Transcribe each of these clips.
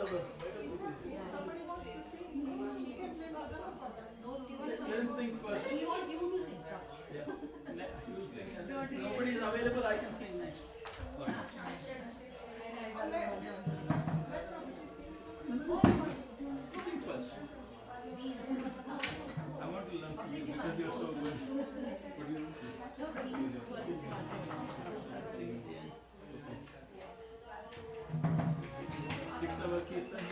Somebody wants to sing, he can play madana for that. Let him sing first. We want you to sing. Yeah. You will sing. Nobody is available, I can sing next. Let Prabhuji sing. Sing first. I want to learn from you because you're so good. What do you want? Sing the end. 6 hour kirtan.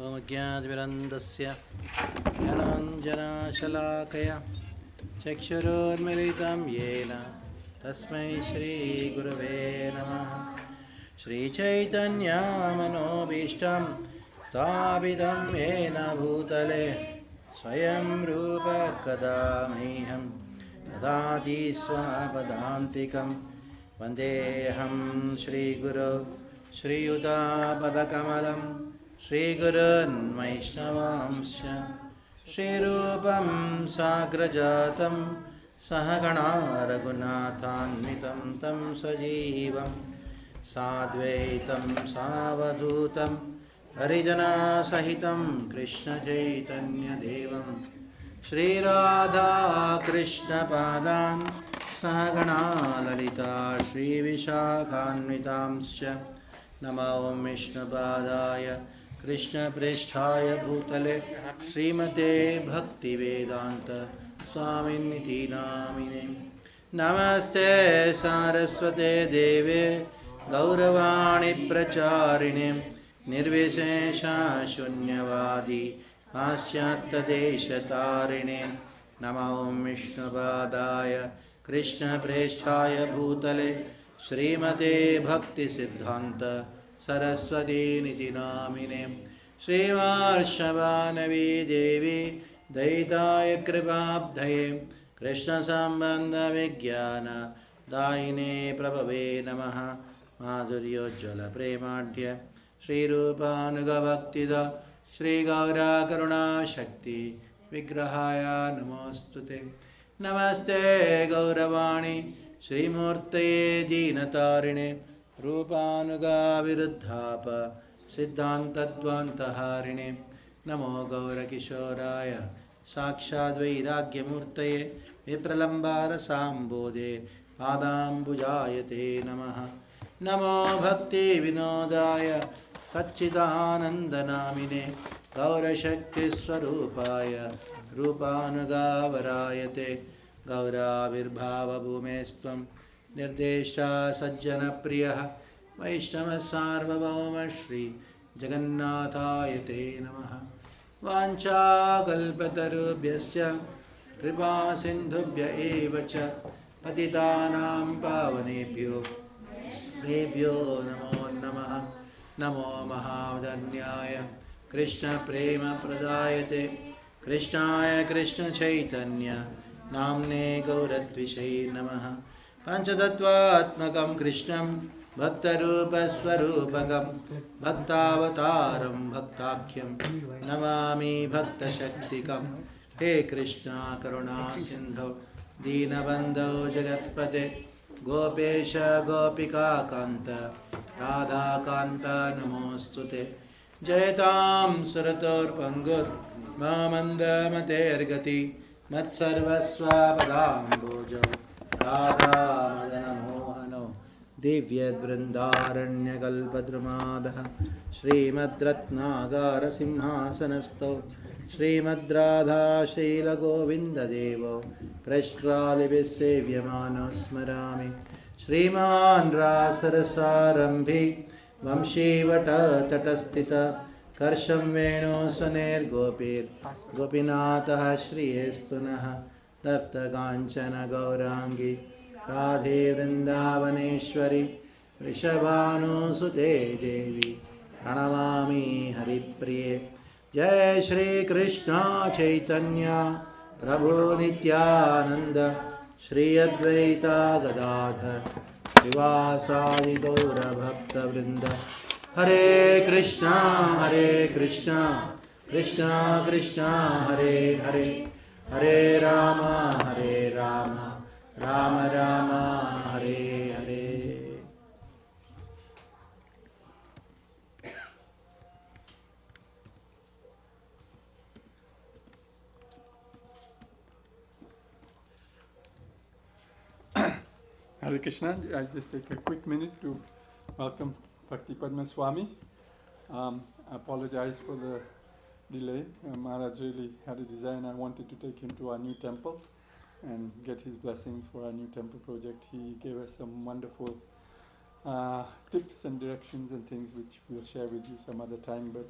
Om Jnanvirandasya Jnananjanashalaakaya Chakshurunmilitam Yena Tasmai Shri Gurave Namaha Shri Chaitanya Manobishtam Sthapitam Yena Bhutale Swayam Rupa Kadamiham Tadati Swapadantikam Vandeham Shri Guru Shri Yuta Padakamalam Shri Gurun Vaishnavamsya Shri Rupam Sagrajatam Sahagana Raghunathanvitam Tam Sajivam Sadvaitam Savadhutam Harijana Sahitam Krishna Chaitanya Devam Shri Radha Krishna Padan Sahagana Lalita Shri Vishakhanvitamscha Namo Vishnupadaya Krishna Preshthaya Bhutale Srimate Bhakti Vedanta Swaminiti Namine Namaste Saraswate Deve Gauravani Pracharine Nirvishesha Shunyavadi Paschyatta Deshatarine Namo Vishnupadaya Krishna Preshthaya Bhutale Srimate Bhakti Siddhanta Saraswati Niti Namine Srivarshavanavi Devi Daitaya Kripabdhaye Krishna Sambandha Vijnana Daine Prabhave Namaha Madhuryojjala Premadhya Shri Rupanuga Bhaktida Shri Gaura Karuna Shakti Vigrahaya Namostute Namaste Gauravani Shri Murte Dinatarine Rupanuga Viruddhapa Siddhantadvantaharine Namo Gaura Kishoraya Sakshad Vairagyamurtaye Vipralambara Sambodhe Padambujayate Namaha Namo Bhakti Vinodaya Satchidanandanamine Gaura Shakti Swarupaya Rupanuga Varayate Gaura Virbhava Bhumestvam Nirdesha Sajjana Priyaha Vaishnava Sarvabhauma Shri Jagannathayate Namaha Vancha Kalpatarubhyascha Kripa Sindhubhya Evacha Patitanam Pavanebhyo Rebhyo Namo Namaha Namo Mahavadanyaya Krishna Prema Pradayate Krishnaya Krishna Chaitanya Namne Gauradvishai Namaha Panchatattvatmakam Krishnam Bhaktarupaswarupakam Bhaktavataram Bhaktakyam Namami Bhaktashaktikam He Krishna Karuna Sindhu Dinabandho Jagatpate Gopesha Gopika Kanta Radha Kanta Namostute Jayatam Surator Pangur Mamanda Matergati Matsarvasva Padambojo Radha Madana Mohano Divyad Vrindaranya Kalpadramabha Srimad Ratnagara Simhasanasto Srimad Radha Srila Govinda Devo Prashtralibhisevyamano Smarami Sriman Rasarasarambhi Vamshivata Tatastita Karsham Venu Saner Gopir Gopinatha Shriyestunah Tapta Kanchana Gaurangi Radhe Vrindavaneshwari Vrishabhanu Sute Devi Pranamami Haripriye Jai Shri Krishna Chaitanya Prabhu Nityananda Shri Advaita Gadadhar Srivasadi Gaura Bhakta Vrinda Hare Krishna Krishna Krishna Hare Hare Hare Rama Rama Rama Hare Hare. Hare Krishna. I just take a quick minute to welcome Bhaktimarg Swami. I apologize for the delay. Maharaj really had a desire and I wanted to take him to our new temple and get his blessings for our new temple project. He gave us some wonderful tips and directions and things which we'll share with you some other time, but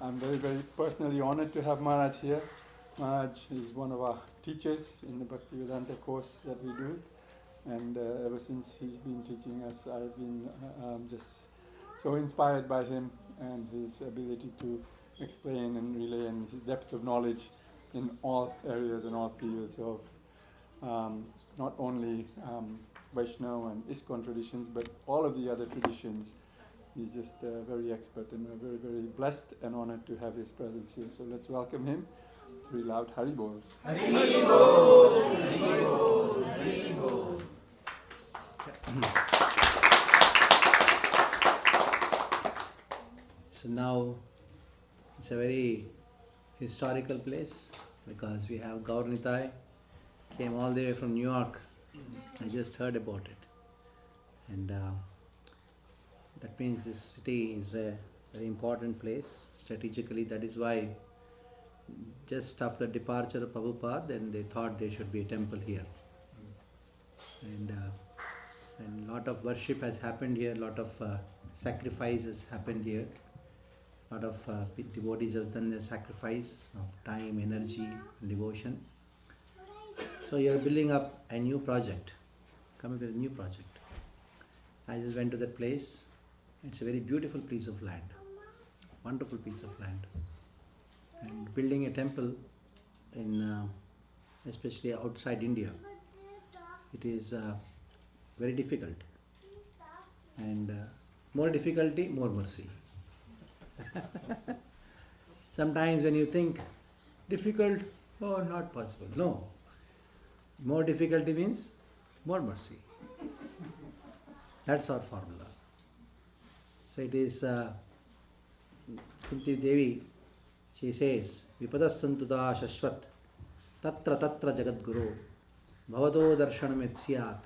I'm very, very personally honored to have Maharaj here. Maharaj is one of our teachers in the Bhaktivedanta course that we do. And ever since he's been teaching us, I've been just so inspired by him and his ability to explain and relay and his depth of knowledge in all areas and all fields of not only Vaishnava and ISKCON traditions, but all of the other traditions. He's just very expert, and we're very, very blessed and honored to have his presence here. So let's welcome him. 3 loud Hari Bols. Hari Bol, Hari Bol, Hari Bol. So now it's a very historical place because we have Gaur Nitai came all the way from New York. I just heard about it. And that means this city is a very important place strategically. That is why just after departure of Prabhupada, then they thought there should be a temple here. And a lot of worship has happened here, a lot of sacrifices happened here. A lot of devotees have done their sacrifice of time, energy, and devotion. So you are building up a new project, coming with a new project. I just went to that place. It's a very beautiful piece of land, wonderful piece of land. And building a temple in, especially outside India, it is very difficult. And more difficulty, more mercy. Sometimes when you think difficult, oh, not possible. No. More difficulty means more mercy. That's our formula. So it is Kunti Devi, she says, Vipadassantuda Shashvat Tatra Tatra Jagat Guru Bhavato Darshanam Etsyat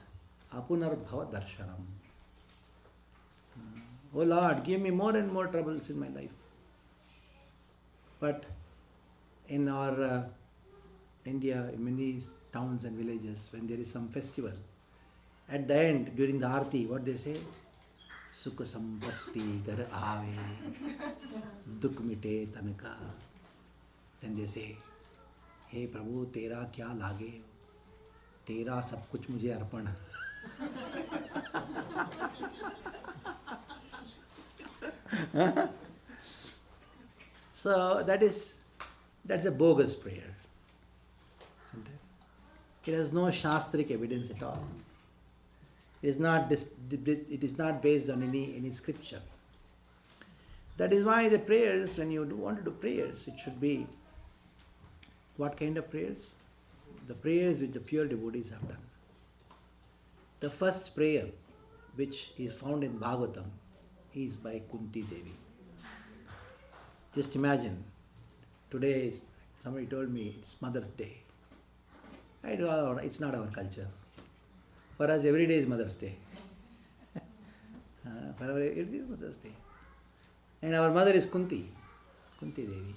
Apunar Bhava Darshanam. Oh Lord, give me more and more troubles in my life. But in our India, in many towns and villages, when there is some festival, at the end, during the Aarti, what they say? Sukha Sampatti Gar Aave Dukh Mite Tanaka. Then they say, Hey Prabhu, Tera kya lage? Tera sab kuch mujhe arpan. So that's a bogus prayer. Isn't it? It has no shastric evidence at all. It is not based on any scripture. That is why the prayers, when you want to do prayers, it should be what kind of prayers? The prayers which the pure devotees have done. The first prayer which is found in Bhagavatam is by Kunti Devi. Just imagine, today somebody told me it's Mother's Day. It's not our culture. For us, every day is Mother's Day. For us, it is Mother's Day. And our mother is Kunti Devi.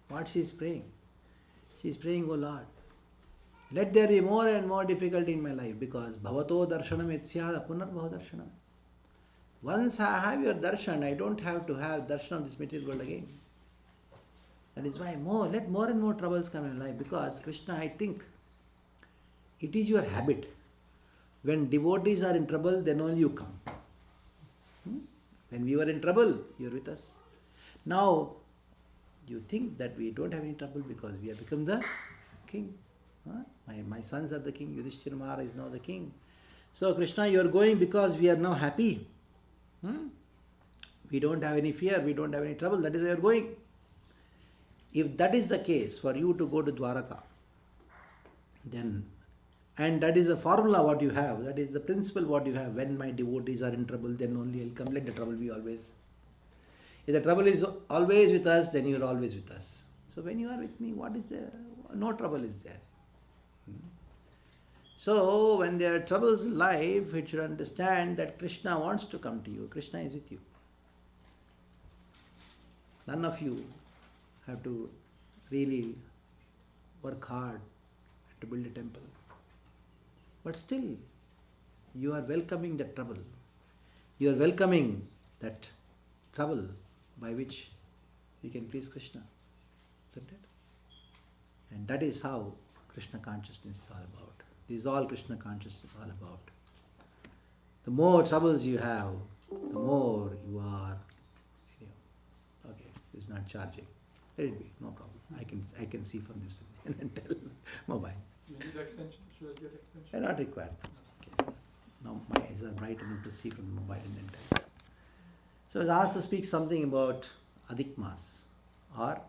What she is praying? She is praying, Oh Lord, let there be more and more difficulty in my life because Bhavato Darshanam Etsyad Apunar Bhava Darshanam. Once I have your darshan, I don't have to have darshan of this material world again. That is why let more and more troubles come in life because Krishna, I think, it is your habit. When devotees are in trouble, then only you come. When we were in trouble, you are with us. Now, you think that we don't have any trouble because we have become the king. My sons are the king. Yudhishthira Maharaj is now the king. So, Krishna, you are going because we are now happy. We don't have any fear. We don't have any trouble. That is why you are going. If that is the case, for you to go to Dwaraka, then, and that is the formula what you have, that is the principle what you have. When my devotees are in trouble, then only I'll come. Let the trouble be always. If the trouble is always with us, then you are always with us. So when you are with me, what is there? No trouble is there. So when there are troubles in life, it should understand that Krishna wants to come to you. Krishna is with you. None of you have to really work hard to build a temple. But still, you are welcoming that trouble. You are welcoming that trouble by which you can please Krishna. Isn't it? And that is how Krishna consciousness is all about. This is all Krishna consciousness is all about. The more troubles you have, the more you are. Okay, it's not charging. Let it be, no problem. I can see from this mobile. Do you need extension? Should I get extension? Not required. Okay. Now my eyes are bright enough to see from the mobile and So I was asked to speak something about Adhik Mas, or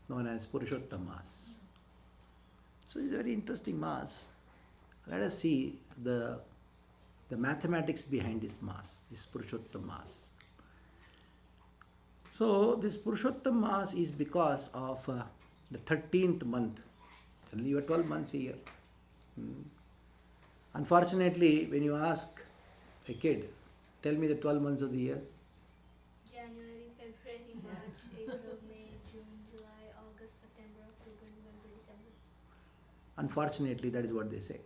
known as Purushottam Mas. So it's a very interesting Mas. Let us see the mathematics behind this Mas, this Purushottam Mas. So this Purushottam Mas is because of the 13th month. Only you have 12 months a year. Unfortunately, when you ask a kid, tell me the 12 months of the year. January, February, March, April, May, June, July, August, September, October, November, December. Unfortunately, that is what they say.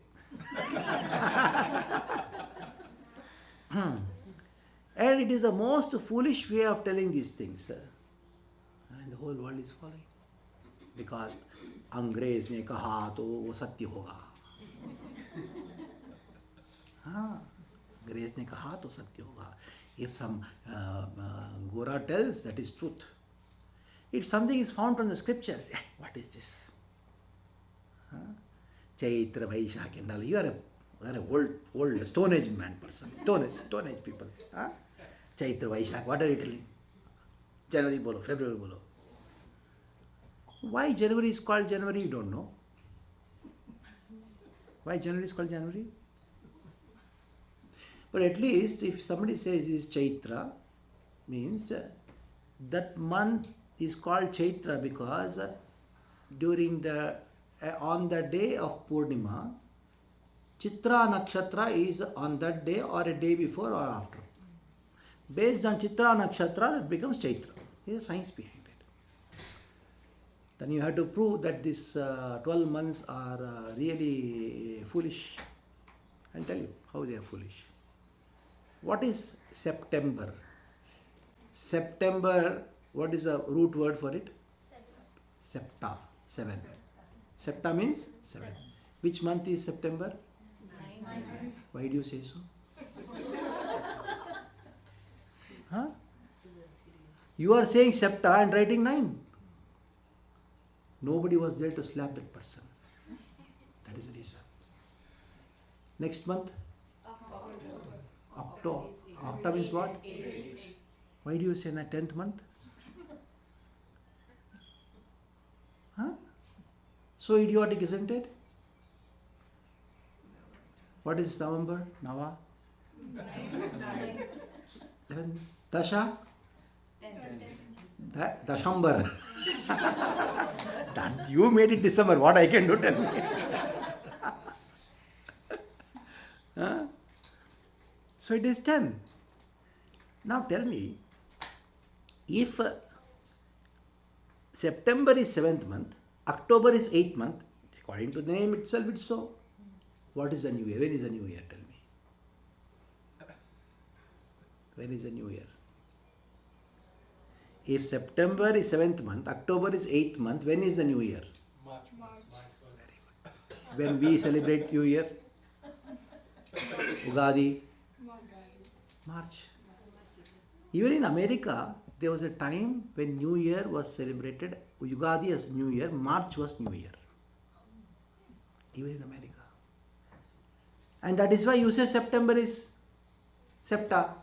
And it is the most foolish way of telling these things. And the whole world is following. Because अंग्रेज ने कहा तो वो सत्य होगा. हाँ, अंग्रेज ने कहा तो सत्य होगा. If some Gora tells, that is truth. If something is found from the scriptures, what is this? Chaitra, Vaishakh and all. You are a old Stone Age man person. Stone Age people. Chaitra, Vaishakh, what are you telling? January bolo, February bolo. Why January is called January, you don't know. Why January is called January? But at least if somebody says it is Chaitra, means that month is called Chaitra because during on the day of Purnima, Chitra Nakshatra is on that day or a day before or after. Based on Chitra Nakshatra, that becomes Chaitra. There is science behind it. Then you have to prove that these 12 months are really foolish. I'll tell you how they are foolish. What is September? September, what is the root word for it? Septa, 7. Septa means 7. Which month is September? 9. Why do you say so? Huh? You are saying Septa and writing 9. Nobody was there to slap that person. That is the reason. Next month? October. October is what? 8. Why do you say na 10th month? Huh? So idiotic, isn't it? What is November? Nava? 11. Dasha? Dashambar. You made it December. What I can do, tell me. Huh? So it is 10. Now tell me, if September is 7th month, October is 8th month, according to the name itself, it's so. What is the new year? When is the new year? Tell me. When is the new year? If September is 7th month, October is 8th month, when is the new year? March. When we celebrate New Year? Ugadi? March. Even in America, there was a time when New Year was celebrated, Ugadi as New Year, March was New Year. Even in America. And that is why you say September is Septa.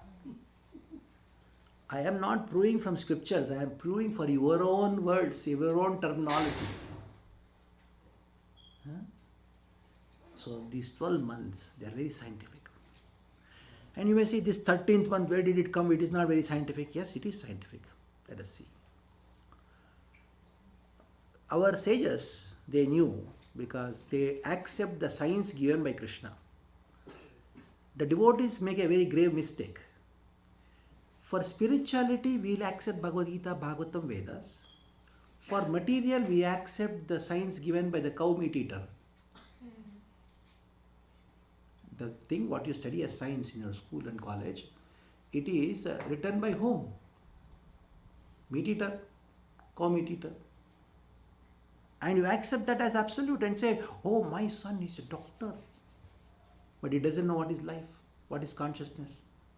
I am not proving from scriptures, I am proving for your own words, your own terminology. Huh? So these 12 months, they are very scientific. And you may say this 13th month, where did it come? It is not very scientific. Yes, it is scientific. Let us see. Our sages, they knew because they accept the science given by Krishna. The devotees make a very grave mistake. For spirituality, we will accept Bhagavad Gita, Bhagavatam, Vedas. For material, we accept the science given by the cow meat eater. The thing what you study as science in your school and college, it is written by whom? Meat eater. cow meat eater. And you accept that as absolute and say, oh, my son is a doctor. But he doesn't know what is life, what is consciousness.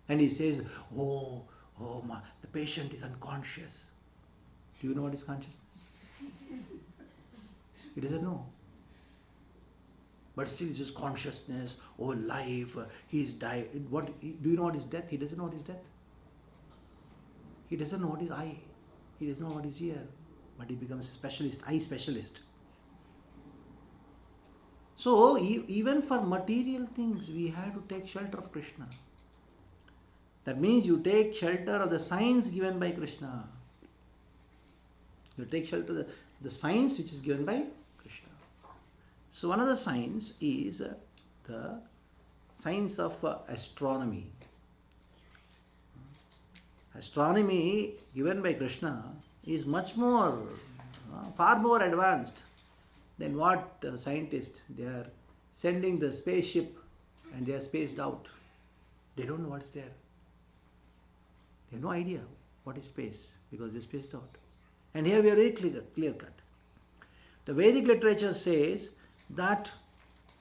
And he says, the patient is unconscious. Do you know what is consciousness? He doesn't know. But still it's just consciousness, life, he is dying. Do you know what is death? He doesn't know what is death. He doesn't know what is eye. He doesn't know what is ear. But he becomes a specialist, eye specialist. So even for material things, we have to take shelter of Krishna. That means you take shelter of the signs given by Krishna. You take shelter of the science which is given by Krishna. So one of the signs is the science of astronomy. Astronomy given by Krishna is much more, far more advanced than what the scientists, they are sending the spaceship and they are spaced out. They don't know what's there. They have no idea what is space because they are spaced out. And here we are very clear cut. The Vedic literature says that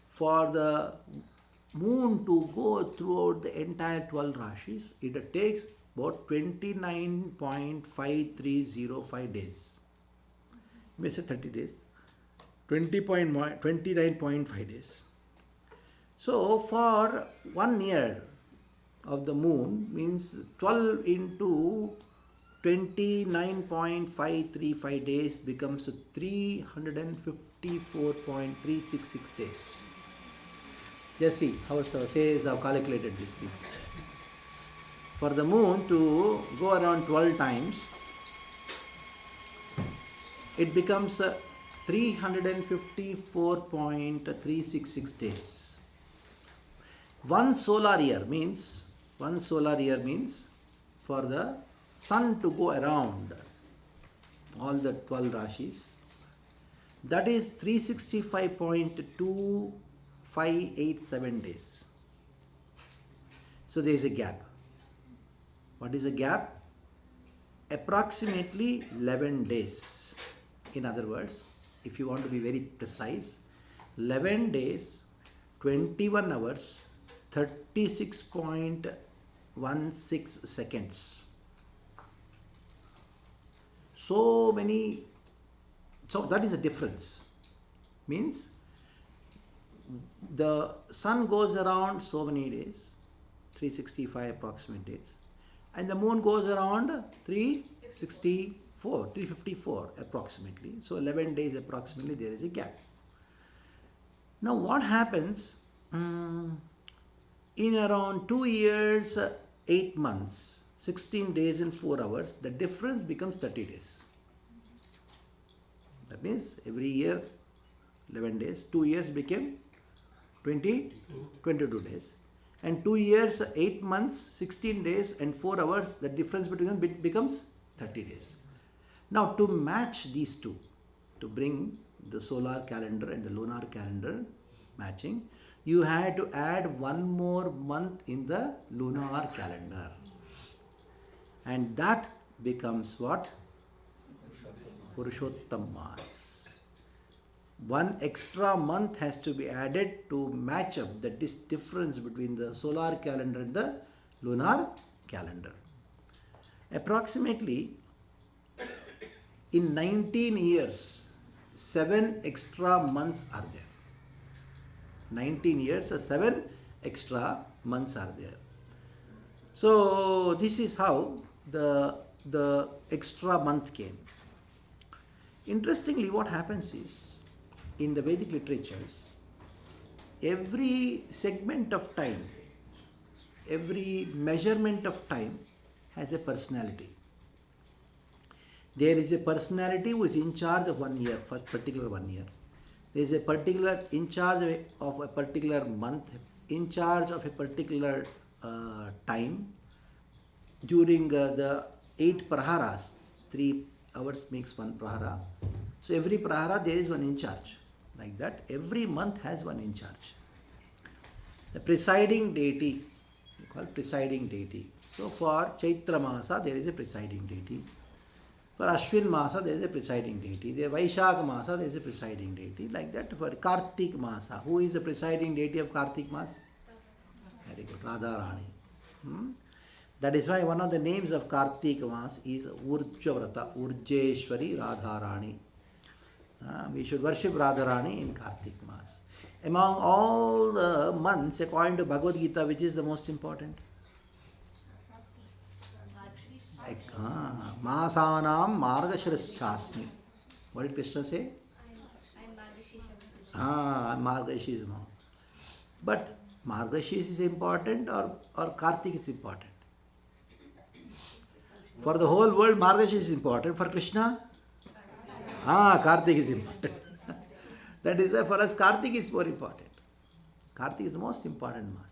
for the moon to go throughout the entire 12 rashis, it takes about 29.5305 days. You may say 30 days. 29.5 days. So for 1 year of the moon means 12 into 29.535 days becomes 354.366 days. Just see how says have calculated these things. For the moon to go around 12 times, it becomes 354.366 days. One solar year means for the sun to go around all the 12 rashis, that is 365.2587 days. So there is a gap. What is a gap? Approximately 11 days. In other words, if you want to be very precise, 11 days, 21 hours, 36.16 seconds. So that is the difference. Means the sun goes around so many days, 365 approximate days, and the moon goes around 354 approximately. So 11 days approximately there is a gap. Now what happens in around 2 years, 8 months, 16 days and 4 hours, the difference becomes 30 days. That means every year 11 days, 2 years became 22 days. And 2 years, 8 months, 16 days and 4 hours, the difference between them becomes 30 days. Now to match these two, to bring the solar calendar and the lunar calendar matching, you had to add one more month in the lunar calendar. And that becomes what? Purushottam Mas. One extra month has to be added to match up the difference between the solar calendar and the lunar calendar. Approximately in 19 years, 7 extra months are there. 19 years, 7 extra months are there. So this is how the extra month came. Interestingly, what happens is, in the Vedic literatures, every segment of time, every measurement of time has a personality. There is a personality who is in charge of 1 year, for particular 1 year. There is a particular in charge of a particular month, in charge of a particular time. During the 8 praharas, 3 hours makes 1 prahara. So every prahara there is one in charge. Like that, every month has one in charge. The presiding deity, we call presiding deity. So for Chaitra Masa, there is a presiding deity. For Ashwin Masa, there is a presiding deity. The Vaishakha Masa, there is a presiding deity. Like that for Kartik Masa. Who is the presiding deity of Kartik Masa? Very good, Radharani. That is why one of the names of Kartik Mas is Urjavrata, Urjeshwari Radharani. We should worship Radharani in Kartik Mas. Among all the months, according to Bhagavad Gita, which is the most important? Masanam Margashrishchasmi. What did Krishna say? I'm Margashish. But Margashish is important or Kartik is important? For the whole world, Margashish is important. For Krishna? Kartik is important. That is why for us, Kartik is more important. Kartik is the most important month.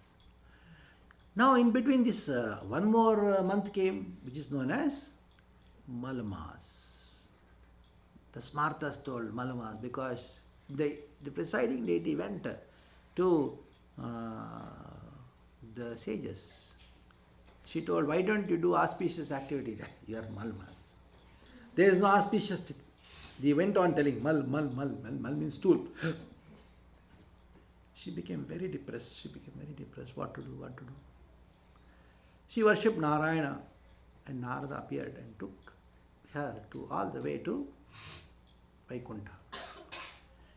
Now, in between this, one more month came, which is known as Malamas. The Smartas told Malamas because the presiding deity went to the sages. She told, why don't you do auspicious activity? You are Malamas. There is no auspicious thing. They went on telling, Mal means stool. She became very depressed. What to do? She worshipped Narayana, and Narada appeared and took her to all the way to Vaikuntha.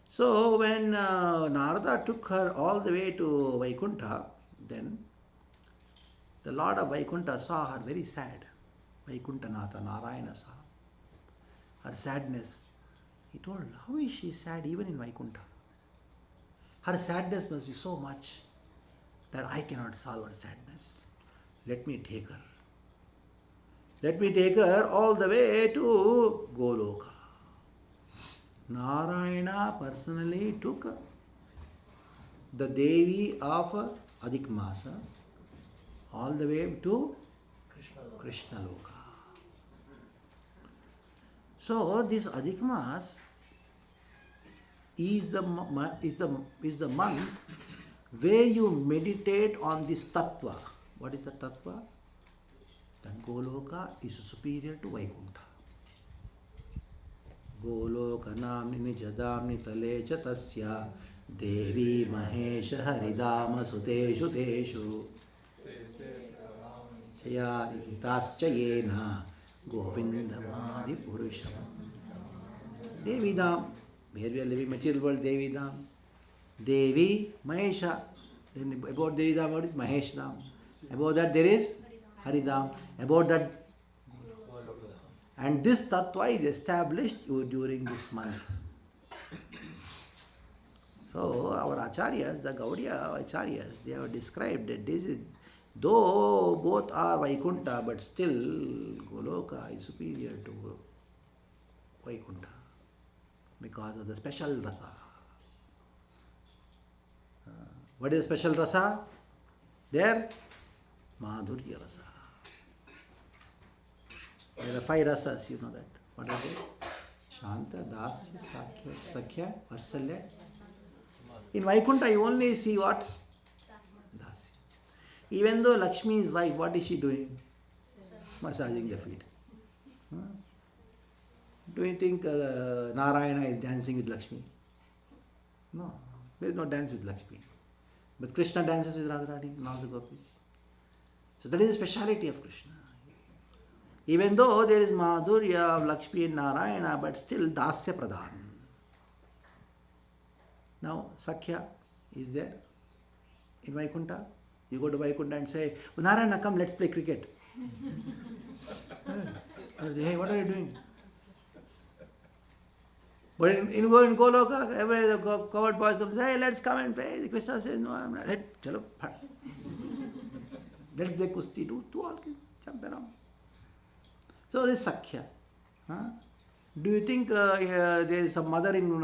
So when Narada took her all the way to Vaikuntha, then the Lord of Vaikuntha saw her very sad. Vaikunthanatha, Narayana saw her sadness. He told, how is she sad even in Vaikuntha? Her sadness must be so much that I cannot solve her sadness. Let me take her. Let me take her all the way to Goloka. Narayana personally took the Devi of Adhik Masa all the way to Krishna Loka. So this Adhik Mas is the month where you meditate on this tattva. What is the tattva? That Goloka is superior to Vaikuntha. Goloka namni nijadamni tale chatasya Devi Mahesha Haridama Suteshu Teshu Chayaritascha Yena Govindamadi Purusham. Devi Dham, where we are living material world, Devi Dham. Devi Mahesha. Then about Devi Dham, what is Mahesh Dham? Above that there is Haridham. About that, and this tattva is established during this month. So our acharyas, the Gaudiya acharyas, they have described that this is, though both are Vaikuntha, but still Goloka is superior to Vaikuntha because of the special rasa. What is the special rasa? There, Madhurya rasa. There are 5 rasas, you know that. What are they? Shanta, Dasya, Sakhya, Vatsalya. In Vaikuntha, you only see what? Dasya. Even though Lakshmi is wife, what is she doing? Massaging the feet. Do you think Narayana is dancing with Lakshmi? No, there is no dance with Lakshmi. But Krishna dances with Radharani and all the gopis. So that is the speciality of Krishna. Even though there is Madhurya of Lakshmi and Narayana, but still Dasya Pradhan. Now, Sakhya is there in Vaikuntha. You go to Vaikuntha and say, oh, Narayana, come, let's play cricket. Hey, what are you doing? But in Goloka, every the covered boys come and say, hey, let's come and play. Krishna says, no, I'm not. Hey, chalo, let's play kusti. Do all, jump around. So this is Sakhya. Do you think there is some mother in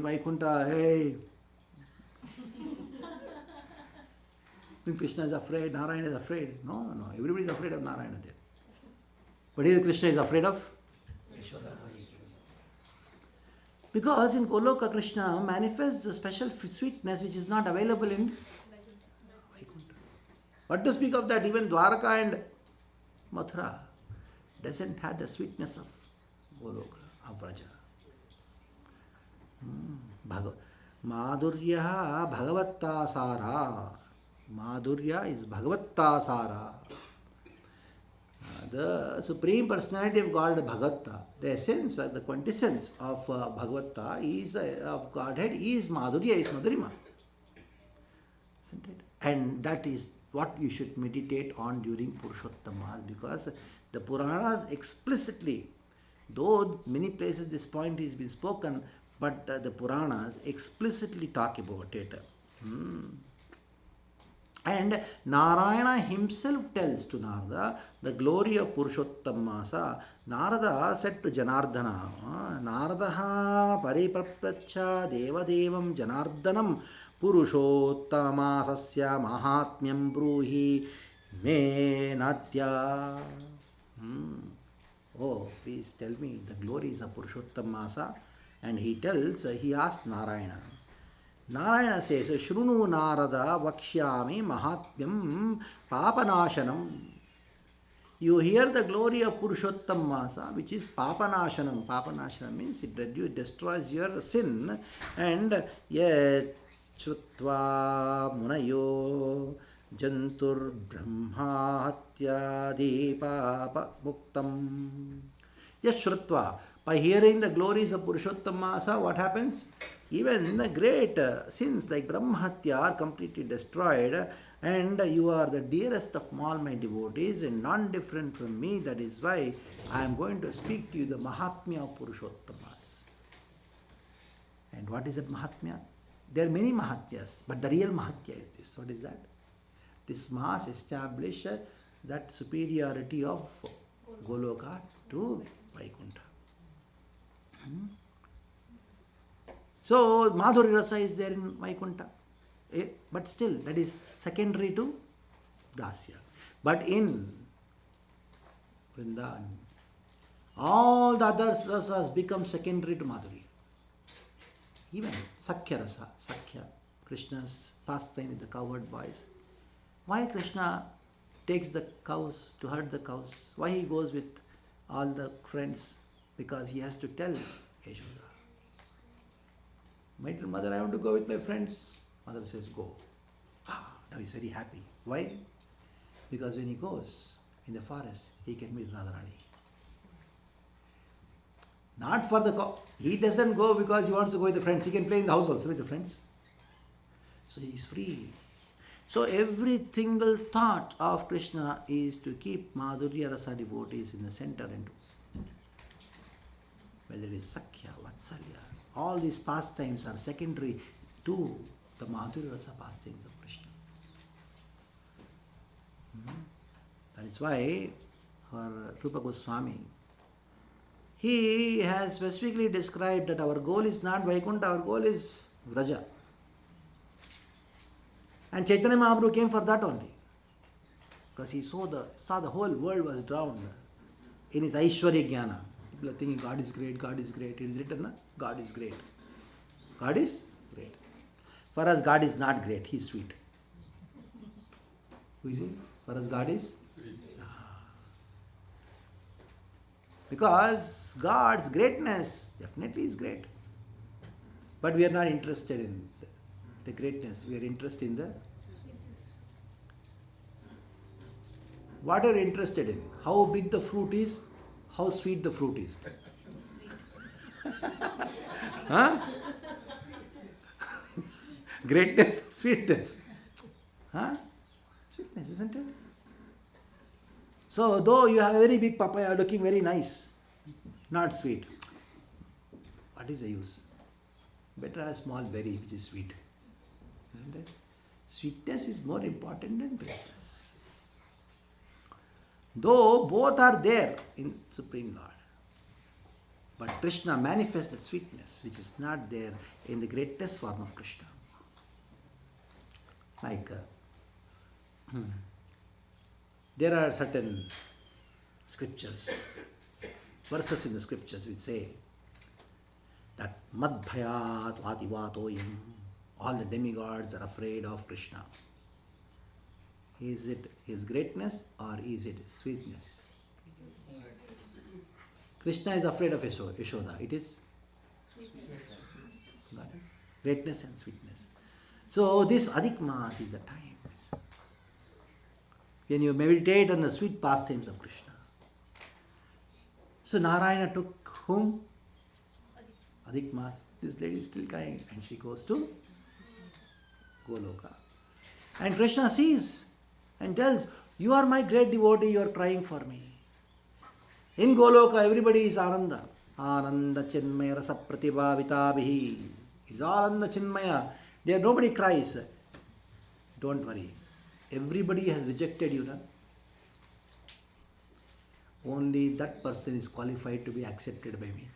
Vaikuntha, hey, Krishna is afraid, Narayana is afraid? No, everybody is afraid of Narayana there. But here Krishna is afraid of Yashoda. Because in Goloka, Krishna manifests a special sweetness which is not available in Vaikuntha. What to speak of that? Even Dwarka and Mathura doesn't have the sweetness of Goloka, Avraja. Madhurya Bhagavatta Sara. Madhurya is Bhagavatta Sara. The Supreme Personality of God, Bhagavatta, the essence, the quintessence of Bhagavatta is of Godhead is Madhurya, is Madhurima. Isn't it? And that is what you should meditate on during Purushottamas, because the Puranas explicitly, though many places this point has been spoken, but the Puranas explicitly talk about it. And Narayana himself tells to Narada the glory of Purushottamasa. Narada said to Janardana, Naradaha pariprapracha devadevam Janardanam Purushottamasasya mahatmyam bruhi me natya. Oh, please tell me the glories of Purushottamasa. And he asks Narayana. Narayana says, Shrunu Narada Vakshyami Mahatmyam Papanashanam. You hear the glory of Purushottamasa, which is Papanashanam. Papanashanam means it destroys your sin. And yet Shrutva Munayo Jantur Brahma Hatyadi Papa Muktam. Yes, Shrutva. By hearing the glories of Purushottamasa, what happens? Even the great sins like Brahmahatya are completely destroyed, and you are the dearest of all my devotees and non-different from me. That is why I am going to speak to you the Mahatmya of Purushottamas. And what is that Mahatmya? There are many Mahatyas, but the real Mahatya is this. What is that? This Mass establish that superiority of Goloka to Vaikuntha. So, Madhurya Rasa is there in Vaikuntha. But still, that is secondary to Dasya. But in Vrindavan, all the other rasas become secondary to Madhurya. Even Sakhya Rasa, Sakhya, Krishna's pastime with the cowherd boys. Why Krishna takes the cows to herd the cows? Why he goes with all the friends? Because he has to tell Yashoda, my dear mother, I want to go with my friends. Mother says, go. Now he's very happy. Why? Because when he goes in the forest, he can meet Radharani. Not for the cow. He doesn't go because he wants to go with the friends. He can play in the house also with the friends. So he is free. So every single thought of Krishna is to keep Madhurya Rasa devotees in the center, and whether it is Sakhya, Vatsalya, all these pastimes are secondary to the Madhurya Rasa pastimes of Krishna. That is why for Rupa Goswami, he has specifically described that our goal is not Vaikuntha, our goal is Vraja. And Chaitanya Mahaprabhu came for that only. Because he saw the whole world was drowned in his Aishwarya Jnana. People are thinking God is great, God is great. It is written, na? God is great. God is great. For us, God is not great, he is sweet. Who is he? For us, God is sweet. Because God's greatness definitely is great. But we are not interested in the greatness, we are interested in the... What are you interested in? How big the fruit is, how sweet the fruit is. Huh? Greatness, sweetness. Huh? Sweetness, isn't it? So, though you have a very big papaya looking very nice, not sweet, what is the use? Better a small berry which is sweet. Isn't it? Sweetness is more important than greatness. Though both are there in Supreme Lord. But Krishna manifests that sweetness which is not there in the greatest form of Krishna. Like there are certain scriptures, verses in the scriptures which say that Madbhayat Vativatoyam, all the demigods are afraid of Krishna. Is it his greatness or is it his sweetness? Krishna is afraid of Yashoda. It is got it? Greatness and sweetness. So this Adhik Maas is the time when you meditate on the sweet pastimes of Krishna. So Narayana took whom? Adhik Maas. This lady is still crying and she goes to Goloka. And Krishna sees and tells, you are my great devotee, you are crying for me. In Goloka, everybody is Ananda. Ananda Chinmaya Rasa Pratibhavitabihi. It's all Ananda Chinmaya. There nobody cries. Don't worry. Everybody has rejected you. No? Only that person is qualified to be accepted by me.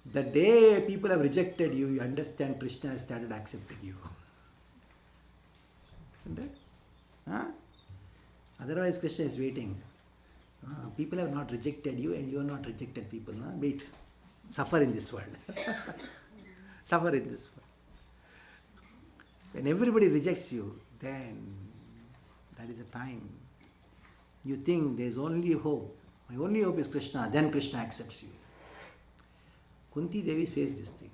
The day people have rejected you, you understand Krishna has started accepting you. Isn't it? Huh? Otherwise Krishna is waiting. People have not rejected you and you are not rejected people. No? Wait. Suffer in this world. Suffer in this world. When everybody rejects you, then that is the time. You think there is only hope. My only hope is Krishna. Then Krishna accepts you. Kunti Devi says this thing.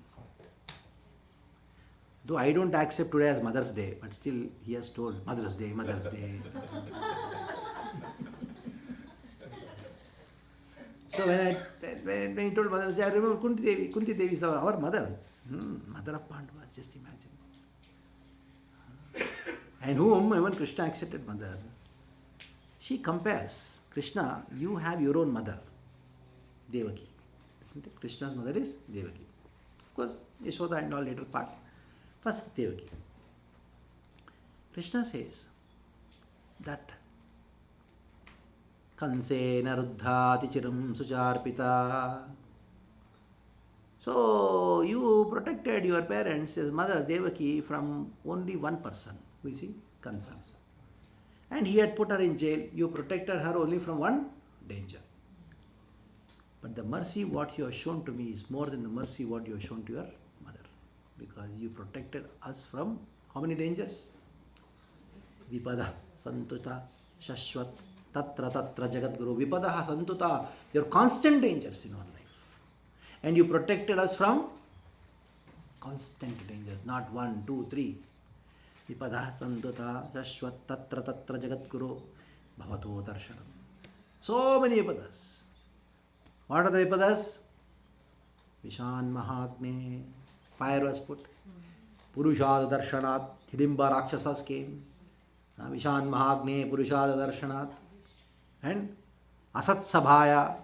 Though I don't accept today as Mother's Day, but still he has told Mother's Day, Mother's Day. So when he told Mother's Day, I remember Kunti Devi. Kunti Devi is our mother. Mother of Pandavas, just imagine. And whom even Krishna accepted mother. She compares, Krishna, you have your own mother, Devaki. Isn't it? Krishna's mother is Devaki. Of course, Yashoda and all later part. First, Devaki. Krishna says that Kansena ruddhati chiram sucharpita. So, you protected your parents, his mother Devaki, from only one person, who is he? Kansa. And he had put her in jail. You protected her only from one danger. But the mercy what you have shown to me is more than the mercy what you have shown to your mother. Because you protected us from how many dangers? Vipada, Santuta, Shashwat, Tatra Tatra Jagadguru. Vipada, Santuta. There are constant dangers in our life. And you protected us from constant dangers. Not 1, 2, 3. Vipada, Santuta, Shashwat, Tatra Tatra Jagadguru. Bhavato Darshanam. So many Vipadas. What are the Vipadas? Vishan Mahagne. Fire was put. Purushada Darshanat. Hidimba Rakshasas came. Vishan Mahagne, Purushada Darshanat. And Asat Sabhaya.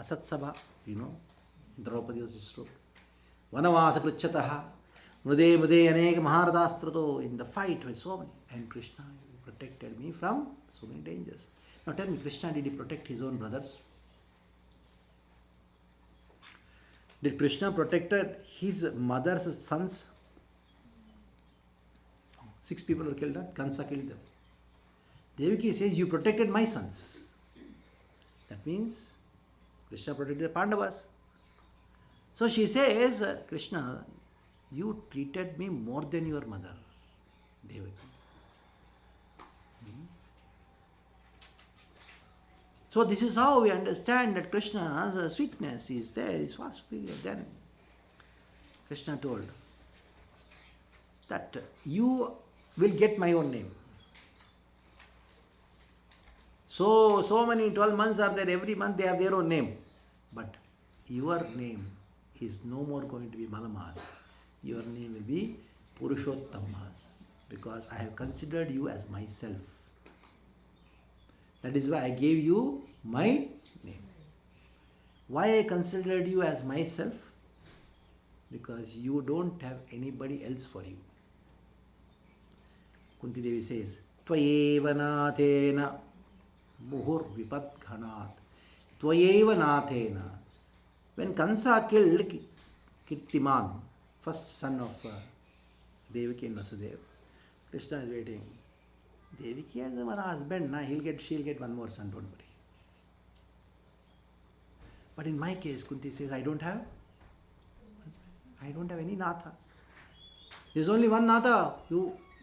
Asat Sabha, you know, Draupadi was destroyed. Vanavasa Krichataha. Mude Mude Anek Maharadastrato. In the fight with so many. And Krishna protected me from so many dangers. Now tell me, Krishna, did he protect his own brothers? Did Krishna protect his mother's sons? 6 people were killed. Kansa killed them. Devaki says, you protected my sons. That means Krishna protected the Pandavas. So she says, Krishna, you treated me more than your mother, Devaki. So this is how we understand that Krishna's sweetness is there, is far superior. Then Krishna told that you will get my own name. So many 12 months are there, every month they have their own name. But your name is no more going to be Malamas. Your name will be Purushottamas. Because I have considered you as myself. That is why I gave you my name. Why I considered you as myself? Because you don't have anybody else for you. Kunti Devi says, Tvayeva nathena muhur vipadghanat. Tvayeva nathena. When Kansa killed Kirtiman, first son of Devaki and Vasudeva, Krishna is waiting. Devaki has one husband, she'll get one more son, don't worry. But in my case, Kunti says, I don't have any Natha. There's only one Natha.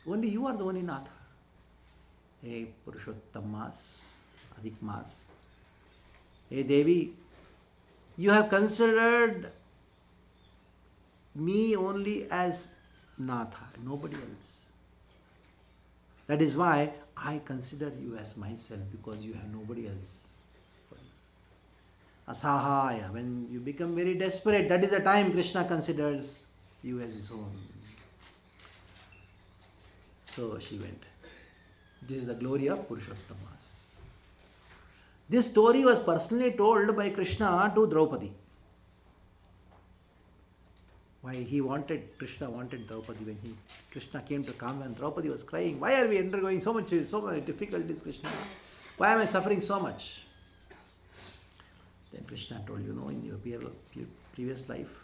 Only you are the only Natha. Hey Purushottamas, Adhik Mas. Hey Devi, you have considered me only as Natha, nobody else. That is why I consider you as myself, because you have nobody else. Asahaya, when you become very desperate, that is the time Krishna considers you as his own. So she went. This is the glory of Purushottam-mas. This story was personally told by Krishna to Draupadi. Why Krishna wanted Draupadi when Krishna came to Kama and Draupadi was crying. Why are we undergoing so many difficulties, Krishna? Why am I suffering so much? Then Krishna told, in your previous life,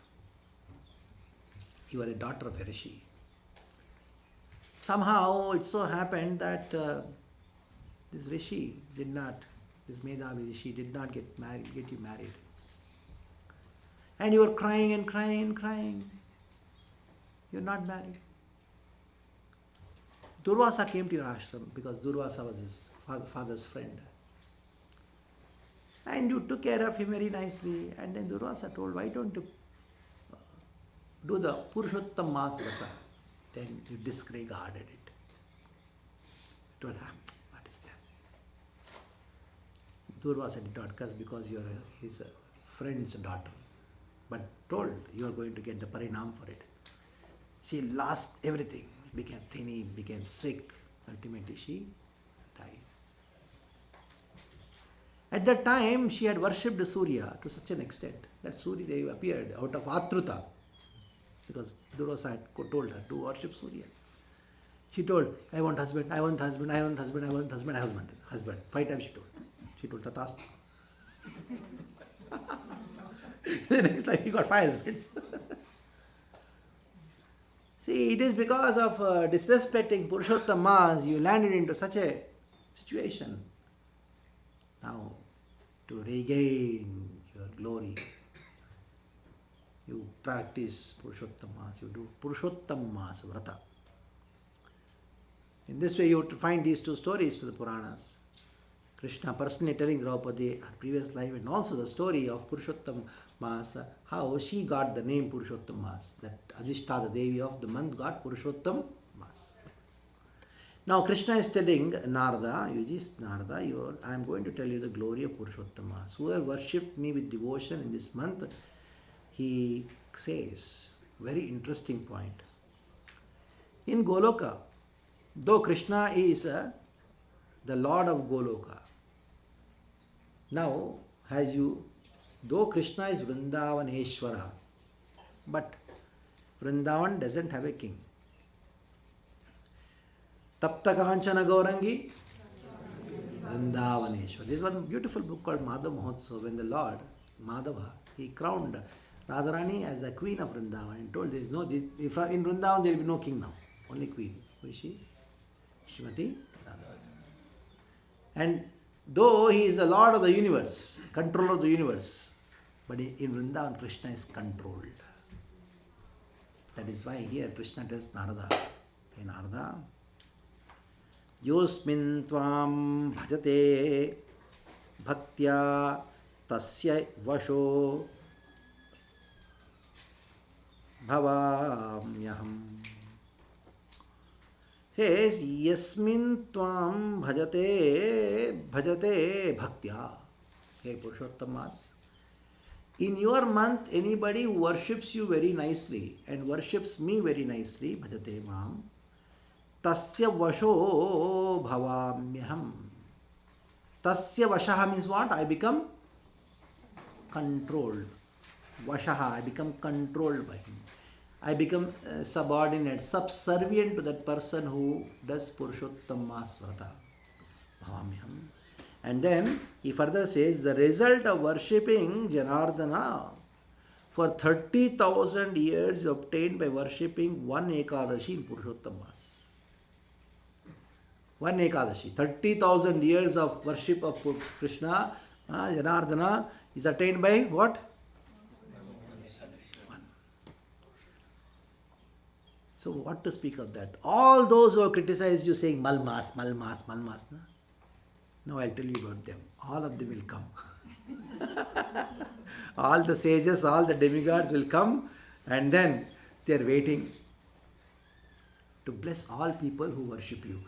you were a daughter of a rishi. Somehow it so happened that this Medhavi rishi did not get you married. And you were crying and crying and crying. You're not married. Durvasa came to your ashram because Durvasa was his father's friend. And you took care of him very nicely. And then Durvasa told, why don't you do the Purushottam-mas Vrata? Then you disregarded it. Told, what is that? Durvasa did not curse because you are his friend's daughter. But told, you are going to get the parinam for it. She lost everything, became thin, became sick. Ultimately she died. At that time, she had worshipped Surya to such an extent that Surya Devi appeared out of Atruta, because Durvasa had told her to worship Surya. She told, I want husband, I want husband, I want husband, I want husband, I want husband. 5 times she told. She told Tatastu. The next life he got 5 husbands. See, it is because of disrespecting Purushottam-mas you landed into such a situation. Now, to regain your glory, you practice Purushottam-mas, you do Purushottam-mas Vrata. In this way, you find these 2 stories for the Puranas. Krishna personally telling Draupadi her previous life, and also the story of Purushottam-mas, how she got the name Purushottam-mas, that Adhishta, the Devi of the month, got Purushottam-mas. Now Krishna is telling Narada, I am going to tell you the glory of Purushottam-mas. Whoever worshipped me with devotion in this month, he says, very interesting point. In Goloka, though Krishna is the Lord of Goloka, now though Krishna is Vrindavaneshwara, but Vrindavan doesn't have a king. Tapta Kanchana Gaurangi Vrindavaneshwara. There is one beautiful book called Madhav Mahotsav, when the Lord Madhava, he crowned Radharani as the queen of Vrindavan and told in Vrindavan there will be no king now, only queen. Who is she? Srimati Radharani. And though he is the Lord of the universe, controller of the universe, but in Vrindavan Krishna is controlled. That is why here Krishna tells Narada, hey Narada, Yosmin tvam bhajate bhaktya tasya vasho bhavamyaham. Says, Yasmin tvam bhajate bhaktya. Hey Purushottam-mas, in your month, anybody who worships you very nicely and worships me very nicely, bhajate mam, tasya vasho bhavamyaham. Tasya vashaha means what? I become controlled. Vashaha, I become controlled by him. I become subordinate, subservient to that person who does Purushottam-mas Vrata. Bhavamyaham. And then he further says, the result of worshipping Janardana for 30,000 years is obtained by worshipping one Ekadashi in Purushottam-mas. One Ekadashi. 30,000 years of worship of Krishna, Janardana, is attained by what? So what to speak of that? All those who have criticized you saying Malmas, Malmas, Malmas. Na? Now I'll tell you about them. All of them will come. All the sages, all the demigods will come, and then they are waiting to bless all people who worship you.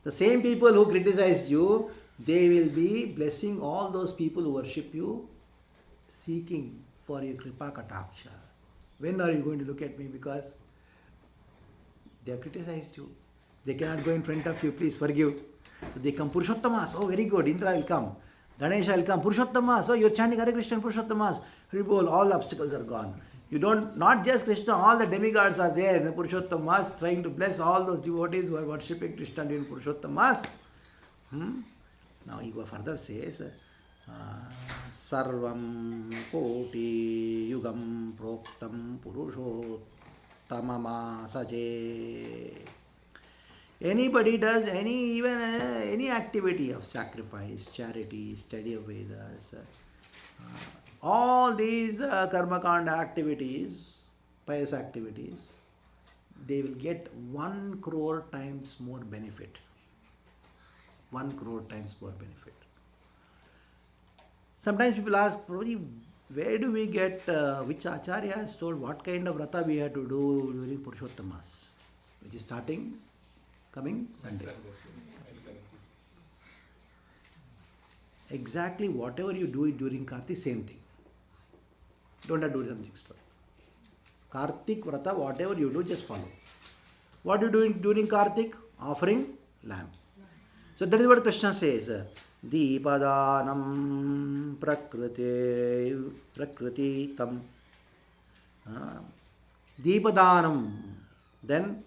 The same people who criticized you, they will be blessing all those people who worship you, seeking for your kripa kataksha. When are you going to look at me? Because they have criticized you. They cannot go in front of you, please forgive. So they come, Purushottamas, oh very good, Indra will come. Ganesha will come, Purushottamas, oh you're chanting Hare Krishna, Purushottamas. Haribol, all obstacles are gone. You don't, not just Krishna, all the demigods are there, the Purushottamas, trying to bless all those devotees who are worshipping Krishna during Purushottamas. Now he further says, Sarvam Koti Yugam Proktam Purushottama Saje. Anybody does any activity of sacrifice, charity, study of Vedas, all these karma kanda activities, pious activities, they will get 1 crore times more benefit. 1 crore times more benefit. Sometimes people ask, Prabhuji, where do we get, which Acharya has told what kind of vrata we have to do during Purushottamas, which is starting coming Sunday. Exactly whatever you do during Kartik, same thing. Don't have to do something extra. Kartik vrata, whatever you do, just follow. What you do during Kartik? Offering lamb. So that is what Krishna says. Deepadanam prakriti tam. Deepadanam. Then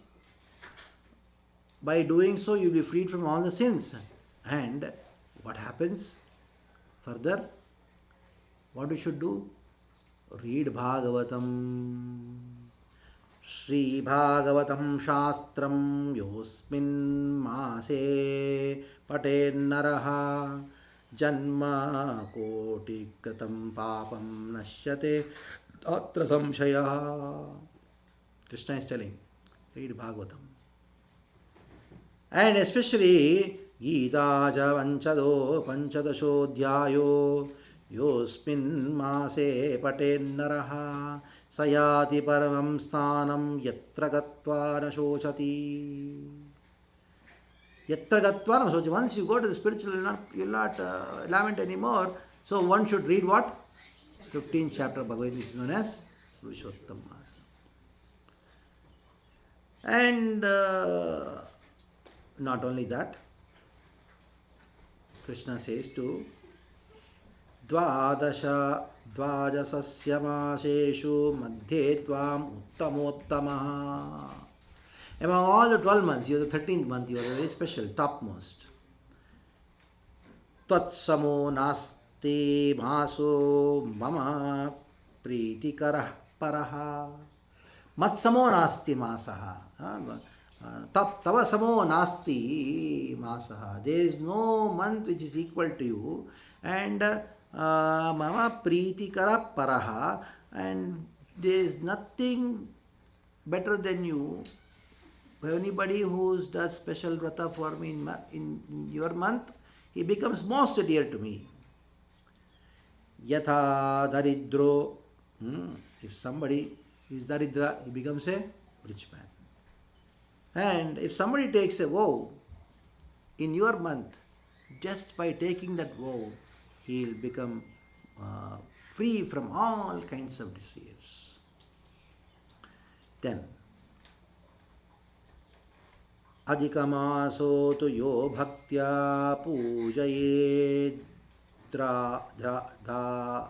by doing so you will be freed from all the sins. And what happens further? What we should do? Read Bhagavatam. Sri Bhagavatam Shastram Yosmin Mase Paten Naraha Janma Koti Kratam Papam Nashyate Atra Samshaya. Krishna is telling, read Bhagavatam. And especially Gita Javanchado Panchadashodhyayo Yosmin Mase Paten Naraha Sayati Paramam Sthanam Yatra Gatva Nashochati. Yatra Gatva Nashochati. Once you go to the spiritual, you will not lament anymore. So one should read what? 15th chapter of Bhagavad Gita is known as Purushottam-masa. And not only that, Krishna says to Dvajasasya Maseshu Madhye Tvam Uttamottamaha. Among all the 12 months, you are the 13th month, you are very special, topmost. Tvatsamo nasti maso mama pritikarah paraha. Matsamo nasti masaha. Tava samo nasti masaha. There is no month which is equal to you. And mama pritikara paraha. And there is nothing better than you. Anybody who does special vrata for me in your month, he becomes most dear to me. Yatha daridro. If somebody is daridra, he becomes a rich man. And if somebody takes a vow in your month, just by taking that vow, he will become free from all kinds of desires. Then, Adhikamaso tu yo bhaktya pujaye dradha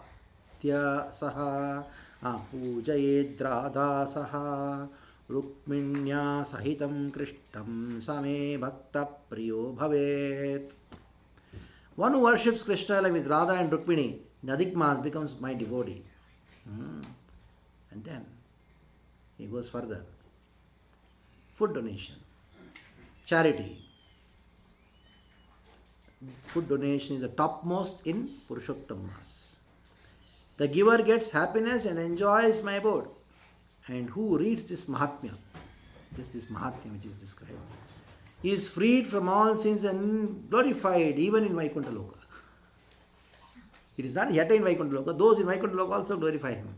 saha pujaye dradha saha Rukminya sahitam krishtam same bhakta priyo bhavet. One who worships Krishna like with Radha and Rukmini in Adhik Mas becomes my devotee. And then he goes further. Food donation, charity. Food donation is the topmost in Purushottam-mas. The giver gets happiness and enjoys my abode. And who reads this Mahatmya, just this Mahatmya which is described, He is freed from all sins and glorified even in Vaikuntha Loka. It is not yet in Vaikuntha Loka. Those in Vaikuntha Loka also glorify him.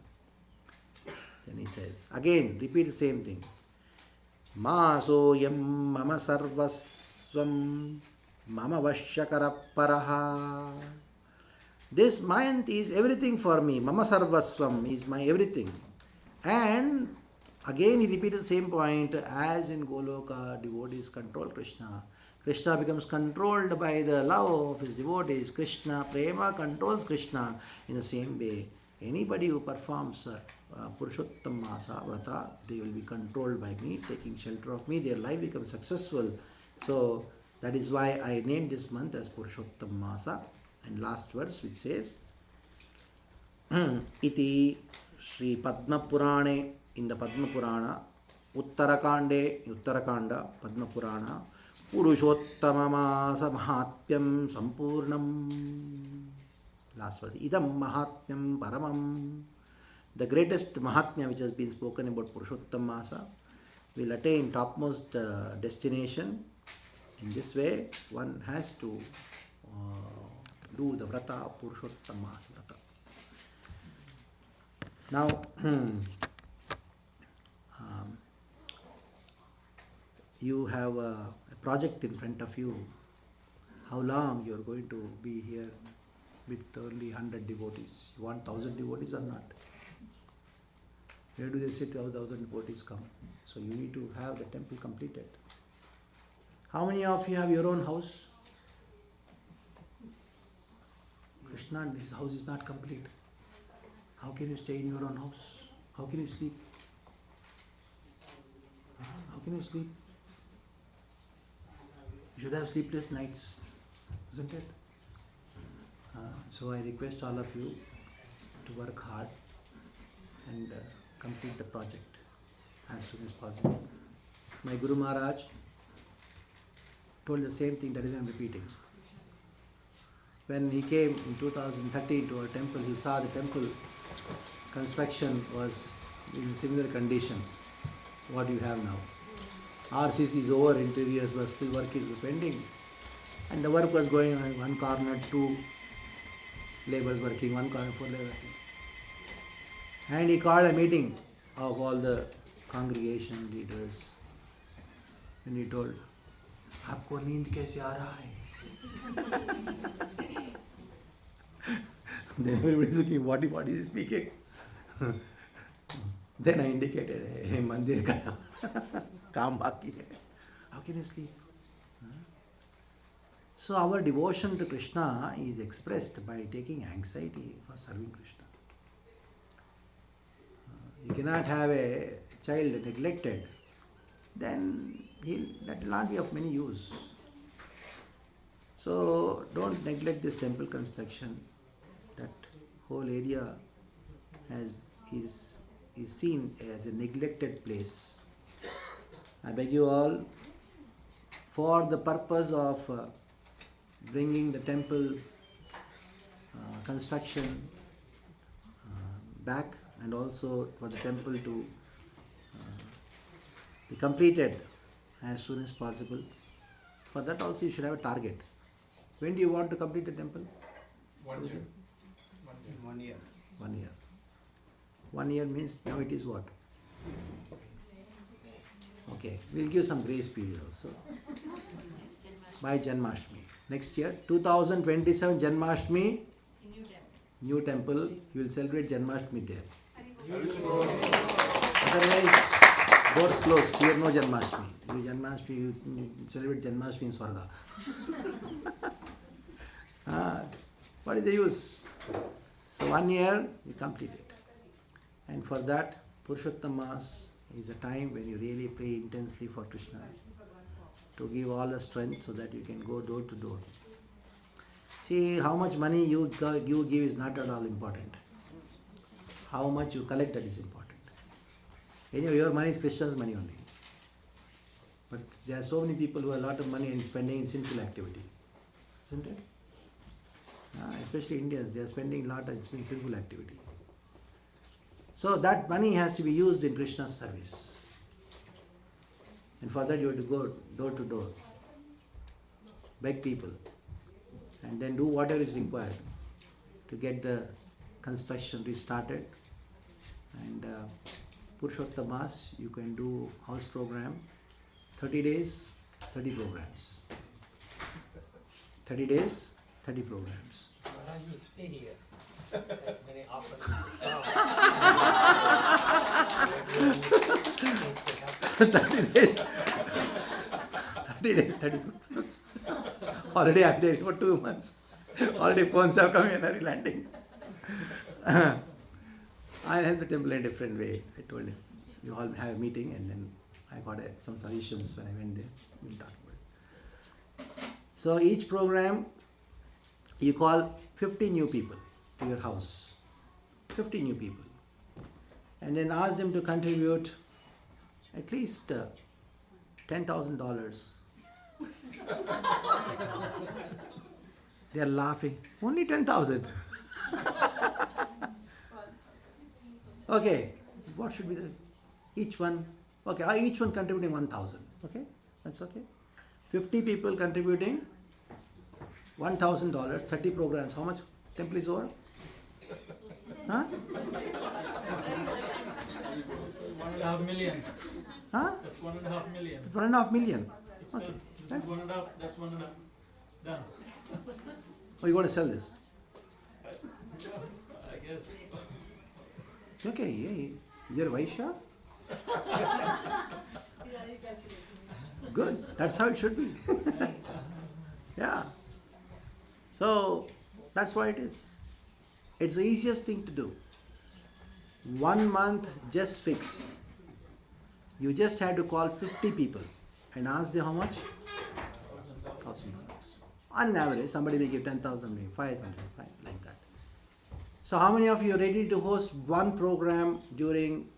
Then he says, again, repeat the same thing. Maso yam mama sarvasvam mama vashyakara paraha. This mind is everything for me. Mama sarvasvam is my everything. And again he repeated the same point, as in Goloka, devotees control Krishna. Krishna becomes controlled by the love of his devotees. Krishna, Prema controls Krishna. In the same way, anybody who performs Purushottam Masa Vrata, they will be controlled by me, taking shelter of me. Their life becomes successful. So that is why I named this month as Purushottam Masa. And last verse which says, Iti Sri Padma Purane, in the Padma Purana, Uttarakanda, Padma Purana, Purushottamamasa Mahatmyam Sampurnam. Last verse. Idam Mahatmyam Paramam. The greatest Mahatmya which has been spoken about Purushottam Masa will attain topmost destination. In this way, one has to do the Vrata of Purushottam Masa Vrata. Now, you have a project in front of you. How long you are going to be here with only 100 devotees? You want 1,000 devotees or not? Where do they say 12,000 devotees come? So you need to have the temple completed. How many of you have your own house? Krishna, his house is not complete. How can you stay in your own house? How can you sleep? How can you sleep? You should have sleepless nights, isn't it? So I request all of you to work hard and complete the project as soon as possible. My Guru Maharaj told the same thing, that is why I am repeating. When he came in 2013 to our temple, he saw the temple construction was in similar condition. What you have now. RCC is over, interiors were still work is pending. And the work was going on one corner, 2 laborers working, one corner, 4 laborers working. And he called a meeting of all the congregation leaders. And he told, "Aapko neend kaise aa raha hai?" Then everybody is looking, what is he speaking? Then I indicated, hey, mandir ka kaam baki hai. How can you sleep? So our devotion to Krishna is expressed by taking anxiety for serving Krishna. You cannot have a child neglected, then that will not be of many use. So don't neglect this temple construction. That whole area is seen as a neglected place. I beg you all, for the purpose of bringing the temple construction back, and also for the temple to be completed as soon as possible. For that also you should have a target. When do you want to complete the temple? 1 year. 1 year. 1 year. 1 year means now it is what? Okay, we'll give some grace period also. By Janmashtami. Next year, 2027 Janmashtami, new temple, you will celebrate Janmashtami there. Otherwise, doors closed, here no Janmashtami. You celebrate Janmashtami in Swarga. What is the use? So 1 year, you complete it. And for that, Purushottam Mas is a time when you really pray intensely for Krishna, to give all the strength so that you can go door to door. See, how much money you give is not at all important. How much you collect, that is important. Anyway, your money is Krishna's money only. But there are so many people who have a lot of money and spending in sinful activity. Isn't it? Especially Indians, they are spending a lot in sinful activity. So that money has to be used in Krishna's service. And for that you have to go door to door. beg people, and then do whatever is required to get the construction restarted. And Purushottam Mass, you can do house program, 30 days, 30 programs. 30 days, 30 programs. Maharaj, you stay here. As many often. 30 days. 30 days, 30 programs. Already I'm there for 2 months. Already phones have come in and landing. I help the temple in a different way. I told him, you all have a meeting, and then I got some suggestions when I went there. We'll talk about it. So each program, you call 50 new people to your house. 50 new people. And then ask them to contribute at least $10,000. They are laughing. Only 10,000. Okay, what should be the each one? Okay, each one contributing 1,000. Okay, that's okay. 50 people contributing $1,000. 30 programs. How much temple is over? Huh? 1.5 million. Huh? That's 1.5 million. 1.5 million. Okay, That's that's. 1.5. That's 1.5. Done. Oh, you want to sell this? I guess. Okay, yeah. You're Vaishya? Good. That's how it should be. Yeah. So that's what it is. It's the easiest thing to do. 1 month just fix. You just had to call 50 people and ask them how much? $1,000. On average, somebody will give 10,000, maybe 5,000, like that. So how many of you are ready to host one program during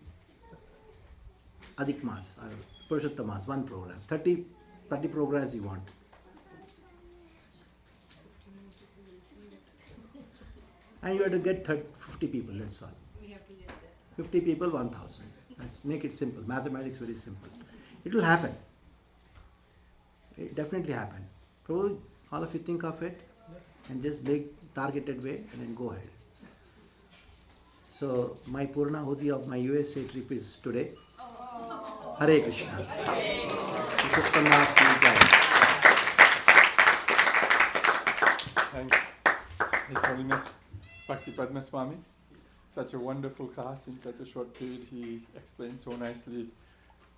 Adhik Mas, or Purushottam Mas, one program? 30 programs you want. And you have to get 50 people, that's all. 50 people, 1,000. Let's make it simple. Mathematics very simple. It will happen. It definitely happen. Probably all of you think of it and just make targeted way and then go ahead. So my Purnahuti of my USA trip is today. Hare Krishna. Purushottam Mas ki jai. Thanks, His Holiness Bhakti Padma Swami. Such a wonderful class in such a short period. He explained so nicely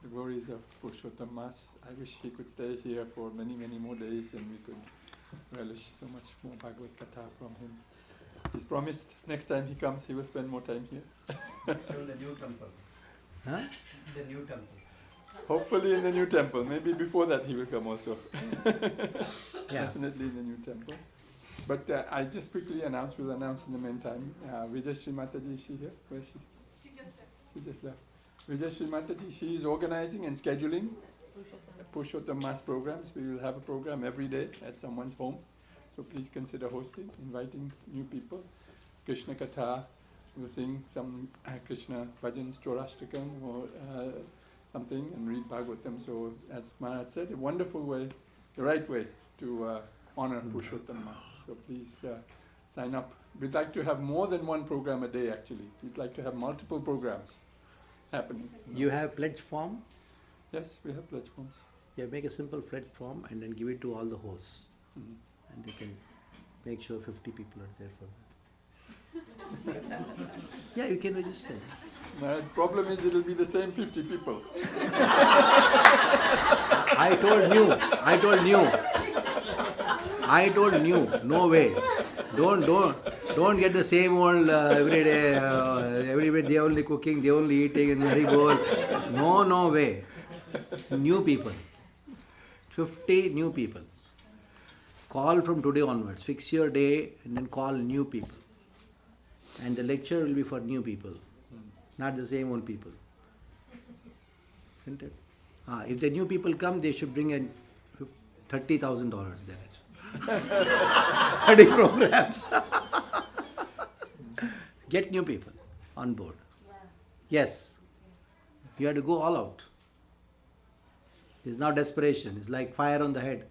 the glories of Purushottam Mas. I wish he could stay here for many, many more days and we could relish so much more Bhagavad Katha from him. He's promised next time he comes he will spend more time here. Still the new temple. Huh? The new temple. Hopefully in the new temple. Maybe before that he will come also. Yeah. Definitely in the new temple. But I just quickly will announce in the meantime. Vijayashri Mataji, is she here? Where is she? She just left. Vijayashri Mataji, she is organizing and scheduling Purushottam Mas programs. We will have a program every day at someone's home. So please consider hosting, inviting new people. Krishna Katha, we'll sing some Krishna bhajans, Chaurashtakam or something and read Bhagavatam. So as Maharaj said, a wonderful way, the right way to honor Purushottam Mas. So please sign up. We'd like to have more than one program a day actually. We'd like to have multiple programs happening. You have pledge form? Yes, we have pledge forms. Yeah, make a simple pledge form and then give it to all the hosts. Mhm. And they can make sure 50 people are there for that. Yeah, you can register. The problem is it will be the same 50 people. I told you, no way. Don't get the same old every day, everywhere they only cooking, they only eating and very good. No way. New people. 50 new people. Call from today onwards. Fix your day and then call new people. And the lecture will be for new people, not the same old people. Isn't it? If the new people come, they should bring in $30,000 there. 30 programs. Get new people on board. Yes. You have to go all out. It's not desperation. It's like fire on the head.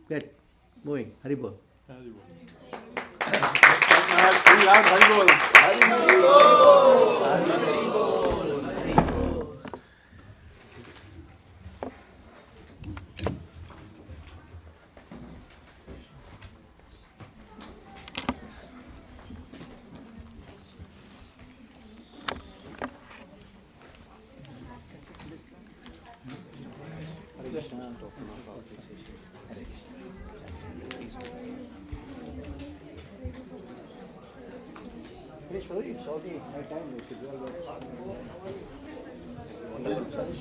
Get moving. Haribol. Haribol. Maharaj, pretty loud Haribol. It's already high time. We should all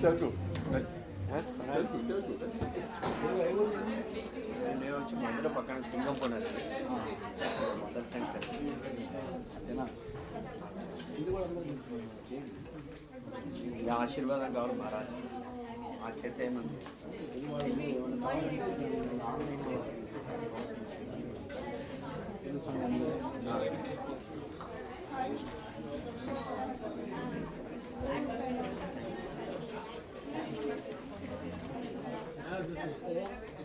Telgu. నేను వచ్చి మందిర పక్కన Singam పోనాను mother tank ఈ ఆశీర్వాదం కావాలి మహారాజ్ ఆ చేత ఏమంది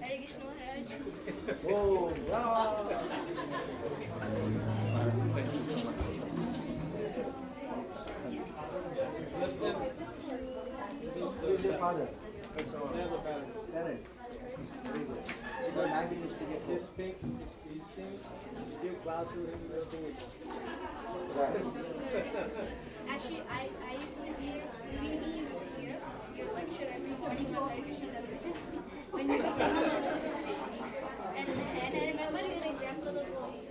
Hare Krishna Maharaj. Oh, wow. Who's your father? They're the parents. Parents. Very good. Your language is to get He speaks, he sings, give classes, investing in Actually, I used to hear, we used to hear your lecture every morning on Hare Krishna television when you became a lecturer. And I remember your example of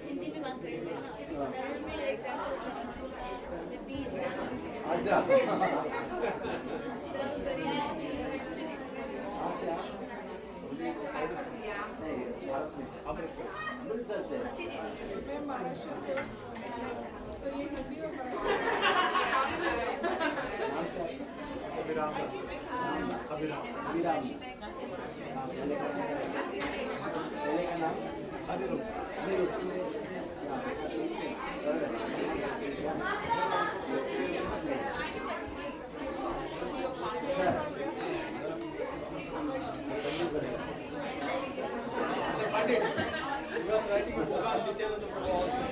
Hindi में बात कर रहे थे. I remember your example of the beat. Acha. That was very interesting. Amritsar से मैं महाराष्ट्र से सो ये हिंदी और अभिराम पहले का नाम He was writing a book on Nityananda Prabhu also.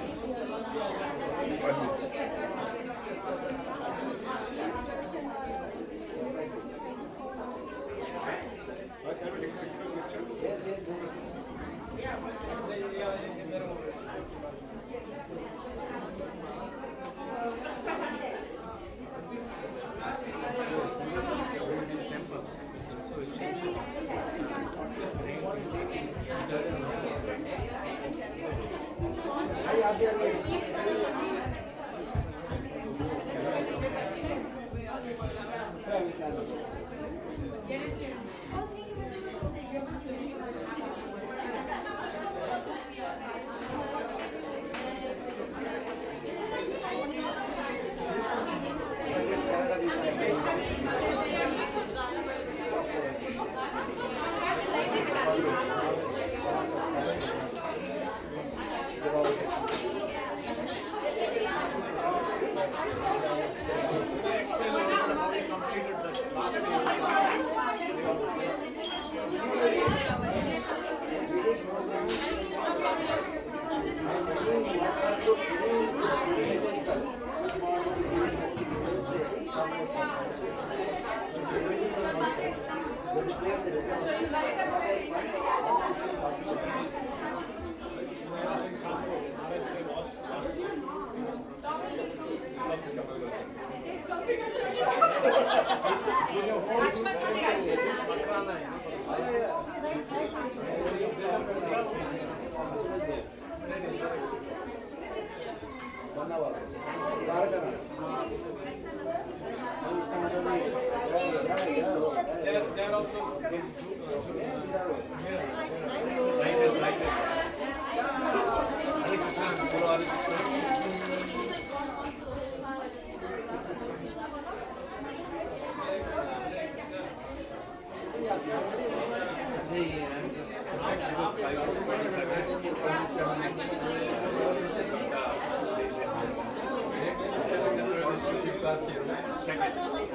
They are also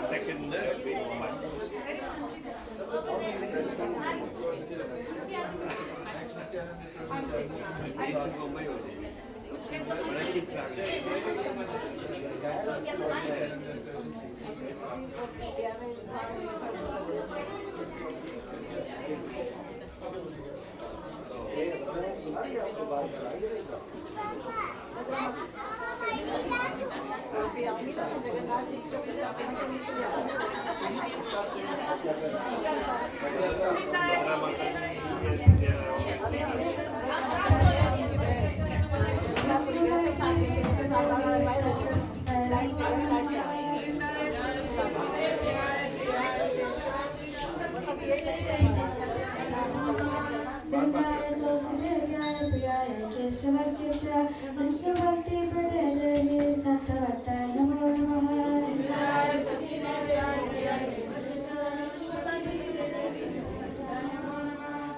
second Vishnu Bhakti Pradedari Sattvatai Namo Namaha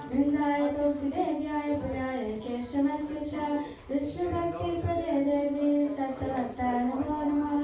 Vrindaya Tulsi Devyaya Pradaya Keshavasya Cha Vishnu Bhakti Pradedari Sattvatai Namo Namaha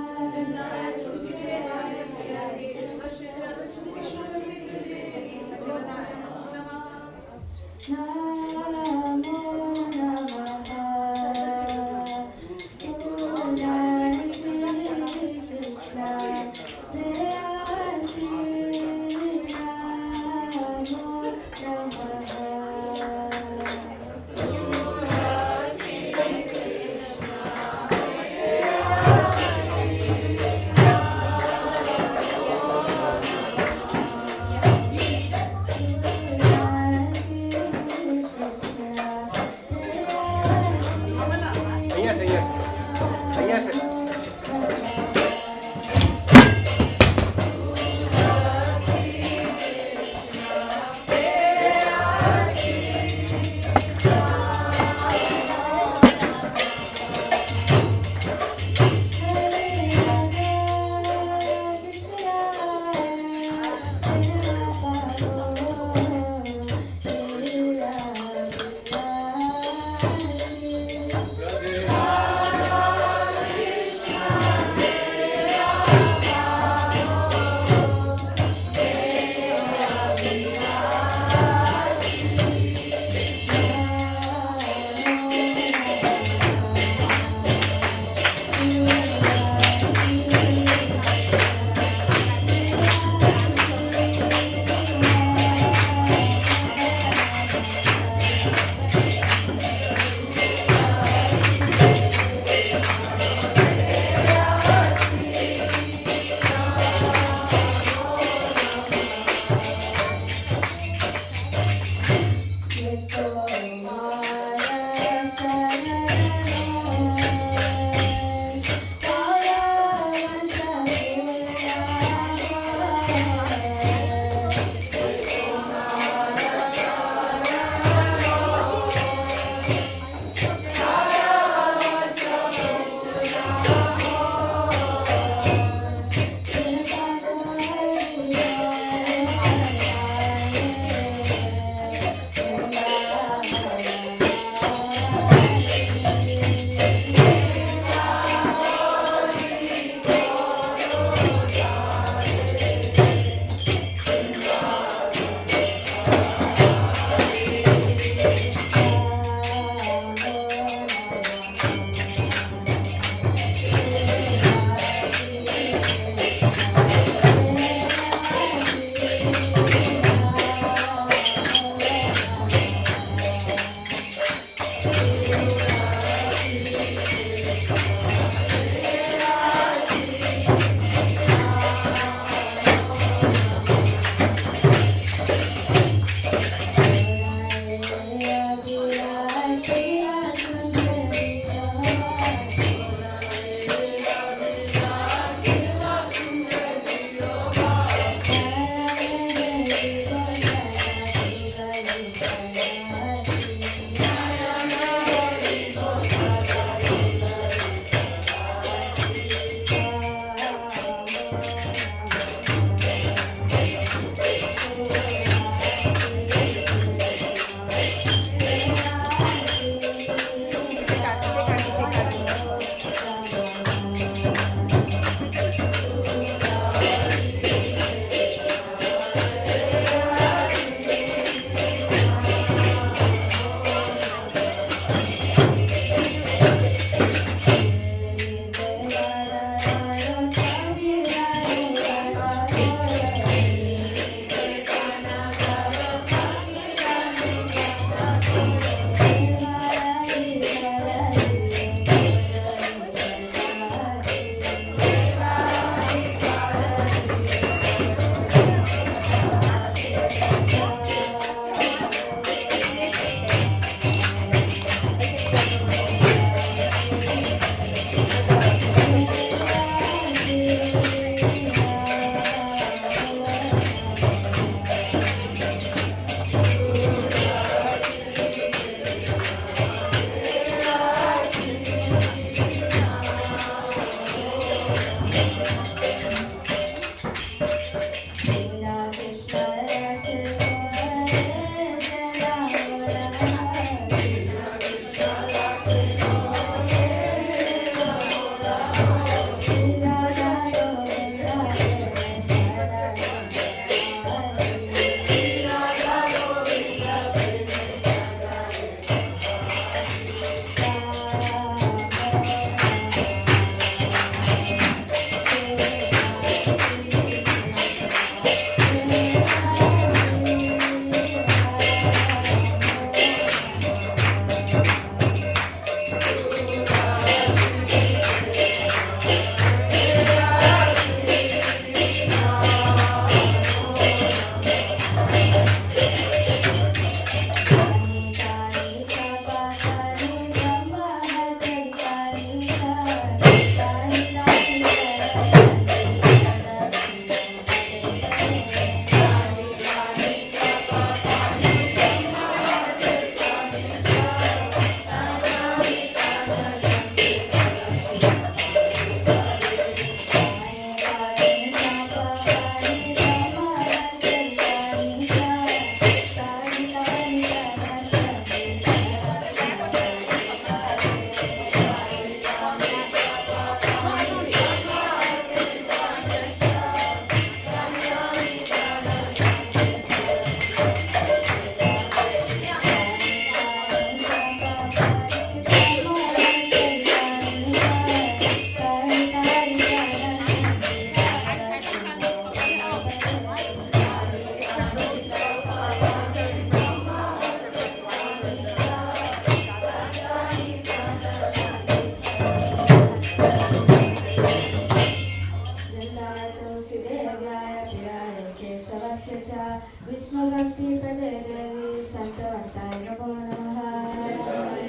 च विष्णुभक्तिपदे देवी सत्यवताय नमो नमः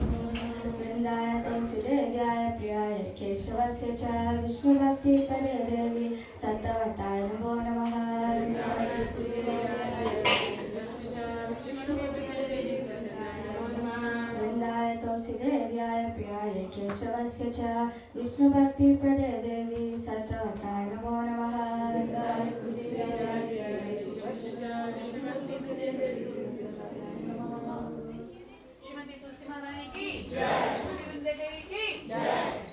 वृन्दाय तुलसीदेव्याय प्रियाय केशवस्य च विष्णुभक्तिपदे देवी सत्यवताय नमो नमः वृन्दाय तुलसीदेव्याय प्रियाय केशवस्य च विष्णुभक्तिपदे देवी सत्यवताय नमो नमः श्रीमती तुलसी महारानी की जय, श्रीमती विंध्य देवी की जय।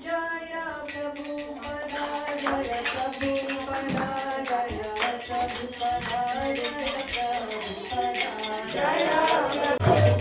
जय प्रभु पदा जय प्रभु पदा जय प्रभु पदा जय प्रभु पदा जय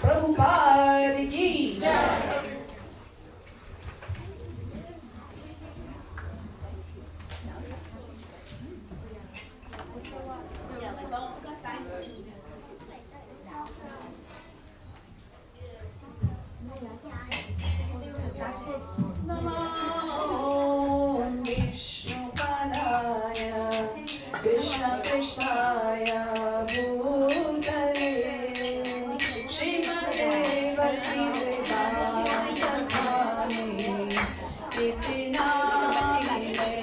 प्रभुपाद की नमो विष्णुपदाय कृष्ण कृष्णाय भूतले श्रीमते भक्तिवेदांत स्वामी इति नामिने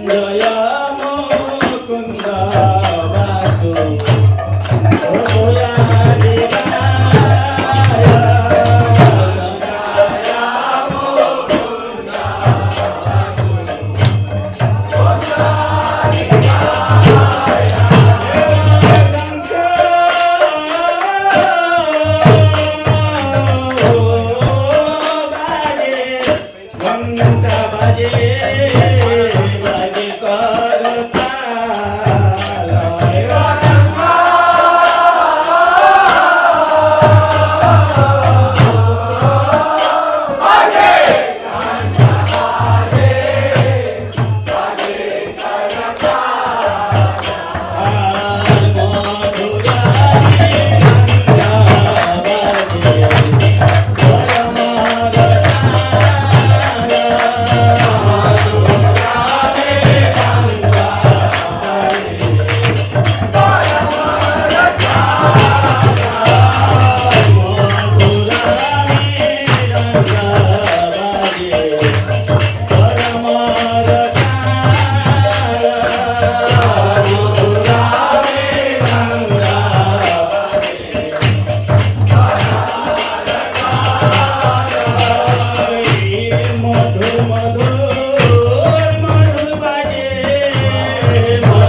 Jaya Bhaktimarg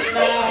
Hare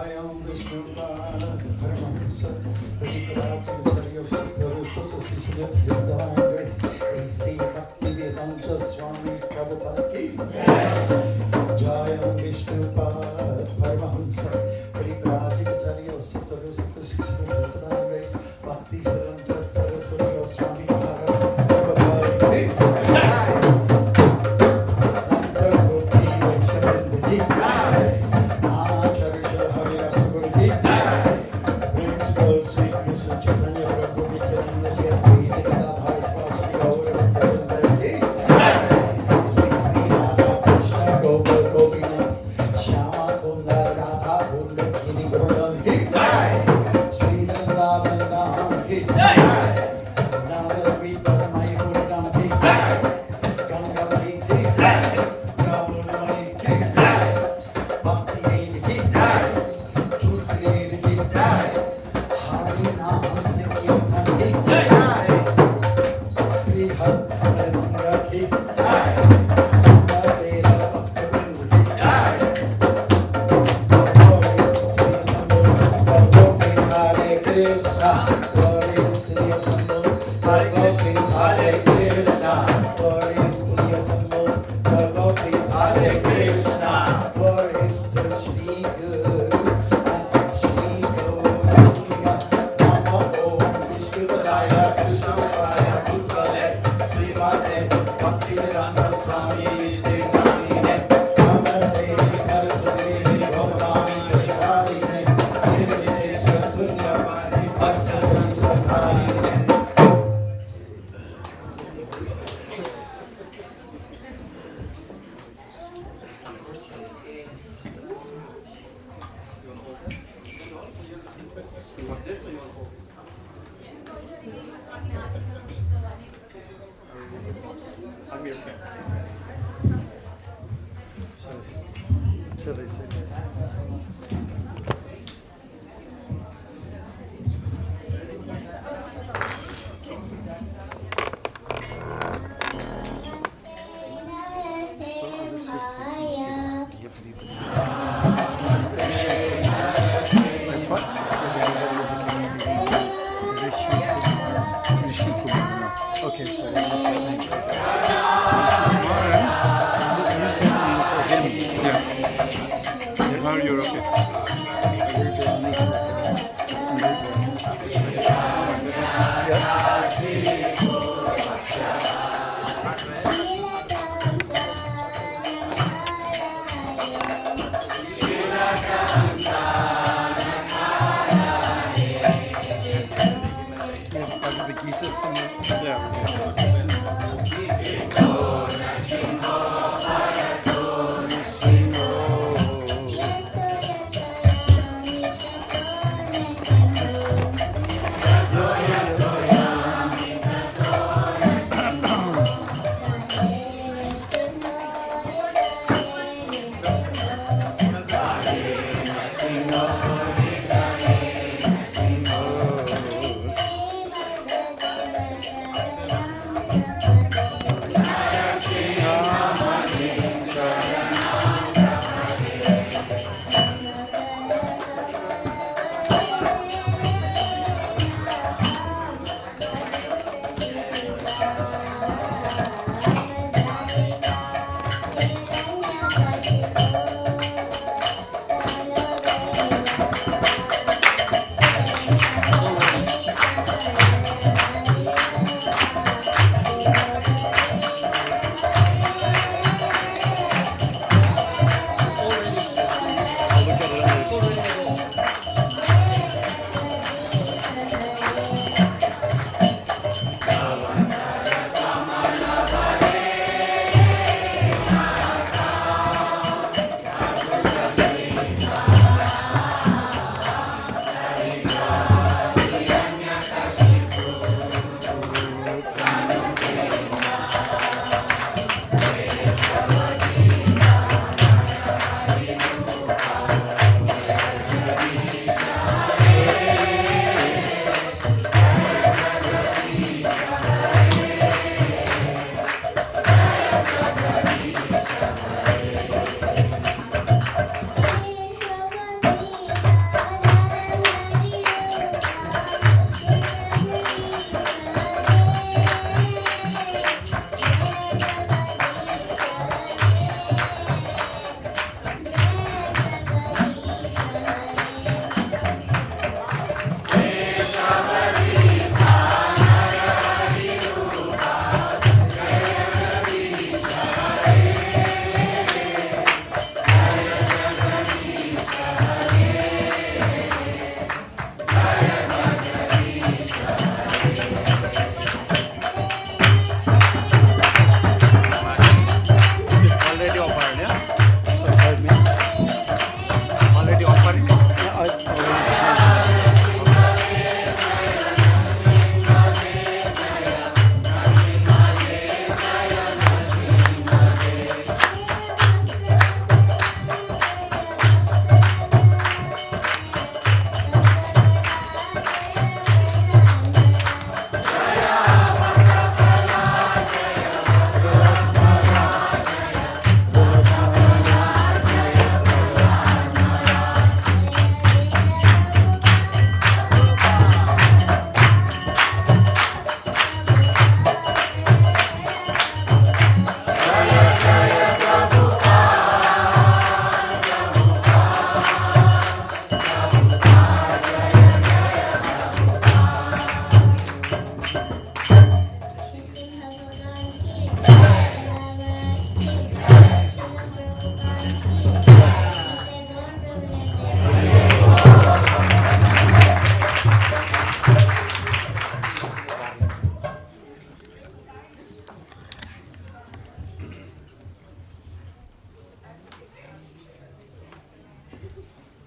Jayam Vishnu Paramahansa Parikrajacharya Sutta Sutta Sisla His Divine Grace A.C. Bhaktivedanta Swami Prabhupada Ki Jayam Vishnu Paramahansa Parikrajacharya Sutta Sutta Sisla His Divine Grace Bhakti Siddhanta Saraswati Swami Prabhupada Ki Should I say? Okay, so let me say thank you. Yeah. Now you're okay.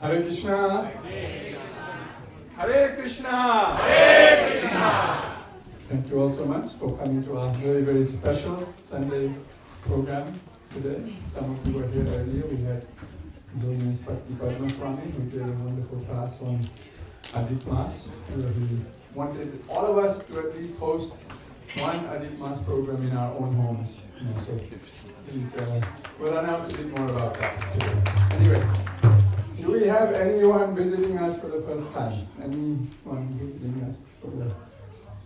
Hare Krishna. Hare Krishna. Hare Krishna. Thank you all so much for coming to our very, very special Sunday program today. Some of you were here earlier. We had His Holiness Bhaktimarg Swami who did a wonderful class on Adhik Mas. He wanted all of us to at least host one Adhik Mas program in our own homes. So please, we'll announce a bit more about that today. Anyway, do we have anyone visiting us for the first time? Anyone visiting us for the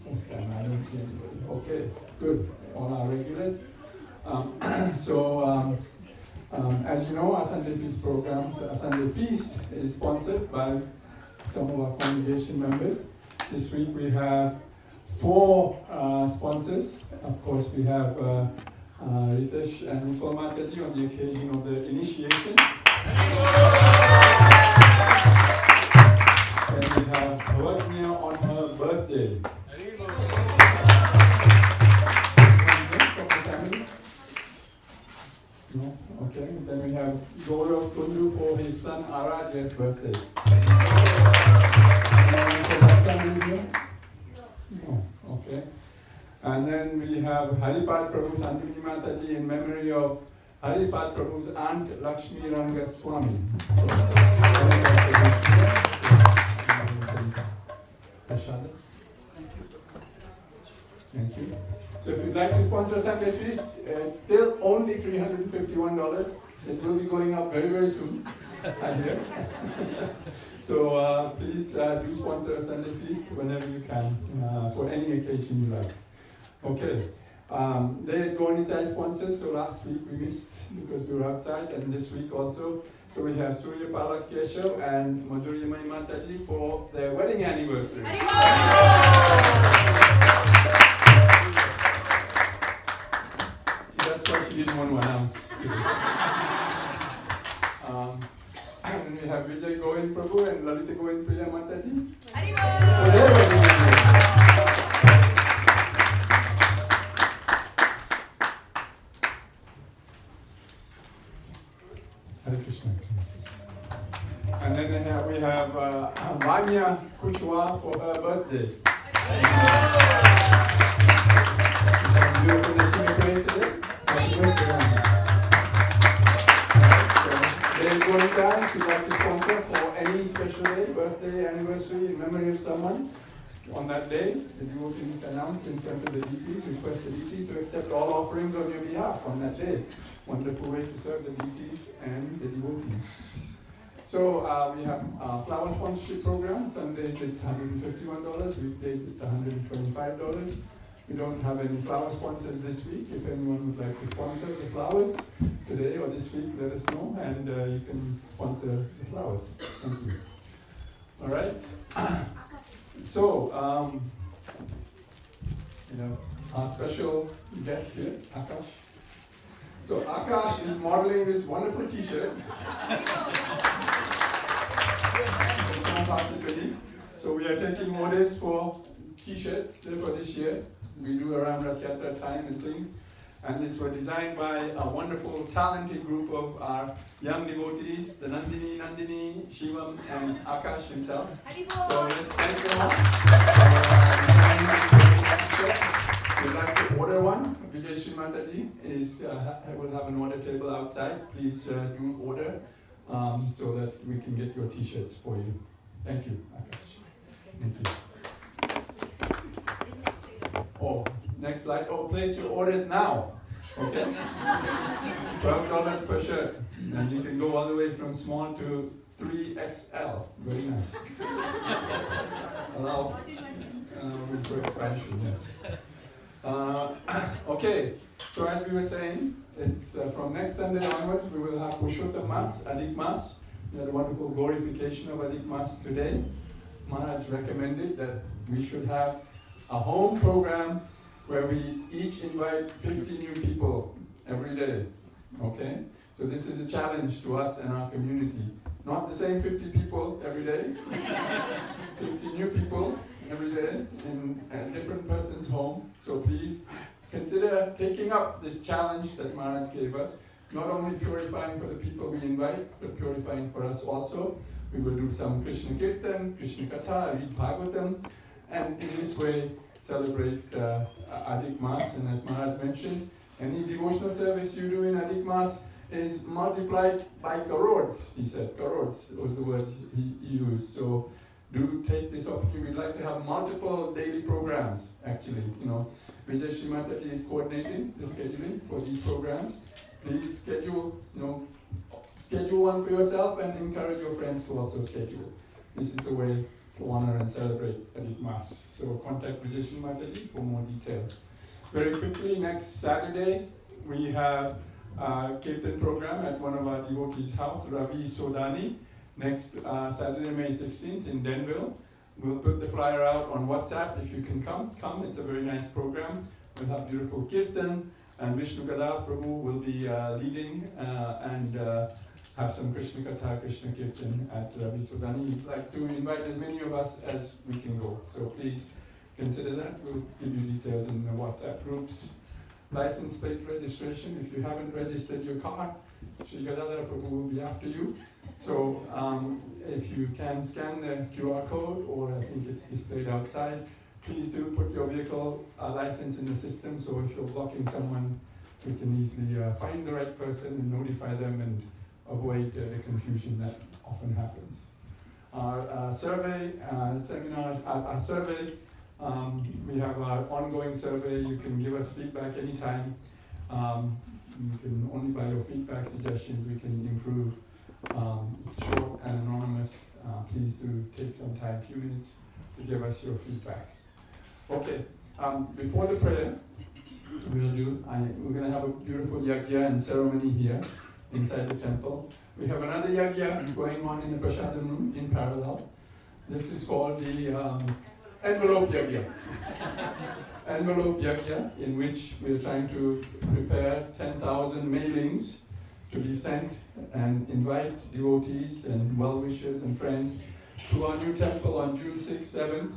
first time? I don't see anybody. Okay, good. All our regulars. As you know, our Sunday Feast programs, our Sunday Feast is sponsored by some of our congregation members. This week we have 4 sponsors. Of course, we have Ritesh and Rupal Mataji on the occasion of the initiation. Then we have Bhaktimarg on her birthday. From the family? No? Okay. Then we have Gaurav Kundu for his son Aradya's birthday. No. Okay. And then we have Haripad Prabhu's Andini Mataji in memory of Haripad Prabhu's aunt Lakshmi Ranga Swami. Thank you. So if you'd like to sponsor Sunday Feast, it's still only $351. It will be going up very, very soon, I hear. So please do sponsor a Sunday Feast whenever you can, for any occasion you like. Okay. They had Gaurnitai sponsors, so last week we missed because we were outside, and this week also. So we have Surya Palak Keshav and Madhurya Mai Mataji for their wedding anniversary. See, that's why she didn't want to announce today. And we have Vijay Govind Prabhu and Lalita Govind Priya Mataji. For their wedding anniversary. Hare Krishna. And then we have Vanya Kushwa for her birthday. Some beautiful Nashimi praise today. Happy birthday, Vanya. They're going down to like to sponsor for any special day, birthday, anniversary, in memory of someone. On that day, the devotees announce in front of the deities, request the deities to accept all offerings on your behalf on that day. Wonderful way to serve the deities and the devotees. So we have a flower sponsorship program. Sundays it's $151, weekdays it's $125. We don't have any flower sponsors this week. If anyone would like to sponsor the flowers today or this week, let us know, and you can sponsor the flowers. Thank you. All right. So, our special guest here, Akash. So Akash is modeling this wonderful T-shirt. So we are taking orders for T-shirts for this year. We do around Rath Yatra time and things. And these were designed by a wonderful, talented group of our young devotees, the Nandini, Shivam, and Akash himself. So let's thank them all. If you'd like to order one, Vijay Mataji will have an order table outside. Please do order so that we can get your T-shirts for you. Thank you, Akash. Thank you. Oh, next slide. Oh, place your orders now. Okay? $12 per shirt. And you can go all the way from small to 3XL. Very nice. Allow room for expansion, yes. Okay, so as we were saying, it's from next Sunday onwards, we will have Purushottam Mas, Adhik Mas. We had a wonderful glorification of Adhik Mas today. Maharaj recommended that we should have a home program where we each invite 50 new people every day. Okay? So this is a challenge to us and our community. Not the same 50 people every day. 50 new people every day in a different person's home. So please consider taking up this challenge that Maharaj gave us. Not only purifying for the people we invite, but purifying for us also. We will do some Krishna Kirtan, Krishna Katha, read Bhagavatam, and in this way celebrate Adhik Maas. And as Maharaj mentioned, any devotional service you do in Adhik Maas is multiplied by crores, he said. Crores was the words he used. So do take this opportunity. We'd like to have multiple daily programs, actually. Vijay Srimataji is coordinating the scheduling for these programs. Please schedule one for yourself and encourage your friends to also schedule. This is the way to honor and celebrate Adhik Maas. So contact Vijay Srimataji for more details. Very quickly, next Saturday, we have a Kirtan program at one of our devotees' house, Ravi Sodani. Next Saturday, May 16th in Denville. We'll put the flyer out on WhatsApp. If you can come. It's a very nice program. We'll have beautiful Kirtan, and Vishnu Gadar Prabhu will be leading and have some Krishna Katha, Krishna Kirtan at Ravi Sodani. He'd like to invite as many of us as we can go. So please consider that. We'll give you details in the WhatsApp groups. License plate registration. If you haven't registered your car, Shri Gadadhara Prabhu will be after you. So if you can scan the QR code, or I think it's displayed outside, please do put your vehicle license in the system, so if you're blocking someone, we can easily find the right person and notify them and avoid the confusion that often happens. Our survey seminar, our survey, we have our ongoing survey. You can give us feedback anytime. You can only by your feedback suggestions we can improve. It's short and anonymous. Please do take some time, few minutes, to give us your feedback. Okay, before the prayer, we're going to have a beautiful yajna and ceremony here inside the temple. We have another yajna going on in the prasadam room in parallel. This is called the envelope yajna. Envelope yajna, in which we're trying to prepare 10,000 mailings to be sent and invite devotees and well-wishers and friends to our new temple on June 6th, 7th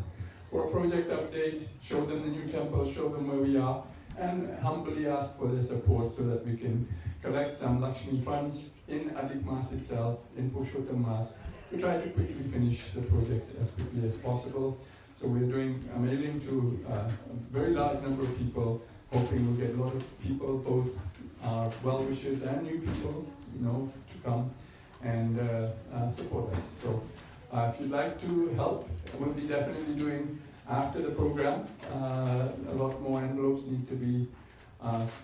for a project update, show them the new temple, show them where we are, and humbly ask for their support so that we can collect some Lakshmi funds in Adhik Maas itself, in Purushottam Maas, to try to quickly finish the project as quickly as possible. So we're doing a mailing to a very large number of people, hoping we'll get a lot of people, both our well-wishers and new people, to come and support us. So if you'd like to help, we'll be definitely doing after the program. A lot more envelopes need to be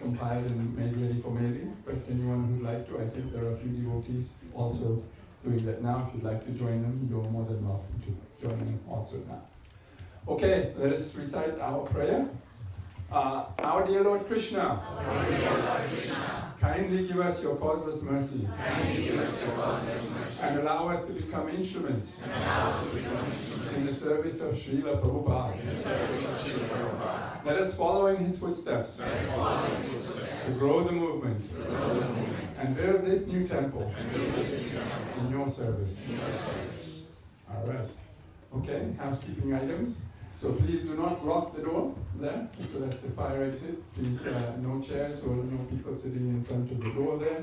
compiled and made ready for mailing. But anyone who'd like to, I think there are a few devotees also doing that now. If you'd like to join them, you're more than welcome to join them also now. Okay, let us recite our prayer. Our dear Lord Krishna, kindly give us your causeless mercy, and allow us to become instruments in the service of Srila Prabhupada. Let us follow in his footsteps to grow the movement and build this new temple in your service. All right. Okay, housekeeping items. So please do not block the door there. So that's the fire exit. Please, no chairs or no people sitting in front of the door there.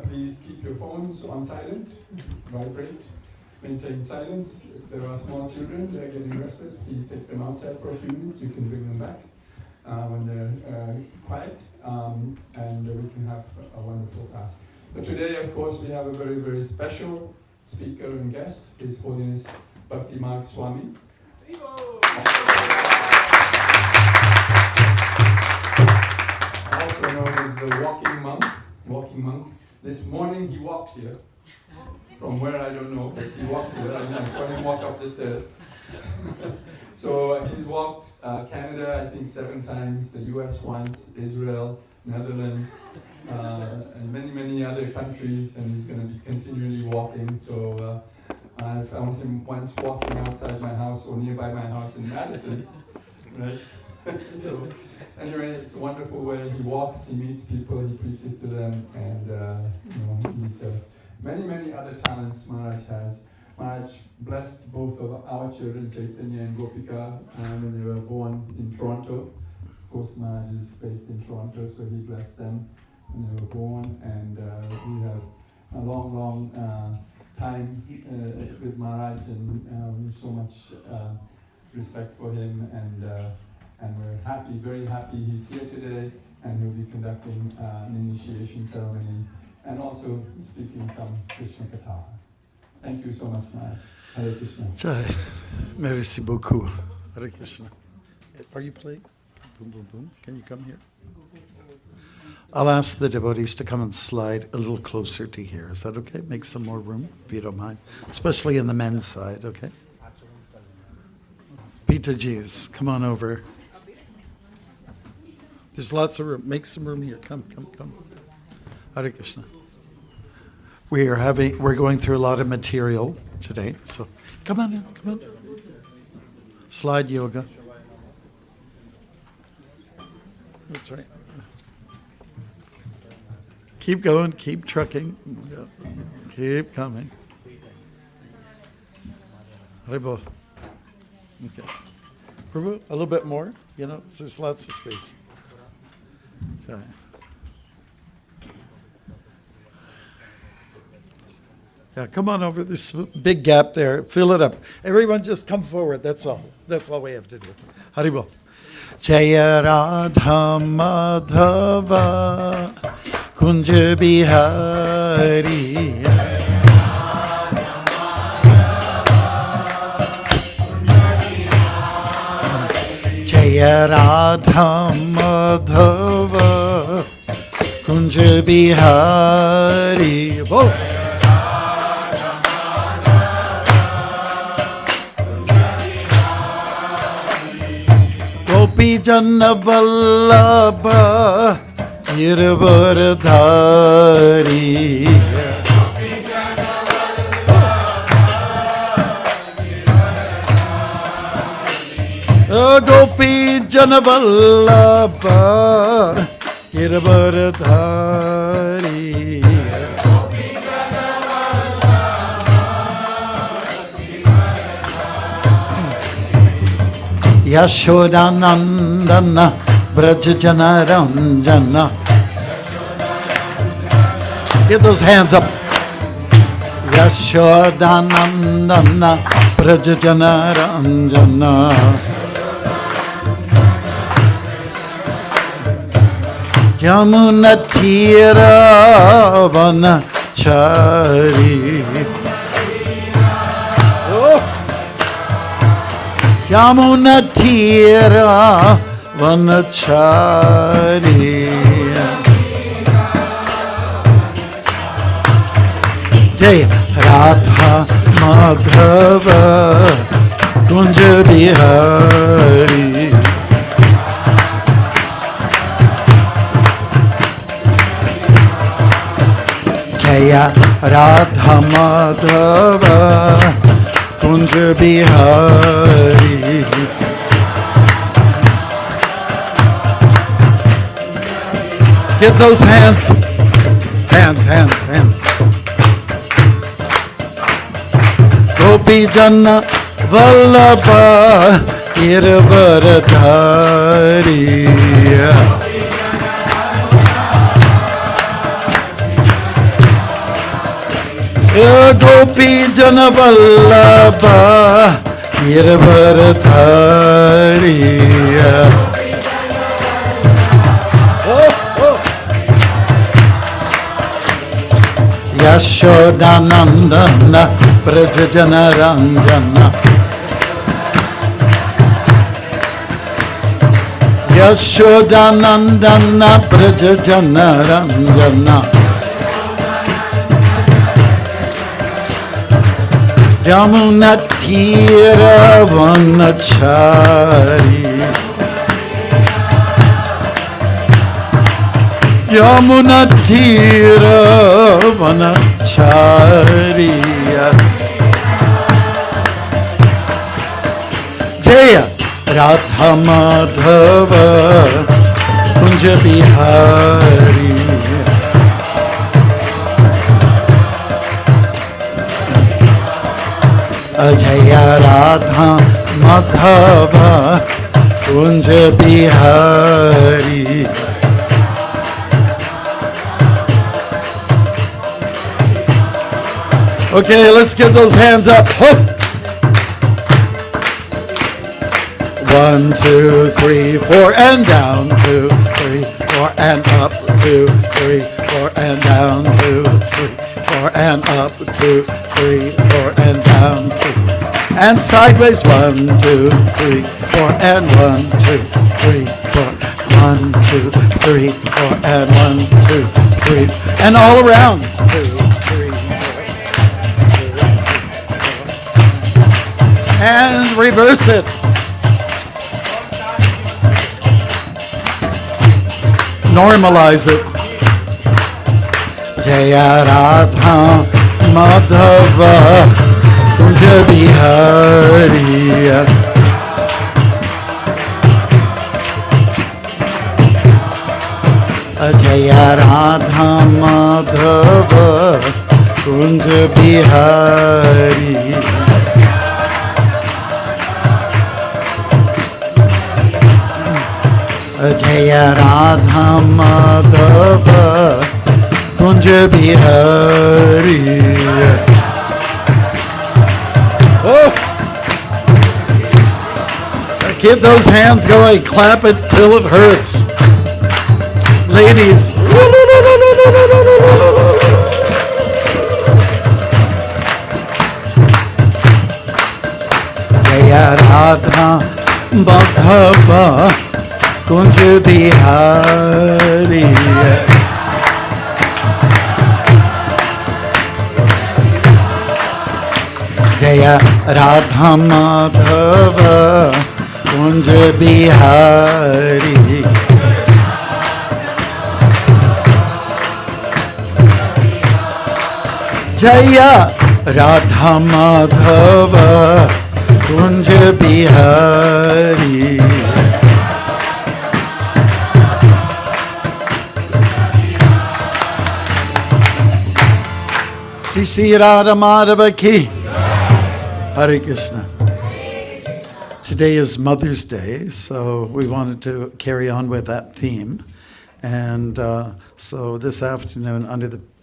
Please keep your phones on silent, vibrate, maintain silence. If there are small children, they're getting restless, please take them outside for a few minutes. You can bring them back when they're quiet, and we can have a wonderful class. But today, of course, we have a very, very special speaker and guest, His Holiness Bhaktimarg Swami. Also known as the walking monk. This morning he walked here. From where I don't know, but he walked here. I saw him walk up the stairs. So he's walked Canada, I think 7 times, the US once, Israel, Netherlands, and many, many other countries, and he's going to be continually walking. So I found him once walking outside my house or nearby my house in Madison, right? So anyway, it's a wonderful way. He walks, he meets people, he preaches to them, and he's many, many other talents Maharaj has. Maharaj blessed both of our children, Chaitanya and Gopika, when they were born in Toronto. Of course, Maharaj is based in Toronto, so he blessed them when they were born, and we have a long, long time with Maharaj, and we have so much respect for him, and we're happy, very happy he's here today, and he'll be conducting an initiation ceremony and also speaking some Krishna Katha. Thank you so much, Maharaj. Hare Krishna. Jai. Merci beaucoup. Hare Krishna. Are you playing? Boom, boom, boom. Can you come here? I'll ask the devotees to come and slide a little closer to here. Is that okay? Make some more room, if you don't mind. Especially in the men's side, okay? Pitaji's, come on over. There's lots of room. Make some room here. Come, come, come. Hare Krishna. We're going through a lot of material today, so come on in, come on. Slide yoga. That's right. Keep going, keep trucking, keep coming. Haribo. Okay. Prabhu, a little bit more, there's lots of space. Okay. Yeah, come on over. This big gap there. Fill it up. Everyone just come forward. That's all. That's all we have to do. Haribo. Jaya Radha Madhava Kunja Bihari Jaya Radha Madhava Kunja Bihari. Whoa. Gopi Janna Vallabha Girvardhari Gopi Janna Vallabha Girvardhari Yashodanandana Brajajana Ranjana. Get those hands up. Yashodanandana Brajajana Ranjana. Yamuna Tira Vanachari. Yamuna Tira Vanachari. Jai Radha Madhava Kunja Bihari. Jaya Radha Madhava Kunja Bihari. Get those hands. Hands. Gopi Janna Vallabha Girvardhari. Gopi Janna Vallabha Girvardhari. Yashodanandana Brajajana Ranjana. Yashodanandana Brajajana Ranjana. Yamuna Tira Vanachari. Yamuna Tira Vanachari. Jaya Radha Madhava Kunja Bihari. Jaya Radha Madhava Kunja Bihari. Okay, let's get those hands up. Ho! 1, 2, 3, 4, and down. 2, 3, 4, and up. 2, 3, 4, and down. 2, 3, 4, and up. 2, 3, 4, and down. 2. And sideways. 1, 2, 3, 4, and 1, 2, 3, 4. 1, 2, 3, 4, and 1, 2, 3. And all around. 2, 3, 4. And reverse it. Normalize it. Jaya Radha Madhava Kunja Bihari. Jaya Radha Madhava Kunja Bihari. Jaya Radha Madhava Kunja Bihari. Oh! Keep those hands going. Clap it till it hurts. Ladies. Jaya Radha Madhava Kunja Bihari. Jaya Radha Madhava Kunja Bihari. Jaya Radha Madhava Kunja Bihari. Shri Radha Madhava ki. Hare Krishna. Today is Mother's Day, so we wanted to carry on with that theme. And so this afternoon,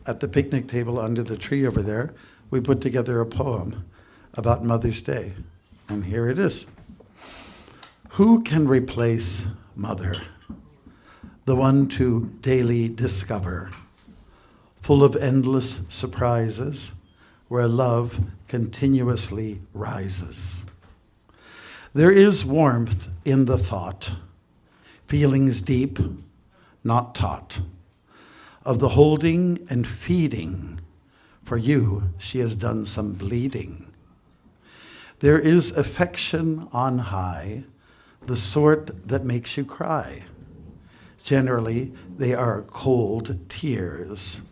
at the picnic table under the tree over there, we put together a poem about Mother's Day. And here it is. Who can replace Mother? The one to daily discover, full of endless surprises, where love continuously rises. There is warmth in the thought, feelings deep, not taught, of the holding and feeding. For you, she has done some bleeding. There is affection on high, the sort that makes you cry. Generally, they are cold tears,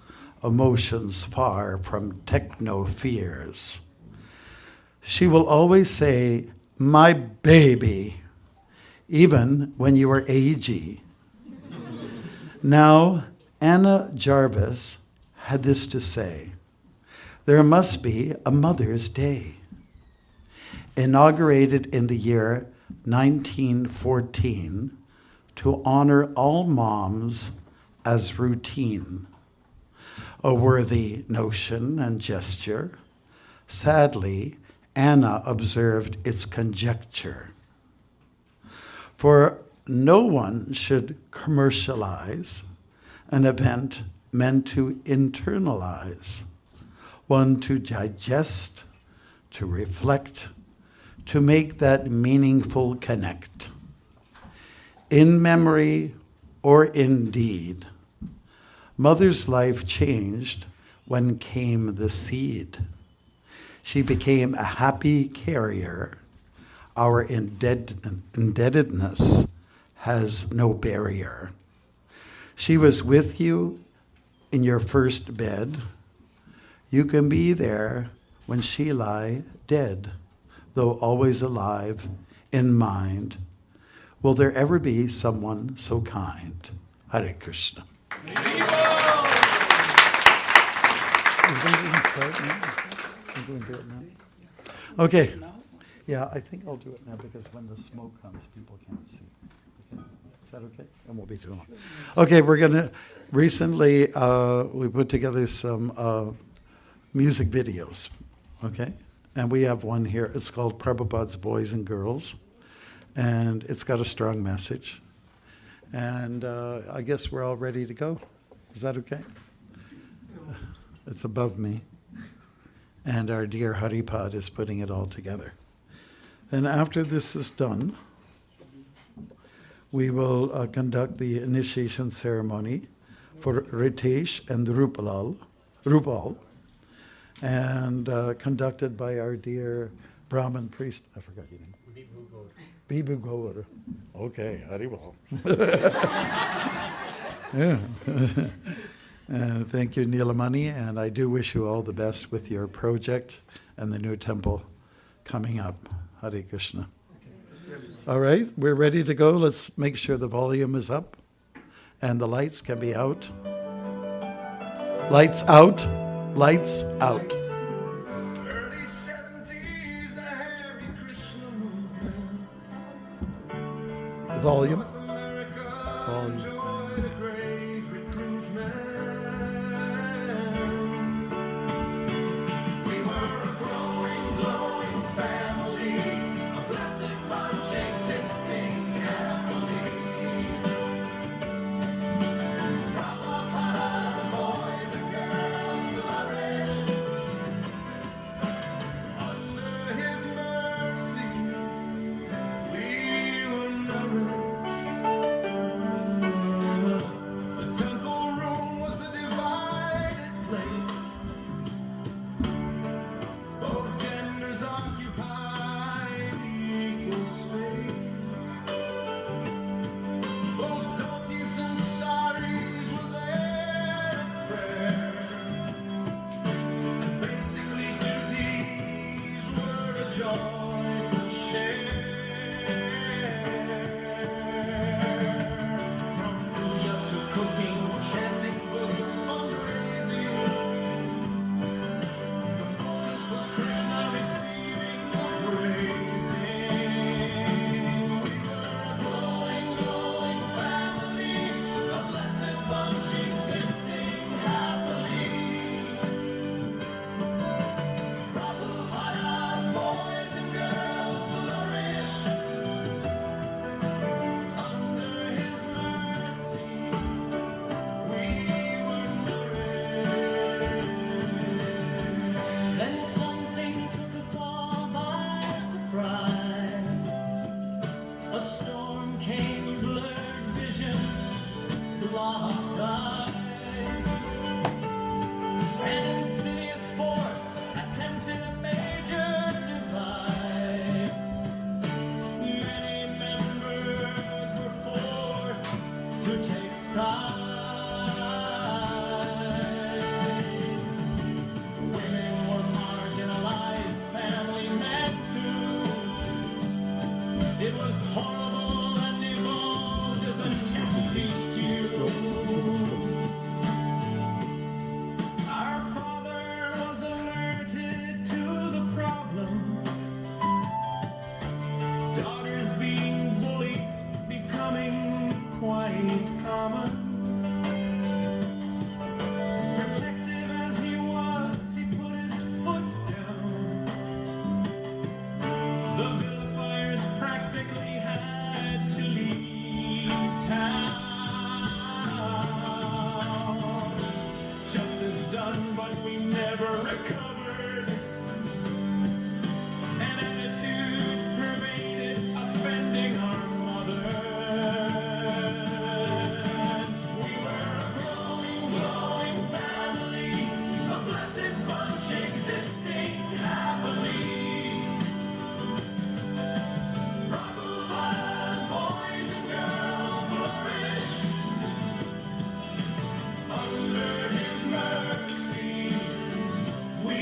emotions far from techno fears. She will always say, my baby, even when you are agey. Now, Anna Jarvis had this to say, there must be a Mother's Day. Inaugurated in the year 1914 to honor all moms as routine. A worthy notion and gesture. Sadly, Anna observed its conjecture. For no one should commercialize an event meant to internalize, one to digest, to reflect, to make that meaningful connect. In memory or in deed, Mother's life changed when came the seed. She became a happy carrier. Our indebtedness has no barrier. She was with you in your first bed. You can be there when she lie dead, though always alive in mind. Will there ever be someone so kind? Hare Krishna. Okay. Yeah, I think I'll do it now because when the smoke comes, people can't see. Okay. Is that okay? It won't be too long. Okay, we're going to, recently we put together some music videos, okay? And we have one here. It's called Prabhupada's Boys and Girls, and it's got a strong message. And I guess we're all ready to go. Is that okay? It's above me. And our dear Haripad is putting it all together. Then after this is done, we will conduct the initiation ceremony for Ritesh and Rupal, and conducted by our dear Brahmin priest. I forgot your name. Vibhu Gaur. Okay, Haribol. Yeah. Thank you, Nilamani, and I do wish you all the best with your project and the new temple coming up. Hare Krishna. All right, we're ready to go. Let's make sure the volume is up and the lights can be out. Lights out. Lights out. Early 70s, the Hare Krishna movement. Volume. North America Volume. enjoyed a great recruitment. We were a growing, glowing family, a blessed bunch existing happily. Prabhupada's boys and girls flourished under his mercy. We were nourished. The temple room was a divided place. Both genders occupied equal space. Both dhotis and saris were there at prayer. And basically duties were a joyful share. From puja to cooking, chanting books, fundraising. The focus was Krishna receiving the praising. We were a glowing, glowing family, a blessed bunch existing happily. Prabhupada's boys and girls flourish under his mercy. We were nourished. Then something took us all by surprise. A storm came, blurred vision, blocked eyes. An insidious force attempted a major divide. Many members were forced to take sides. Women were marginalized, family men too. It was horrible and evolved as a nasty stew. Our father was alerted to the problem. Daughters being bullied, becoming quite common. Protective as he was, he put his foot down. The vilifiers practically had to leave town. Justice done, but we never recovered. An attitude pervaded, offending our mothers. We were a growing, glowing family, a blessed bunch existing happily. Prabhupada's boys and girls flourish under his mercy. We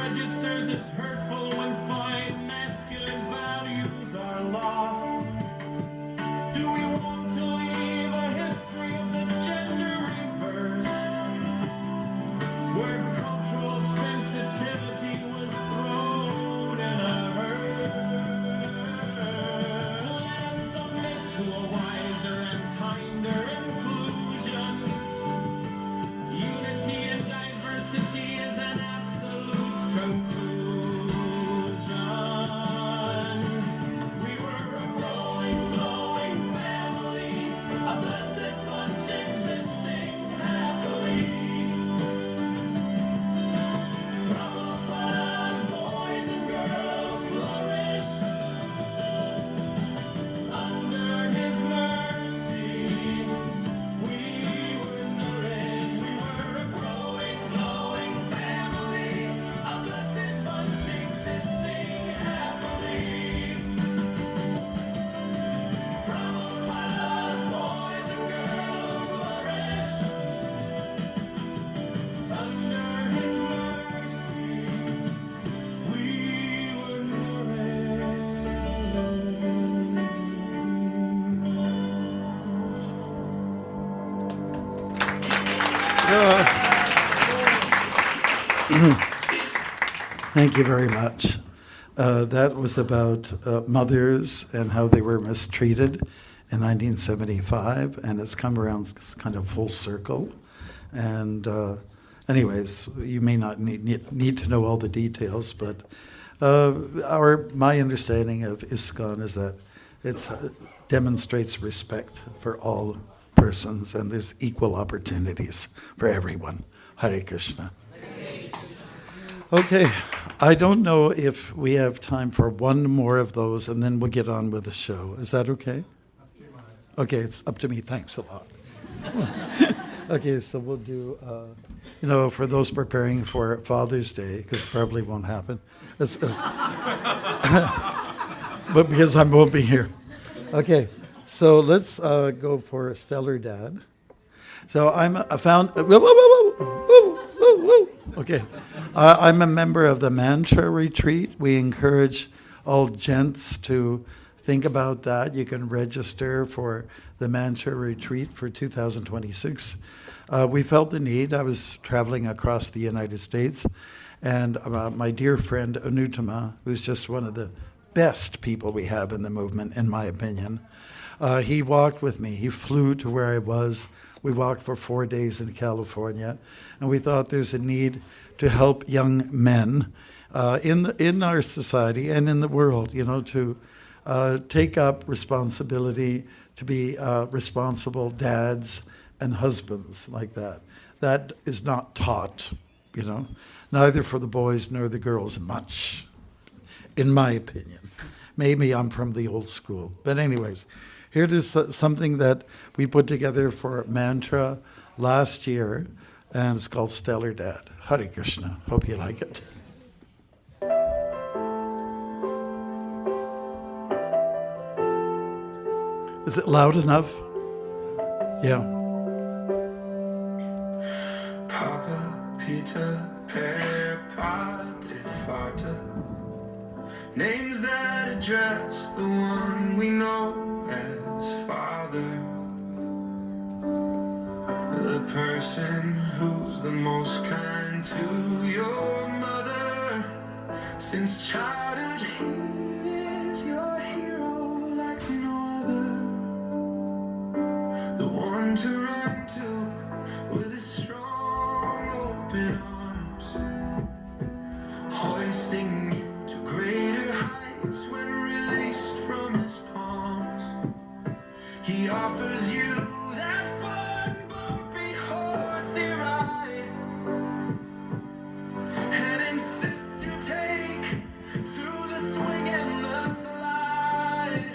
registers as hurtful when fine masculine values are lost. Do we want to leave a history of the gender reverse, where cultural sensitivity was thrown in a herd? Let us submit to a wiser and kinder inclusion. Unity and diversity is an absolute conclusion. We were a growing, glowing family, a blessed bunch existing happily. Prabhupada's boys and girls flourished under his mercy. We were nourished. We were a growing, glowing family, a blessed bunch existing happily. Prabhupada's boys and girls flourished under his mercy. We were Thank you very much. That was about mothers and how they were mistreated in 1975, and it's come around kind of full circle. And anyways, you may not need to know all the details, but my understanding of ISKCON is that it demonstrates respect for all persons, and there's equal opportunities for everyone. Hare Krishna. Okay, I don't know if we have time for one more of those, and then we'll get on with the show. Is that okay? Okay, it's up to me. Thanks a lot. Okay, so we'll do, for those preparing for Father's Day, because it probably won't happen, but because I won't be here. Okay, so let's go for Stellar Dad. So Okay, I'm a member of the Mantra Retreat. We encourage all gents to think about that. You can register for the Mantra Retreat for 2026. We felt the need. I was traveling across the United States, and my dear friend Anutama, who's just one of the best people we have in the movement, in my opinion, he walked with me. He flew to where I was. We walked for 4 days in California, and we thought there's a need to help young men in our society and in the world, to take up responsibility, to be responsible dads and husbands like that. That is not taught, neither for the boys nor the girls much, in my opinion. Maybe I'm from the old school. But anyways, here it is something that we put together for Mantra last year, and it's called Stellar Dad. Hare Krishna. Hope you like it. Is it loud enough? Yeah. Papa, Peter, Per, Padre, Vater. Names that address the one we know as Father. The person who's the most kind to your mother. Since childhood, he is your hero like no other. The one to run to with his strong open arms, hoisting you to greater heights when released from his palms. He offers you that fun, bumpy, horsey ride, and insists you take to the swing and the slide.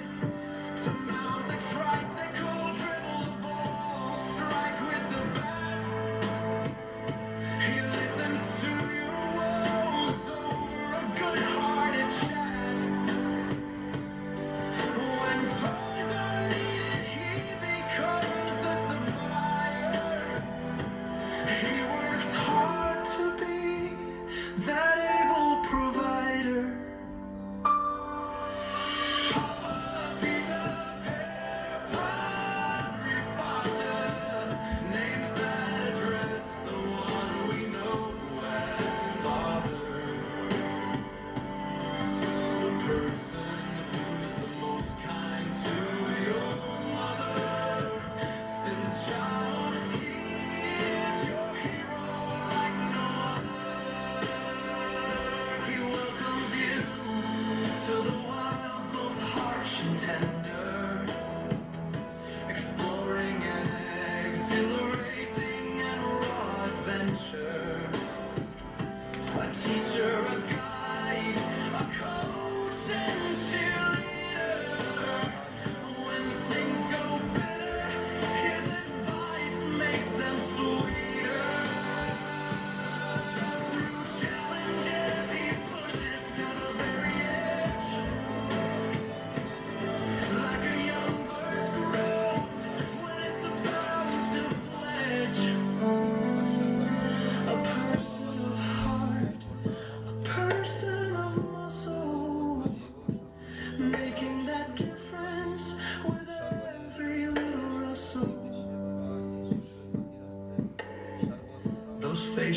To mount the tricycle, dribble the ball, strike with the bat. He listens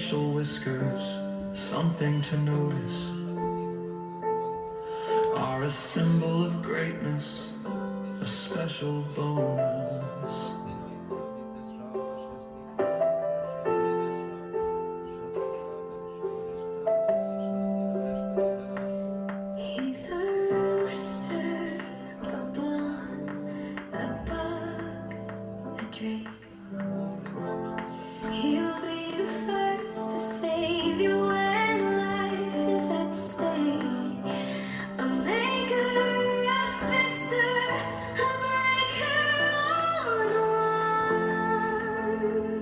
facial whiskers, something to notice, are a symbol of greatness, a special bonus. He's a rooster, a bull, a bug, a drake. He'll be the first to save you when life is at stake. A maker, a fixer, a breaker, all in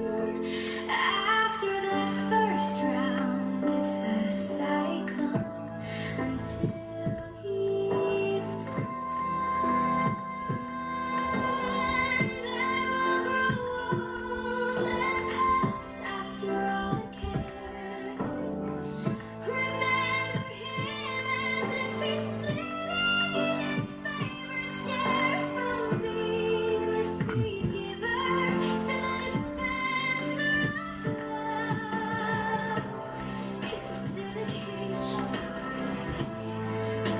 one. After that first round, it's a cycle until he's done. And I will grow old and pass after all the care. Remember him as if he's sitting in his favorite chair. From being the seed giver to the dispenser of love, his dedication was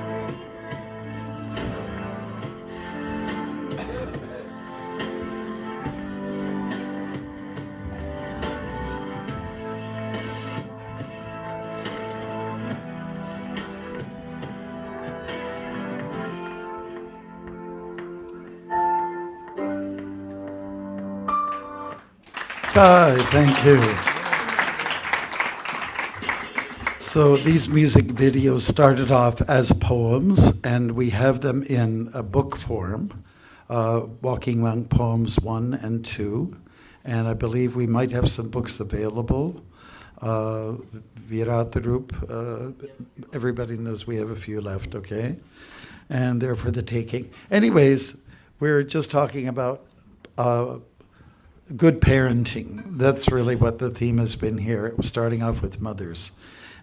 many blessings from Hi, thank you. So these music videos started off as poems, and we have them in a book form, Walking Monk Poems 1 and 2, and I believe we might have some books available. Viratarup, everybody knows we have a few left, okay? And they're for the taking. Anyways, we're just talking about good parenting. That's really what the theme has been here. It was starting off with mothers.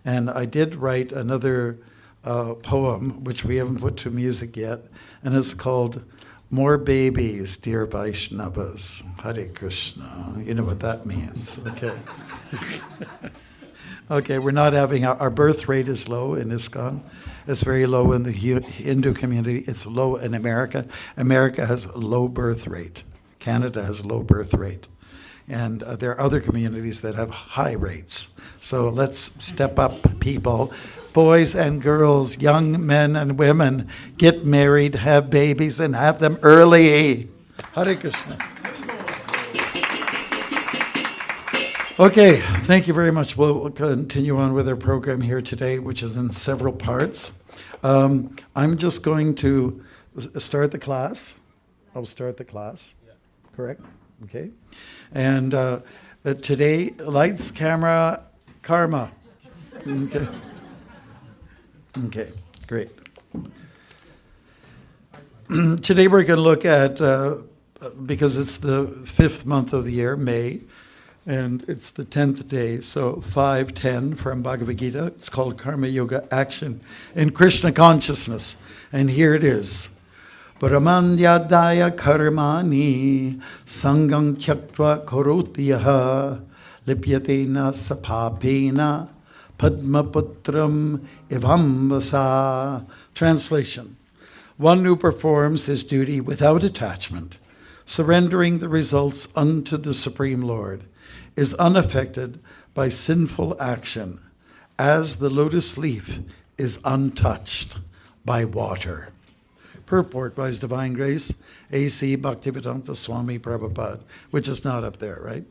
And I did write another poem, which we haven't put to music yet, and it's called More Babies, Dear Vaishnavas. Hare Krishna. You know what that means, okay? Okay, we're not having, our birth rate is low in ISKCON. It's very low in the Hindu community. It's low in America. America has a low birth rate. Canada has a low birth rate. And there are other communities that have high rates. So let's step up, people. Boys and girls, young men and women, get married, have babies, and have them early. Hare Krishna. Okay, thank you very much. We'll continue on with our program here today, which is in several parts. I'm just going to start the class. I'll start the class. Correct? Okay. And today, lights, camera, karma. Okay. Okay, great. Today we're going to look at, because it's the 5th month of the year, May, and it's the 10th day, so 5:10 from Bhagavad Gita. It's called Karma Yoga Action in Krishna Consciousness. And here it is. Paramandyadaya karmani sangam tyaktva karoti yaha lipyatena sapapena padmaputram ivambasa. Translation. One who performs his duty without attachment, surrendering the results unto the Supreme Lord, is unaffected by sinful action, as the lotus leaf is untouched by water. Purport by His Divine Grace, A.C. Bhaktivedanta Swami Prabhupada, which is not up there, right?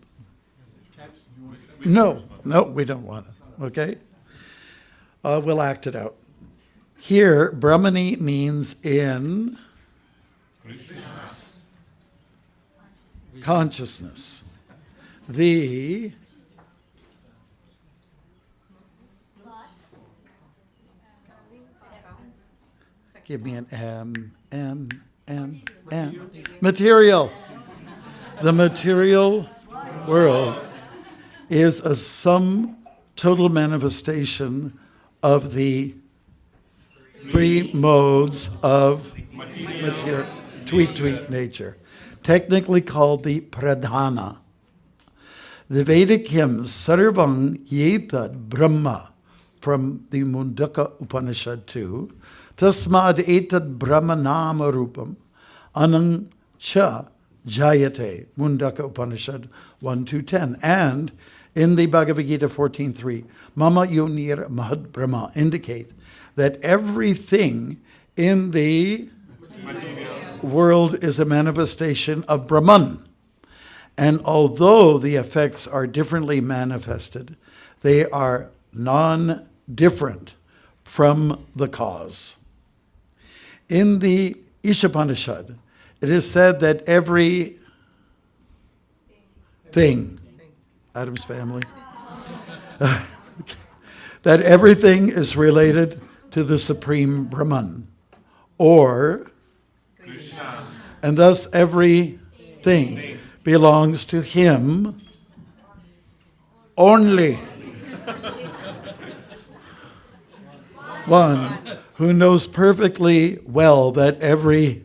No, we don't want it, okay? We'll act it out. Here, Brahmani means in consciousness. The give me an M. Material. The material world is a sum total manifestation of the 3 modes of tweet nature, technically called the pradhana. The Vedic hymns, Sarvang Yetad Brahma, from the Mundaka Upanishad 2, Tasmad Etad Brahma Nama Rupam, Anang Cha Jayate, Mundaka Upanishad 1-10, and in the Bhagavad Gita 14.3, Mama Yonir Mahad Brahma, indicate that everything in the world is a manifestation of Brahman. And although the effects are differently manifested, they are non-different from the cause. In the Ishopanishad, it is said that every thing, Adam's family, that everything is related to the Supreme Brahman, or Krishna. And thus everything belongs to him only. One who knows perfectly well that everything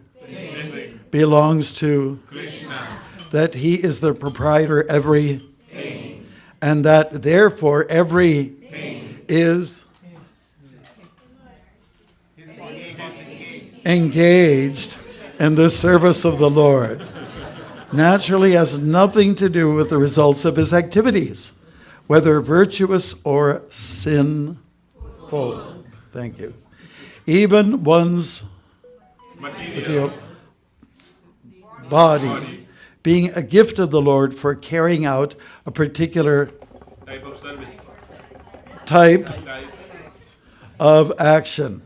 belongs to Krishna, that he is the proprietor of everything, and that therefore everything is engaged in the service of the Lord, naturally has nothing to do with the results of his activities, whether virtuous or sinful. Thank you. Even one's material body being a gift of the Lord for carrying out a particular Type of service. type of action.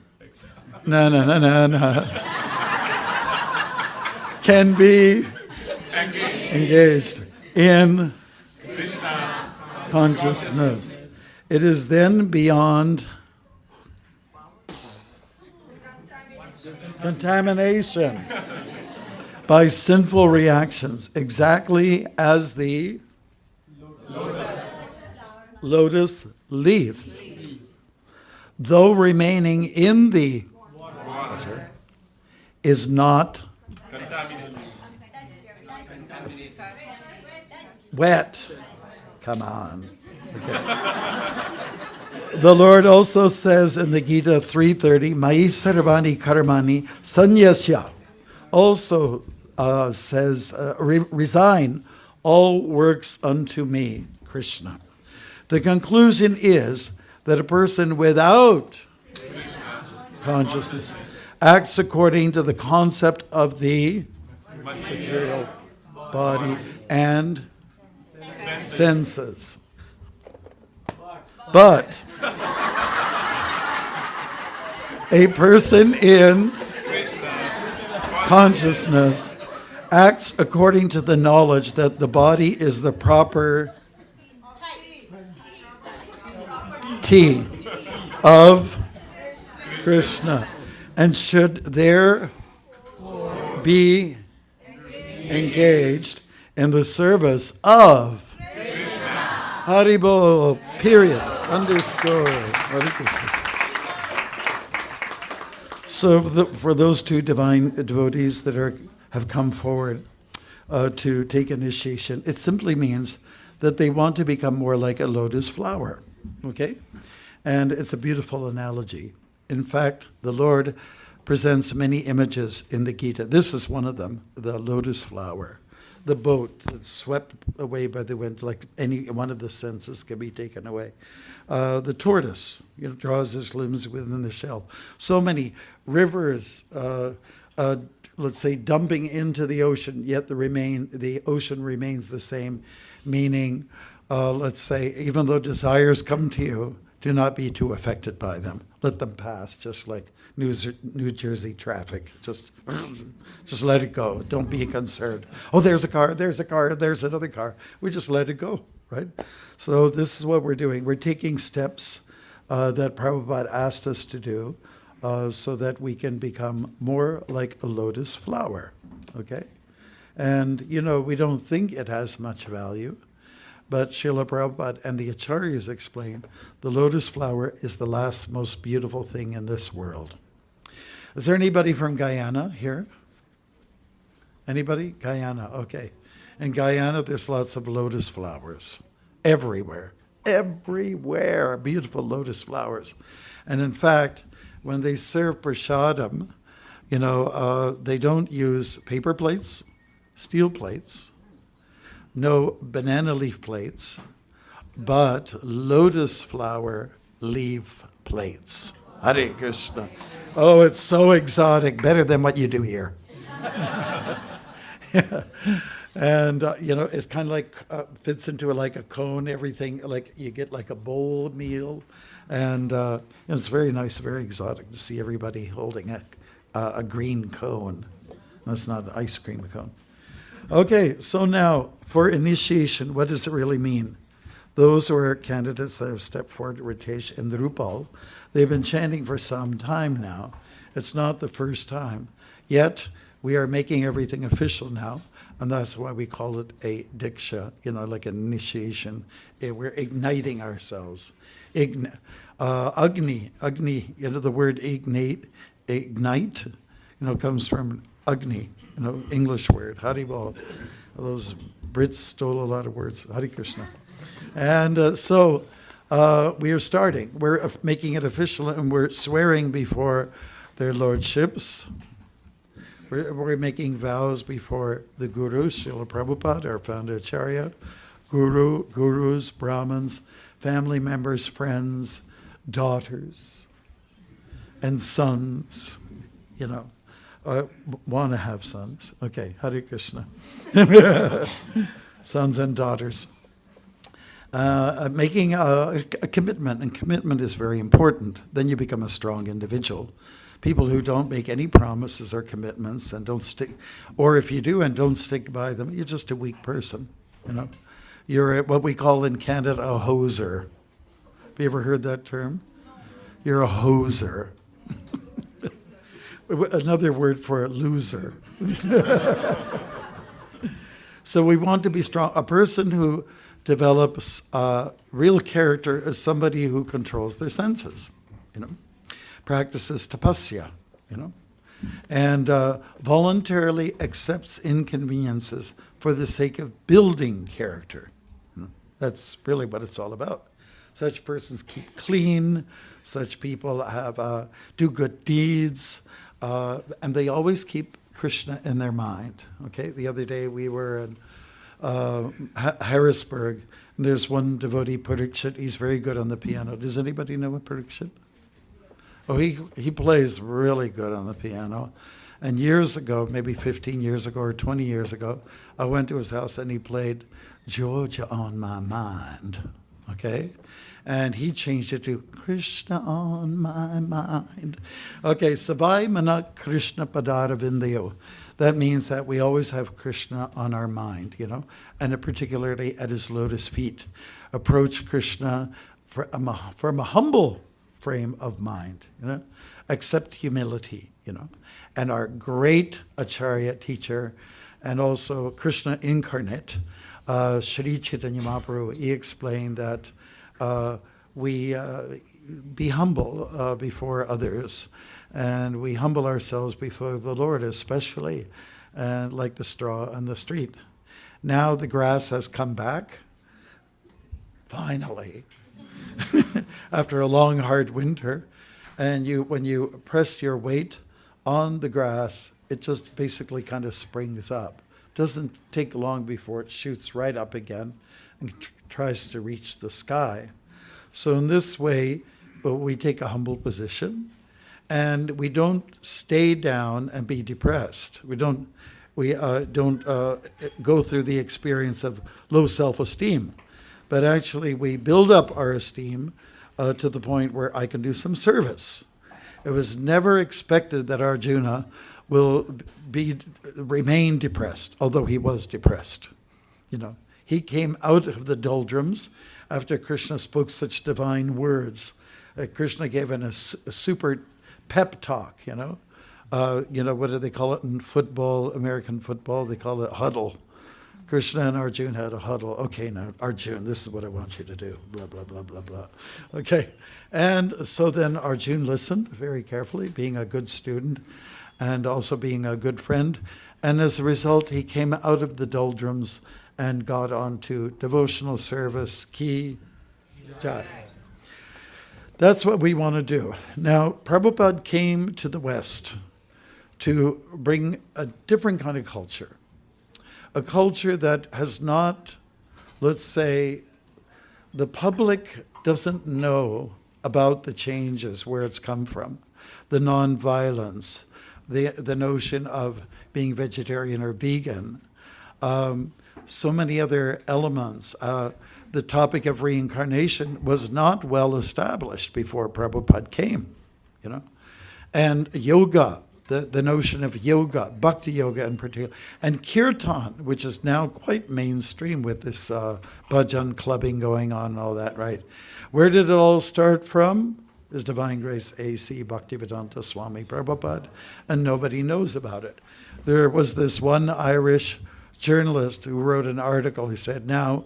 No. Can be engaged in consciousness. It is then beyond contamination by sinful reactions, exactly as the lotus leaf, though remaining in the water, is not wet. Come on. Okay. The Lord also says in the Gita 3:30, Mai sarvani karmani sanyasya, also says, resign all works unto me, Krishna. The conclusion is that a person without consciousness acts according to the concept of the material body and senses. But a person in consciousness acts according to the knowledge that the body is the proper T of Krishna, and should there be engaged in the service of Krishna. Haribo, period, underscore. Hare Krishna. So for those two divine devotees that have come forward to take initiation, it simply means that they want to become more like a lotus flower, okay? And it's a beautiful analogy. In fact, the Lord presents many images in the Gita. This is one of them, the lotus flower. The boat that's swept away by the wind, like any one of the senses can be taken away. The tortoise, draws his limbs within the shell. So many rivers, let's say, dumping into the ocean, yet the ocean remains the same. Meaning, let's say, even though desires come to you, do not be too affected by them. Let them pass, just like New Jersey traffic. Just let it go. Don't be concerned. Oh, there's a car, there's another car. We just let it go, right? So this is what we're doing. We're taking steps that Prabhupada asked us to do so that we can become more like a lotus flower, okay? And, we don't think it has much value, but Srila Prabhupada and the Acharyas explain the lotus flower is the last most beautiful thing in this world. Is there anybody from Guyana here? Anybody? Guyana, okay. In Guyana, there's lots of lotus flowers. everywhere. Everywhere, beautiful lotus flowers. And in fact, when they serve prasadam, they don't use paper plates, steel plates, no banana leaf plates, but lotus flower leaf plates. Hare Krishna. Oh, it's so exotic, better than what you do here. Yeah. And, it's kind of like, fits into like a cone, everything, like you get like a bowl meal. And it's very nice, very exotic to see everybody holding a green cone. That's not an ice cream cone. Okay, so now for initiation, what does it really mean? Those who are candidates that have stepped forward to Ritesh in the Rupal, they've been chanting for some time now. It's not the first time. Yet, we are making everything official now, and that's why we call it a diksha, like an initiation. We're igniting ourselves. Agni, the word ignite, comes from Agni, English word, Haribol. Those Brits stole a lot of words, Hare Krishna. And so we are starting. We're making it official, and we're swearing before their lordships. We're making vows before the Guru, Srila Prabhupada, our founder Acharya, gurus, Brahmins, family members, friends, daughters, and sons, want to have sons. Okay, Hare Krishna. Sons and daughters. Making a commitment, and commitment is very important. Then you become a strong individual. People who don't make any promises or commitments and don't stick, or if you do and don't stick by them, you're just a weak person, You're what we call in Canada a hoser. Have you ever heard that term? You're a hoser. Another word for a loser. So we want to be strong. A person who develops real character is somebody who controls their senses, practices tapasya, and voluntarily accepts inconveniences for the sake of building character. That's really what it's all about. Such persons keep clean. Such people have do good deeds, and they always keep Krishna in their mind. Okay, the other day we were in Harrisburg, and there's one devotee, Parikshit. He's very good on the piano. Does anybody know a Parikshit? Oh, he plays really good on the piano. And years ago, maybe 15 years ago or 20 years ago, I went to his house and he played Georgia on My Mind, okay? And he changed it to Krishna on my mind. Okay, Savai Mana Krishna Padara Vindayo. That means that we always have Krishna on our mind, and particularly at his lotus feet. Approach Krishna from a humble frame of mind, accept humility, And our great Acharya teacher, and also Krishna incarnate, Sri Chaitanya Mahaprabhu, he explained that we be humble before others, and we humble ourselves before the Lord, especially, like the straw on the street. Now the grass has come back, finally, after a long, hard winter, and when you press your weight on the grass, it just basically kind of springs up. Doesn't take long before it shoots right up again and tries to reach the sky. So in this way, we take a humble position, and we don't stay down and be depressed. We don't go through the experience of low self-esteem, but actually we build up our esteem to the point where I can do some service. It was never expected that Arjuna will remain depressed, although he was depressed. He came out of the doldrums after Krishna spoke such divine words. Krishna gave him a super pep talk, what do they call it in football, American football? They call it huddle. Krishna and Arjuna had a huddle. Okay, now, Arjuna, this is what I want you to do. Blah, blah, blah, blah, blah. Okay. And so then Arjuna listened very carefully, being a good student and also being a good friend. And as a result, he came out of the doldrums and got onto devotional service, Ki Jai. That's what we want to do. Now, Prabhupada came to the West to bring a different kind of culture, a culture that has not, let's say, the public doesn't know about the changes, where it's come from, the non-violence, the notion of being vegetarian or vegan, so many other elements. The topic of reincarnation was not well established before Prabhupada came, And yoga, the notion of yoga, bhakti yoga in particular, and kirtan, which is now quite mainstream with this bhajan clubbing going on and all that, right? Where did it all start from? His Divine Grace A.C. Bhaktivedanta Swami Prabhupada, and nobody knows about it. There was this one Irish journalist who wrote an article. He said, now,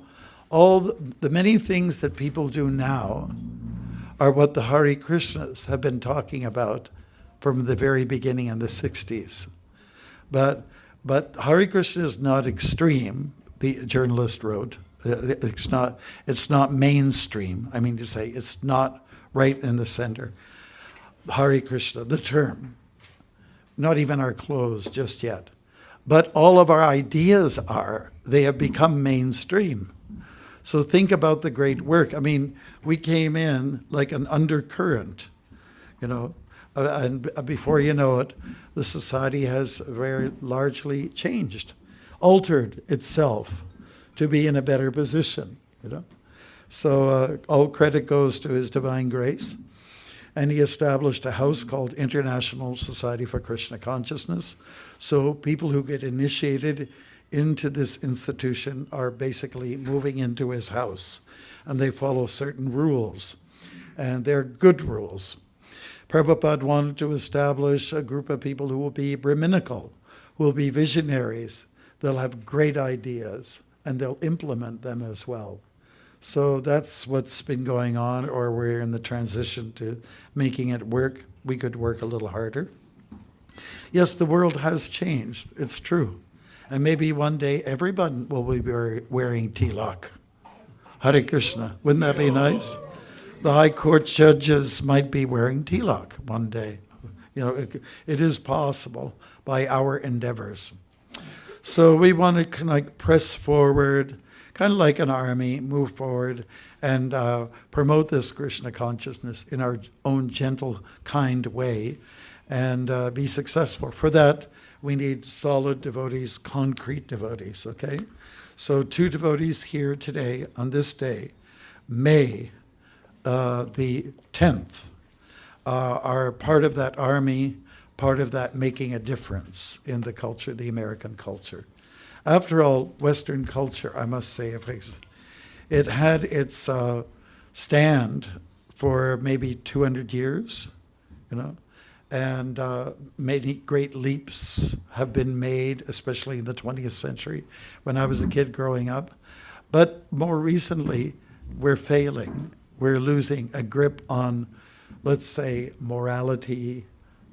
all the many things that people do now are what the Hare Krishnas have been talking about from the very beginning in the 60s. But Hare Krishna is not extreme, the journalist wrote. It's not mainstream. I mean to say, it's not right in the center. Hare Krishna, the term. Not even our clothes just yet. But all of our ideas they have become mainstream. So think about the great work. I mean, we came in like an undercurrent, and before you know it, the society has very largely changed, altered itself to be in a better position, So all credit goes to His Divine Grace. And he established a house called International Society for Krishna Consciousness. So people who get initiated into this institution are basically moving into his house, and they follow certain rules, and they're good rules. Prabhupada wanted to establish a group of people who will be Brahminical, who will be visionaries. They'll have great ideas, and they'll implement them as well. So that's what's been going on, or we're in the transition to making it work. We could work a little harder. Yes, the world has changed. It's true. And maybe one day everyone will be wearing tilak. Hare Krishna. Wouldn't that be nice? The high court judges might be wearing tilak one day. It is possible by our endeavors. So we want to kind of press forward, kind of like an army, move forward and promote this Krishna consciousness in our own gentle, kind way and be successful. For that, we need solid devotees, concrete devotees, okay? So 2 devotees here today, on this day, May the 10th, are part of that army, part of that making a difference in the culture, the American culture. After all, Western culture, I must say, it had its stand for maybe 200 years, and many great leaps have been made, especially in the 20th century, when I was a kid growing up. But more recently, we're failing. We're losing a grip on, let's say, morality.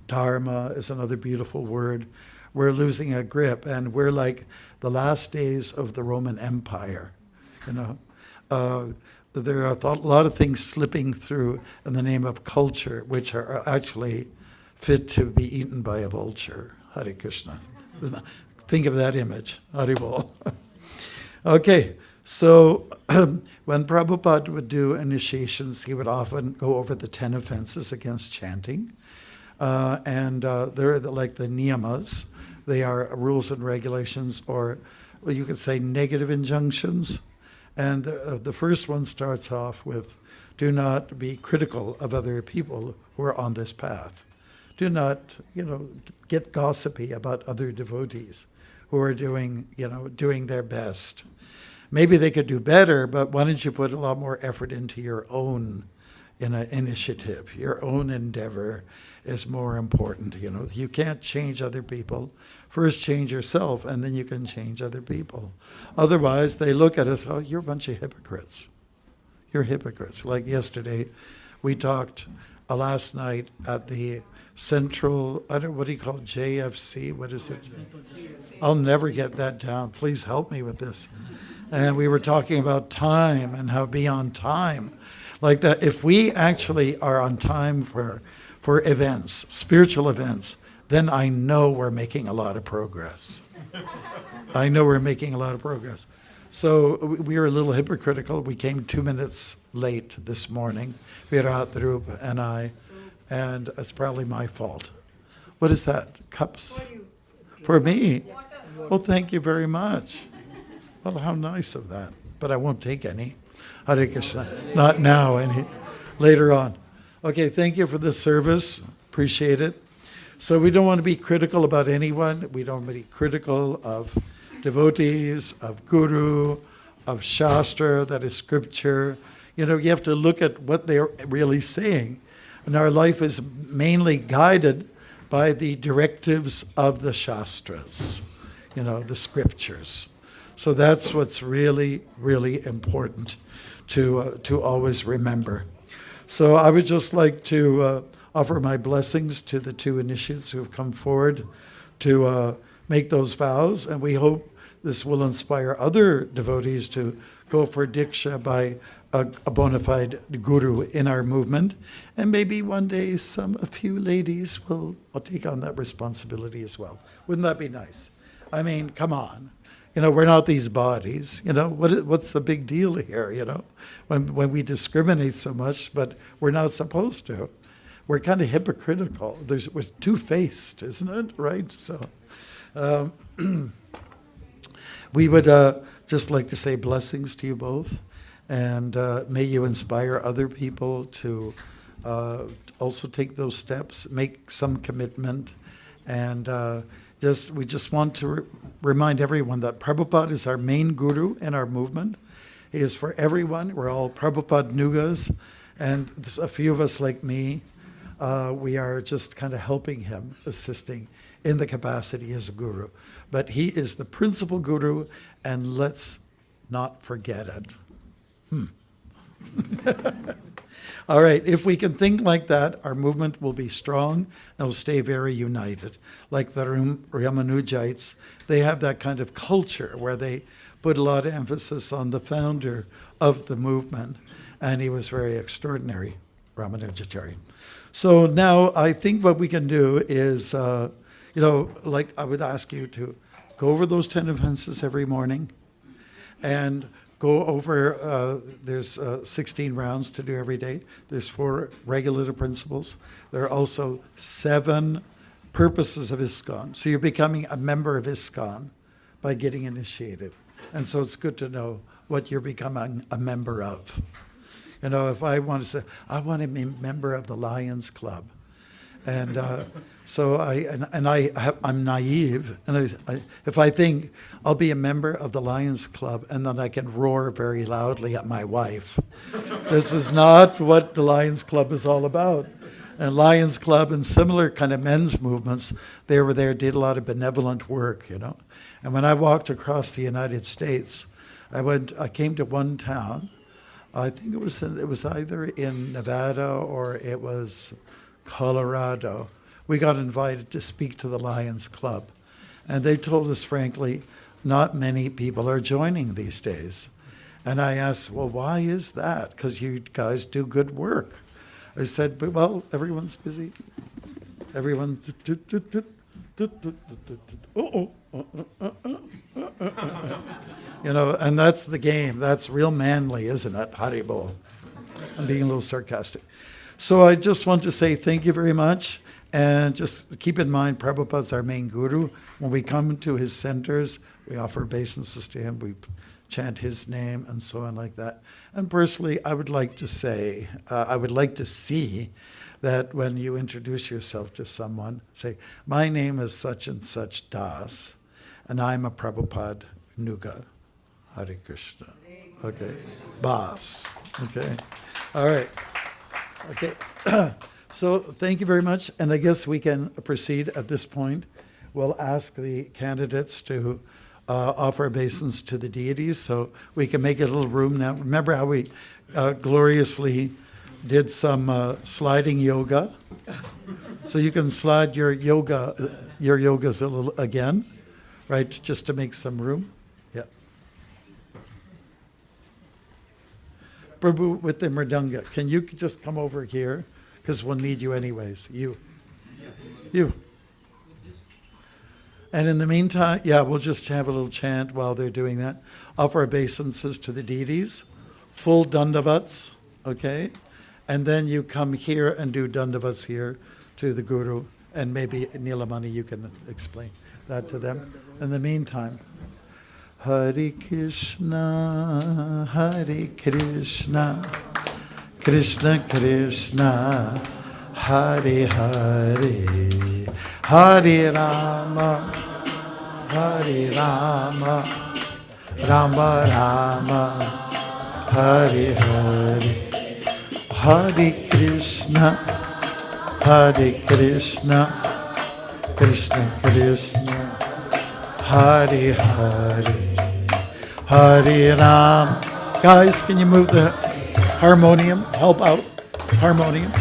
Dharma is another beautiful word. We're losing a grip, and we're like the last days of the Roman Empire, There are a lot of things slipping through in the name of culture, which are actually fit to be eaten by a vulture. Hare Krishna. Think of that image. Hare Bol. Okay, so when Prabhupada would do initiations, he would often go over the 10 offenses against chanting. They're like the niyamas. They are rules and regulations, or you could say negative injunctions. And the first one starts off with, do not be critical of other people who are on this path. Do not, get gossipy about other devotees who are doing their best. Maybe they could do better, but why don't you put a lot more effort into your own initiative? Your own endeavor is more important. You can't change other people. First change yourself, and then you can change other people. Otherwise, they look at us, oh, you're a bunch of hypocrites. You're hypocrites. Like yesterday, we talked last night at the Central, what do you call it, JFC? What is it? I'll never get that down. Please help me with this. And we were talking about time and how be on time. Like that, if we actually are on time for events, spiritual events, then I know we're making a lot of progress. I know we're making a lot of progress. So we were a little hypocritical. We came 2 minutes late this morning, Viratrup and I, and it's probably my fault. What is that? Cups? For me? Well, thank you very much. Well, how nice of that. But I won't take any. Hare Krishna. Not now, any later on. Okay, thank you for the service. Appreciate it. So we don't want to be critical about anyone. We don't want to be critical of devotees, of guru, of shastra, that is scripture. You know, you have to look at what they're really saying. And our life is mainly guided by the directives of the shastras, you know, the scriptures. So that's what's really, really important to always remember. So I would just like to offer my blessings to the two initiates who have come forward to make those vows, and we hope this will inspire other devotees to go for Diksha by a bona fide guru in our movement. And maybe one day a few ladies will take on that responsibility as well. Wouldn't that be nice? I mean, come on. You know, we're not these bodies. You know, what's the big deal here, you know, when we discriminate so much, but we're not supposed to. We're kind of hypocritical. We're two-faced, isn't it? Right? So we would just like to say blessings to you both, and may you inspire other people to also take those steps, make some commitment, and we just want to remind everyone that Prabhupada is our main guru in our movement. He is for everyone. We're all Prabhupada Nugas, and a few of us like me, we are just kind of helping him, assisting in the capacity as a guru. But he is the principal guru, and let's not forget it. All right, if we can think like that, our movement will be strong and will stay very united. Like the Ramanujites, they have that kind of culture where they put a lot of emphasis on the founder of the movement, and he was very extraordinary, Ramanujacharya. So now I think what we can do is, like I would ask you to go over those 10 offenses every morning and go over, there's 16 rounds to do every day. There's 4 regulative principles. There are also 7 purposes of ISKCON. So you're becoming a member of ISKCON by getting initiated. And so it's good to know what you're becoming a member of. You know, if I want to say, I want to be a member of the Lions Club. And I'm naive, and if I think I'll be a member of the Lions Club and then I can roar very loudly at my wife, this is not what the Lions Club is all about. And Lions Club and similar kind of men's movements, they were there, did a lot of benevolent work, you know. And when I walked across the United States, I came to one town. I think it was either in Nevada or it was Colorado. We got invited to speak to the Lions Club. And they told us, frankly, not many people are joining these days. And I asked, well, why is that? Because you guys do good work. I said, well, everyone's busy. Everyone. You know, and that's the game. That's real manly, isn't it? Haribol. I'm being a little sarcastic. So I just want to say thank you very much. And just keep in mind, Prabhupada's our main guru. When we come to his centers, we offer obeisances to him. We chant his name and so on like that. And personally, I would like to say, I would like to see that when you introduce yourself to someone, say, my name is such and such Das, and I'm a Prabhupada Nuga. Hare Krishna. Okay. Bas. Okay. All right. Okay. So thank you very much. And I guess we can proceed at this point. We'll ask the candidates to offer obeisance to the deities so we can make a little room now. Remember how we gloriously did some sliding yoga? So you can slide your yogas a little again, right, just to make some room. Yeah. Prabhu with the mridanga. Can you just come over here? Because we'll need you anyways. You. And in the meantime, we'll just have a little chant while they're doing that. Offer obeisances to the deities, full dandavats, okay? And then you come here and do dandavats here to the Guru. And maybe, Nilamani, you can explain that to them. In the meantime, Hare Krishna, Krishna Krishna, Hare Hare, Hare Rama, Rama Rama, Hare Hare, Hare Krishna, Krishna Krishna, Hare Hare, Hare Ram. Guys, can you move the harmonium? Help out. Harmonium.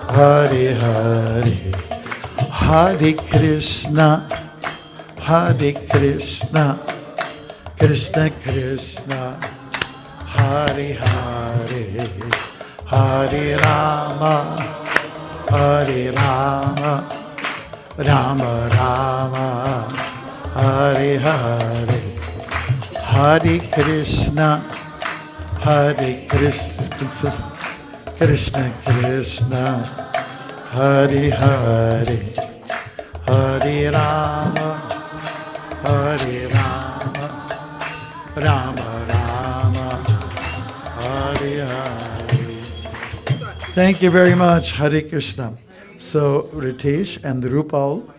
Hare Hare, Hare Krishna, Krishna Krishna, Hare Hare, Hare Rama, Rama Rama, Hare Hare, Hare Krishna, Krishna Krishna, Hare Hare, Hare Rama, Rama Rama, Hare Hare. Thank you very much, Hare Krishna. So Ritesh and Rupal,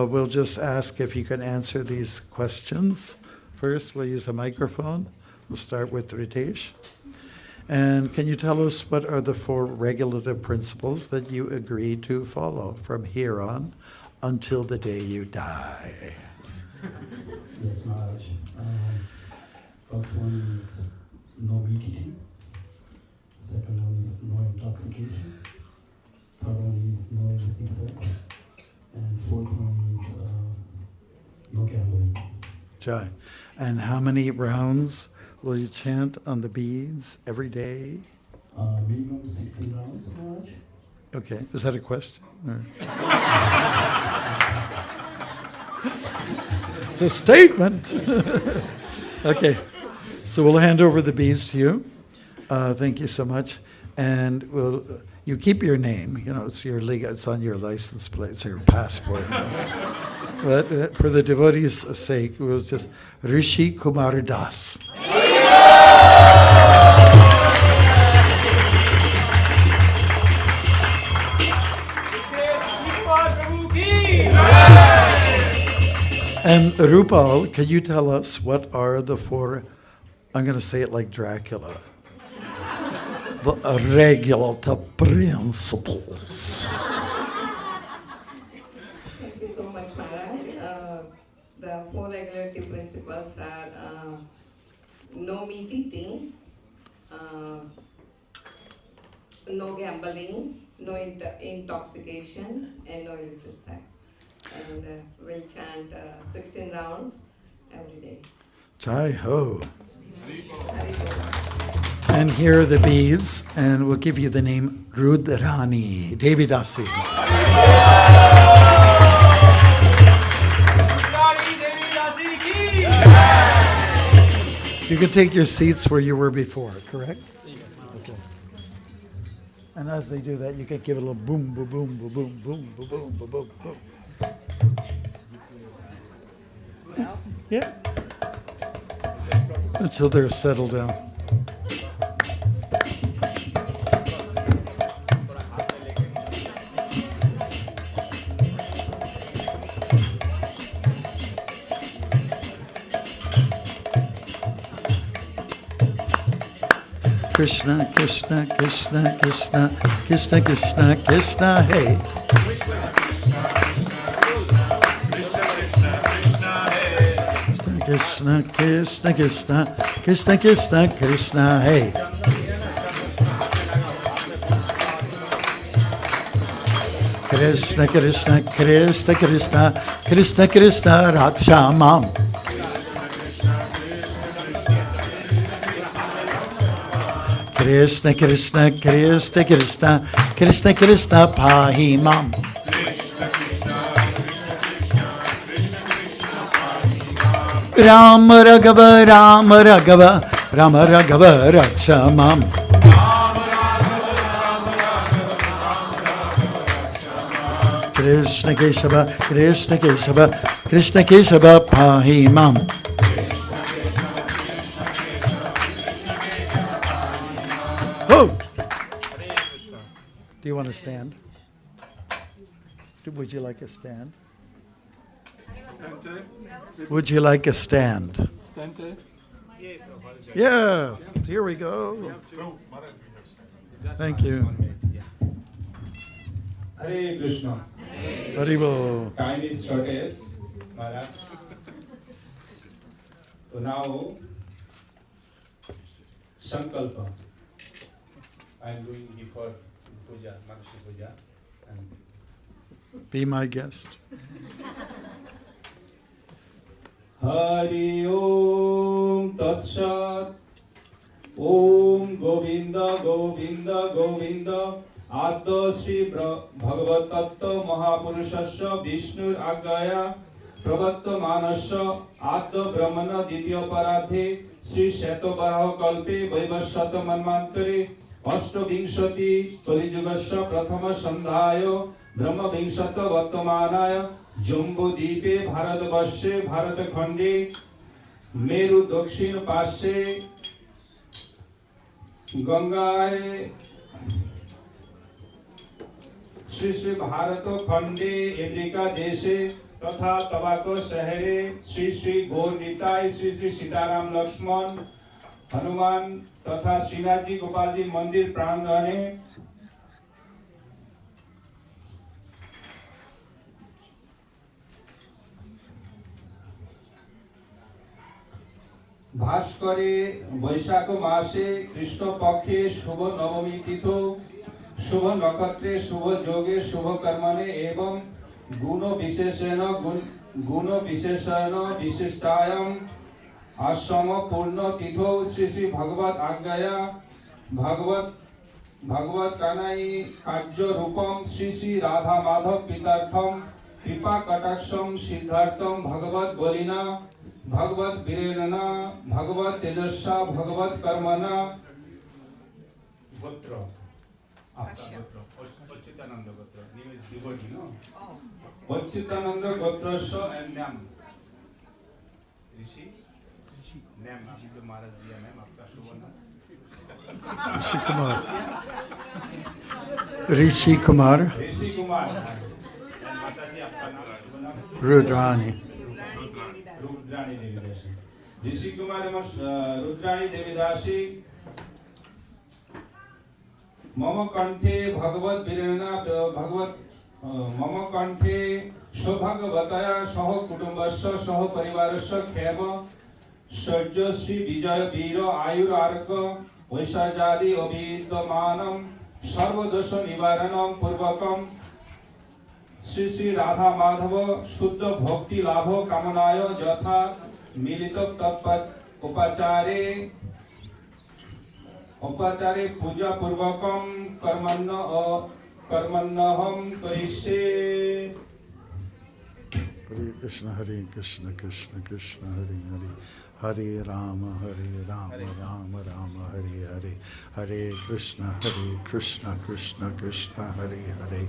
we'll just ask if you can answer these questions. First, we'll use a microphone. We'll start with Ritesh. And can you tell us what are the 4 regulative principles that you agree to follow from here on until the day you die? Yes, Maharaj. First one is no meat eating. Second one is no intoxication. Third one is no illicit sex. And fourth one is no gambling. Jai. And how many rounds will you chant on the beads every day? Minimum 16 rounds, Maharaj. Okay. Is that a question? Or? It's a statement. Okay. So we'll hand over the beads to you. Thank you so much. And you keep your name. You know, it's it's on your license plate. It's your passport. But for the devotees' sake, it was just Rishi Kumar Das. And Rupal, can you tell us what are the 4, I'm going to say it like Dracula, the regulative principles? Thank you so much, Maharaj. The 4 regulative principles are no meat eating, no gambling, no intoxication, and no illicit sex. And we'll chant 16 rounds every day. Jai Ho. And here are the beads, and we'll give you the name Rudrani, Devidasi. You can take your seats where you were before, correct? Okay. And as they do that, you can give it a little boom, boom, boom, boom, boom, boom, boom, boom, boom, boom, boom. Yeah. Until they're settled down. Krishna, Krishna, Krishna, Krishna, Krishna, Krishna, Krishna, hey. Krishna, Krishna, Krishna, Krishna, Krishna, Krishna, hey. Krishna, Krishna, Krishna, Krishna, Krishna, Krishna, Rakshamam. Krishna Krishna Krishna Krishna Krishna Krishna pahi mam. Ram Raghava Ram Raghava Ram Raghava Raksha mam. Krishna Keshava Krishna Keshava Krishna Keshava pahi mam. Oh! Do you want to stand? Would you like a stand? Would you like a stand? Stand. Yes, here we go. Thank you. Hare Krishna. Haribol. Time is shortest, Maharaj. So now, Sankalpa. I am doing before puja, Manasi puja. And Be my guest. Hari Om Tat Sat. Om Govinda Govinda Govinda. Adya Sri Bhagavad Tattva Mahapurushasya Vishnur Agaya Pravatmanasya Adya Brahmana Ditya Paradhe Sri Sheto Baraho Kalpe Vaivashyata Manvantare Ashtavinshati Kalijugasya Prathama Sandhayo Brahma Vinshata Vartamanaya Jumbo Deepe Bharatvarshe Bharatkhande Meru Dakshin Pashe Gangaye Shri Shri Bharat खंडे America देशे तथा तबाको शहरे श्री श्री गौर निताय श्री श्री सीताराम लक्ष्मण हनुमान तथा श्रीनाथ जी गोपाल जी मंदिर प्रांगणे भास्करे वैशाख मासे कृष्ण पक्षे शुभ नवमी तिथो शुभ नक्षत्रे शुभ योगे शुभ कर्मणे एवं गुण विशेषण विशिष्टायाम आश्रम पूर्ण तिथो श्री श्री भगवत आज्ञया भगवत कानाई कार्य रूपम श्री श्री राधा माधव पितार्थम कृपा कटाक्षम सिद्धार्थम भगवत बलिना भगवत वीरेणना भगवत तेजस्सा भगवत कर्मणा गोत्र Achyutananda Gotra. Name is devotee, no? Achyutananda Gotra and Nam. Rishi? Nam. Abhi to Maharaj diya Nam. Aapka shubh naam. Rishi Kumar. Rishi Kumar. And Mataji aapka naam shubh naam? Rudrani. Rudrani Devidasi. Rishi Kumar Rudrani Devidasi. मम कंठे भगवत वीरेणा भगवत मम कंठे सौभाग्यवतया सह कुटुंबस्य सह परिवारस्य क्षेम शौर्य श्री विजय वीर आयुर आरोग्य ऐश्वर्यादि अभिविद्यमानं सर्वदोष निवारणं पूर्वकं श्री श्री राधा माधव शुद्ध भक्ति लाभ कामनाय यथा मिलित उपाचारे पूजा पूर्वकम कर्मण्यहं करिष्ये. Hare Krishna Krishna Krishna Hare Hare Hare Rama Rama Rama Hare Hare Hare Krishna Krishna Krishna Hare Hare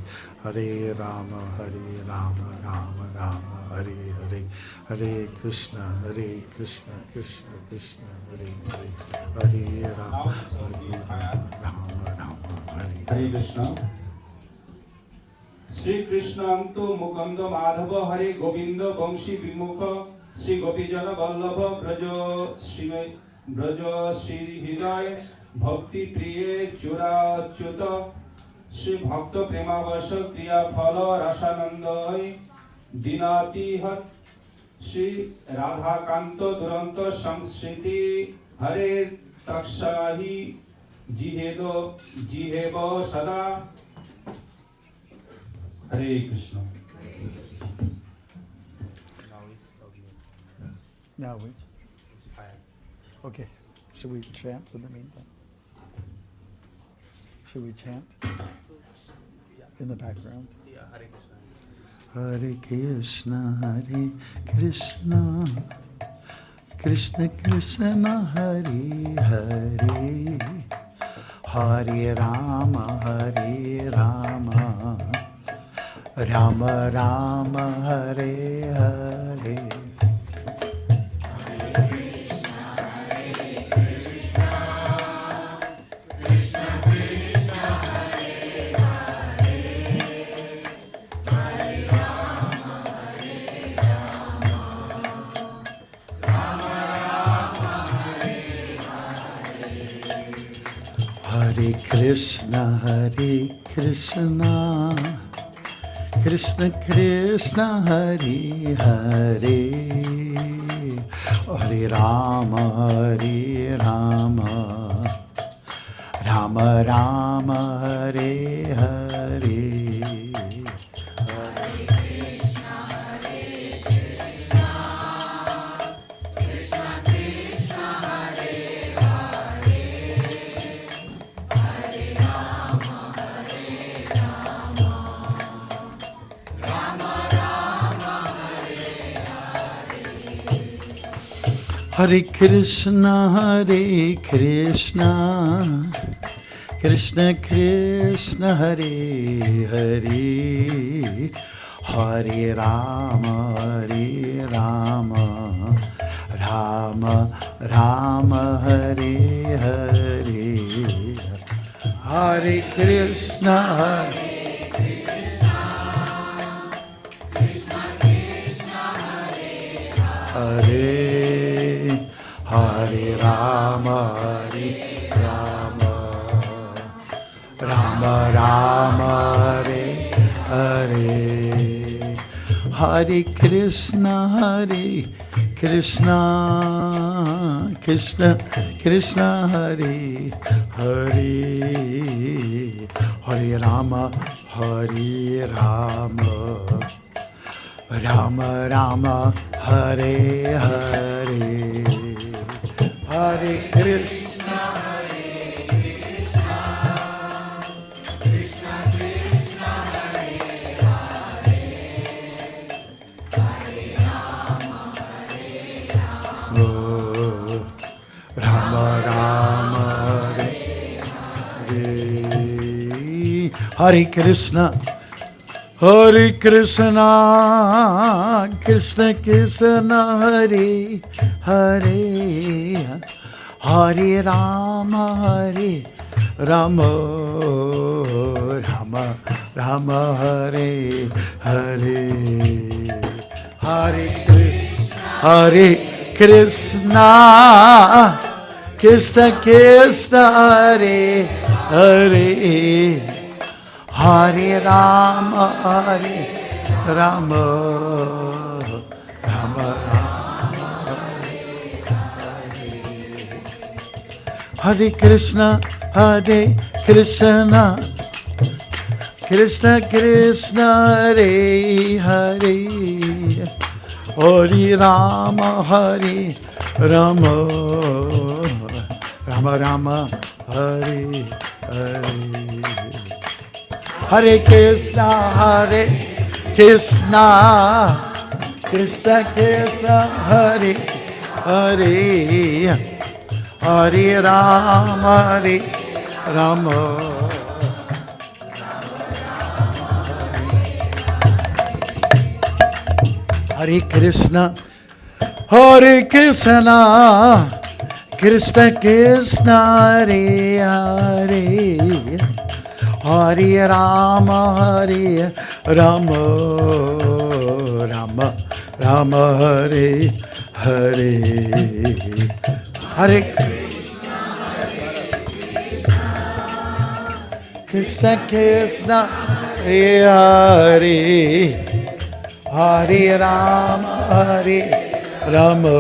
Hare Rama Rama Rama Hare Hare Hare Krishna Krishna Krishna Hare Hare Hare Rama Rama Hare Hare Krishna. Shri Krishna अंतु Mukund Madhav हरे गोविंद वंशी विमुख श्री गोपीजन वल्लभ ब्रज श्री हृदय भक्ति प्रिय चुराच्युत श्री भक्त प्रेमावश क्रिया फल रसानंदय दीनातिहत श्री राधाकांत दुरंत संस्कृति हरे तक्षाहि जिहेव सदा. Hare Krishna. Now we. Okay. Should we chant in the meantime? Should we chant in the background? Yeah, Hare Krishna. Hare Krishna, Krishna Krishna, Hare Hare, Hare Rama, Rama Rama, Hare Hare. Hare Krishna, Krishna Krishna, Hare Hare, Hare Rama, Rama Rama, Hare Hare. Hare Krishna, Krishna Krishna, Hare Hare, Hare Rama, Rama Rama, Hare Hare. Hare Krishna, Hare Hare Rama, Rama Rama, Hare Hare. Hare Krishna, Krishna Krishna, Hare Hare, Hare Rama, Rama Rama, Hare Hare. Hare Krishna, Krishna Krishna, Hare Hare, Hare Rama, Rama Rama, Hare Hare. Hare Krishna, Krishna Krishna, Hare Hare, Hare Rama, Rama Rama, Hare Hare. Hare Krishna, Krishna Krishna, Hare Hare, Hare Rama, Rama Rama, Hare Krishna, Krishna Krishna, Hare Hare, Hare Rama, Rama Rama, Hare Hare. Hare Krishna, Krishna Krishna, Hare Hare, Hare Rama, Rama Hare Krishna, Krishna Krishna, Hare Hare, Hare Rama, Rama Rama, Hare Hare. Hare Krishna Krishna, Hare Hare, Hare Rama, Rama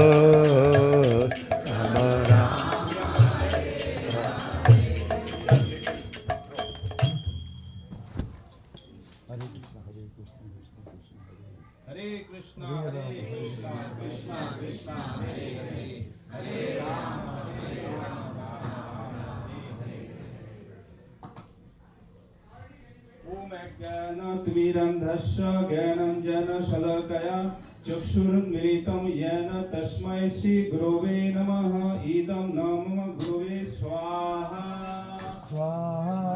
Hare Krishna, Krishna Krishna, Hare Hare, Hare Rama, Rama, Hare Hare. ॐ अज्ञानतिमिरन्धस्य ज्ञानाञ्जनशलाकया चक्षुरुन्मीलितं येन तस्मै श्रीगुरवे नमः। इदं नमः गुरवे स्वाहा स्वाहा।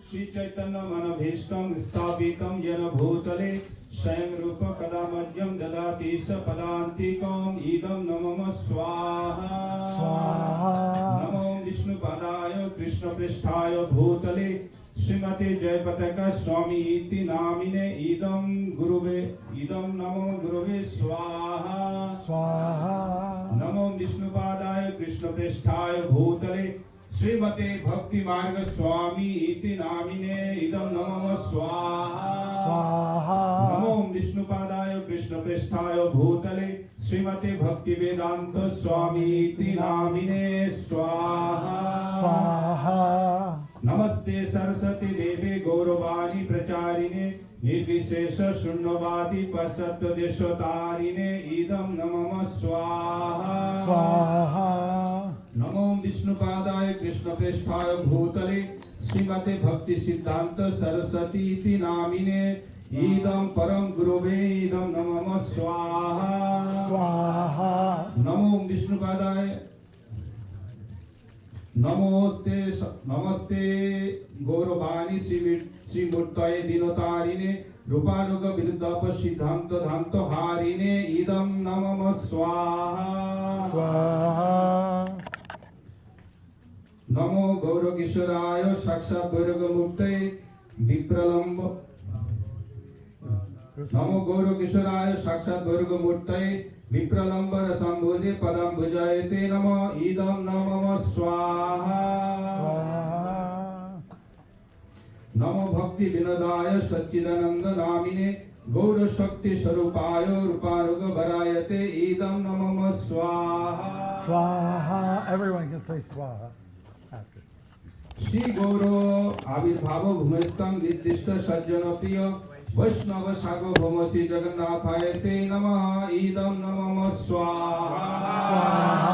श्रीचैतन्यमनभीष्टं स्थापितं येन भूतले स्वयं रूप कदा मध्यं ददाति स पदान्तिकम्। इदं नमः स्वाहा स्वाहा। नमो विष्णुपादाय कृष्णपृष्ठाय भूतले श्रीमते जयपताका स्वामी इति नामिने। इदं नमो गुरुवे स्वाहा स्वाहा। नमो विष्णुपादाय कृष्णपृष्ठाय भूतले श्रीमते भक्तिमार्ग स्वामी इति नामिने। इदं नमः स्वाहा स्वाहा। नमो विष्णुपादाय कृष्णपृष्ठाय भूतले श्रीमते भक्तिवेदांत स्वामी इति नामिने। स्वाहा स्वाहा। नमस्ते सरस्वती देवी गौरवाणी प्रचारिणे निर्विशेष शून्यवादी पश्चात् देशोतारिणे। इदं नमः स्वाहा स्वाहा। नमो विष्णुपादाय कृष्णपृष्ठाय भूतले श्रीमते भक्ति सिद्धांत सरस्वती इति नामिने। इदं परम गुरुवे इदं नमः स्वाहा स्वाहा। नमो विष्णुपादाय नमस्ते गौरवाणी श्रीमूर्तये दिनोतारिणे रूपानुग विरुद्ध सिद्धांत धांत हारिणे। इदं नमः स्वाहा स्वाहा। नमो गौरकिशोराय साक्षात् गौरगमूर्तये विप्रलंब। नमो गौरकिशोराय साक्षात् गौरगमूर्तये विप्रलंबर संबोधे पदाम्बुजायते नमः। इदं नमः स्वाहा स्वाहा। नमो भक्ति विनोदाय सच्चिदानंद नामिने गौर शक्ति स्वरूपाय रूपानुग वरायते। इदं नमः स्वाहा Swaha. Everyone can say swaha after. Shri गौरो आविर्भाव भूमिस्थं निर्दिष्ट सज्जन प्रिय वैष्णव सार्वभौम श्री जगन्नाथाय ते नमः। इदं नमः स्वाहा स्वाहा।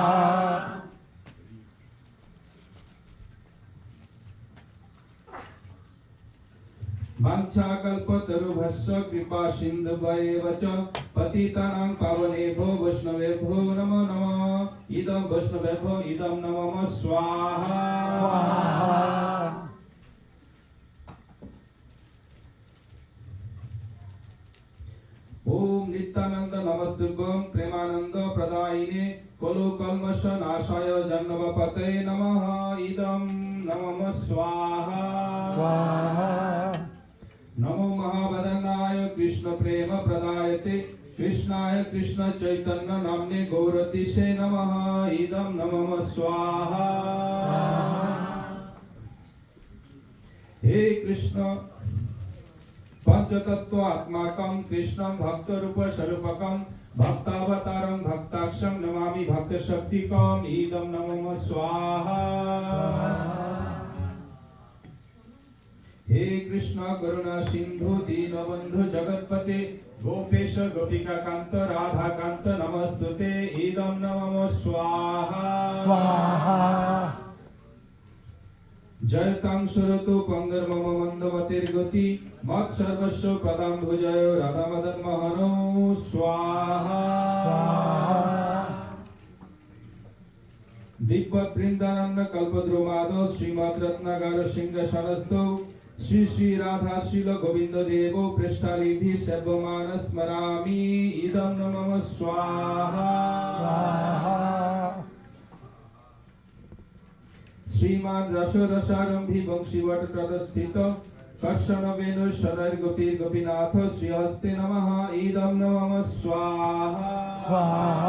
वाञ्छाकल्पतरुभ्यश्च कृपा सिन्धुभ्येव च पतितानां पावनेभ्यो वैष्णवेभ्यो नमो नमः। इदं वैष्णवेभ्यो इदं नमः स्वाहा स्वाहा। ओम नित्यानंद नमस्तुभ्यं प्रेमानंद प्रदायिने कलु कल्मष नाशाय जन्मपते नमः। इदं नमः स्वाहा स्वाहा। नमो महावदनाय कृष्ण प्रेम प्रदायते कृष्णाय कृष्ण चैतन्य नाम्ने गौरतिसे नमः। इदं नमः स्वाहा। हे कृष्ण पंचतत्व आत्माकं कृष्णं भक्त रूप स्वरूपकं भक्तावतारं भक्ताक्षं नमामि भक्त शक्तिकं। इदं नमः स्वाहा। हे कृष्ण करुणा सिंधु दीनबंधु जगतपते गोपेश गोपिका कांत राधा कांत नमस्तुते। इदं नमः स्वाहा स्वाहा। जयतां सुरतु पंगर्मम मंदमतिर्गति मत् सर्वस्व पदाम्बुजय राधा मदन मोहनो स्वाहा स्वाहा। दिव्य वृंदारण्य कल्पद्रुमादो श्रीमद् रत्नागार सिंह शरस्तो श्री श्री राधा श्रील गोविंद देवो पृष्ठालिभि सर्वमान स्मरामि। इदं नमः स्वाहा स्वाहा। श्रीमान रसो रसारंभी वंशीवट प्रदस्थित कर्षण वेणु शनैर गोपी गोपीनाथ श्रीहस्ते नमः। इदं नमः स्वाहा स्वाहा।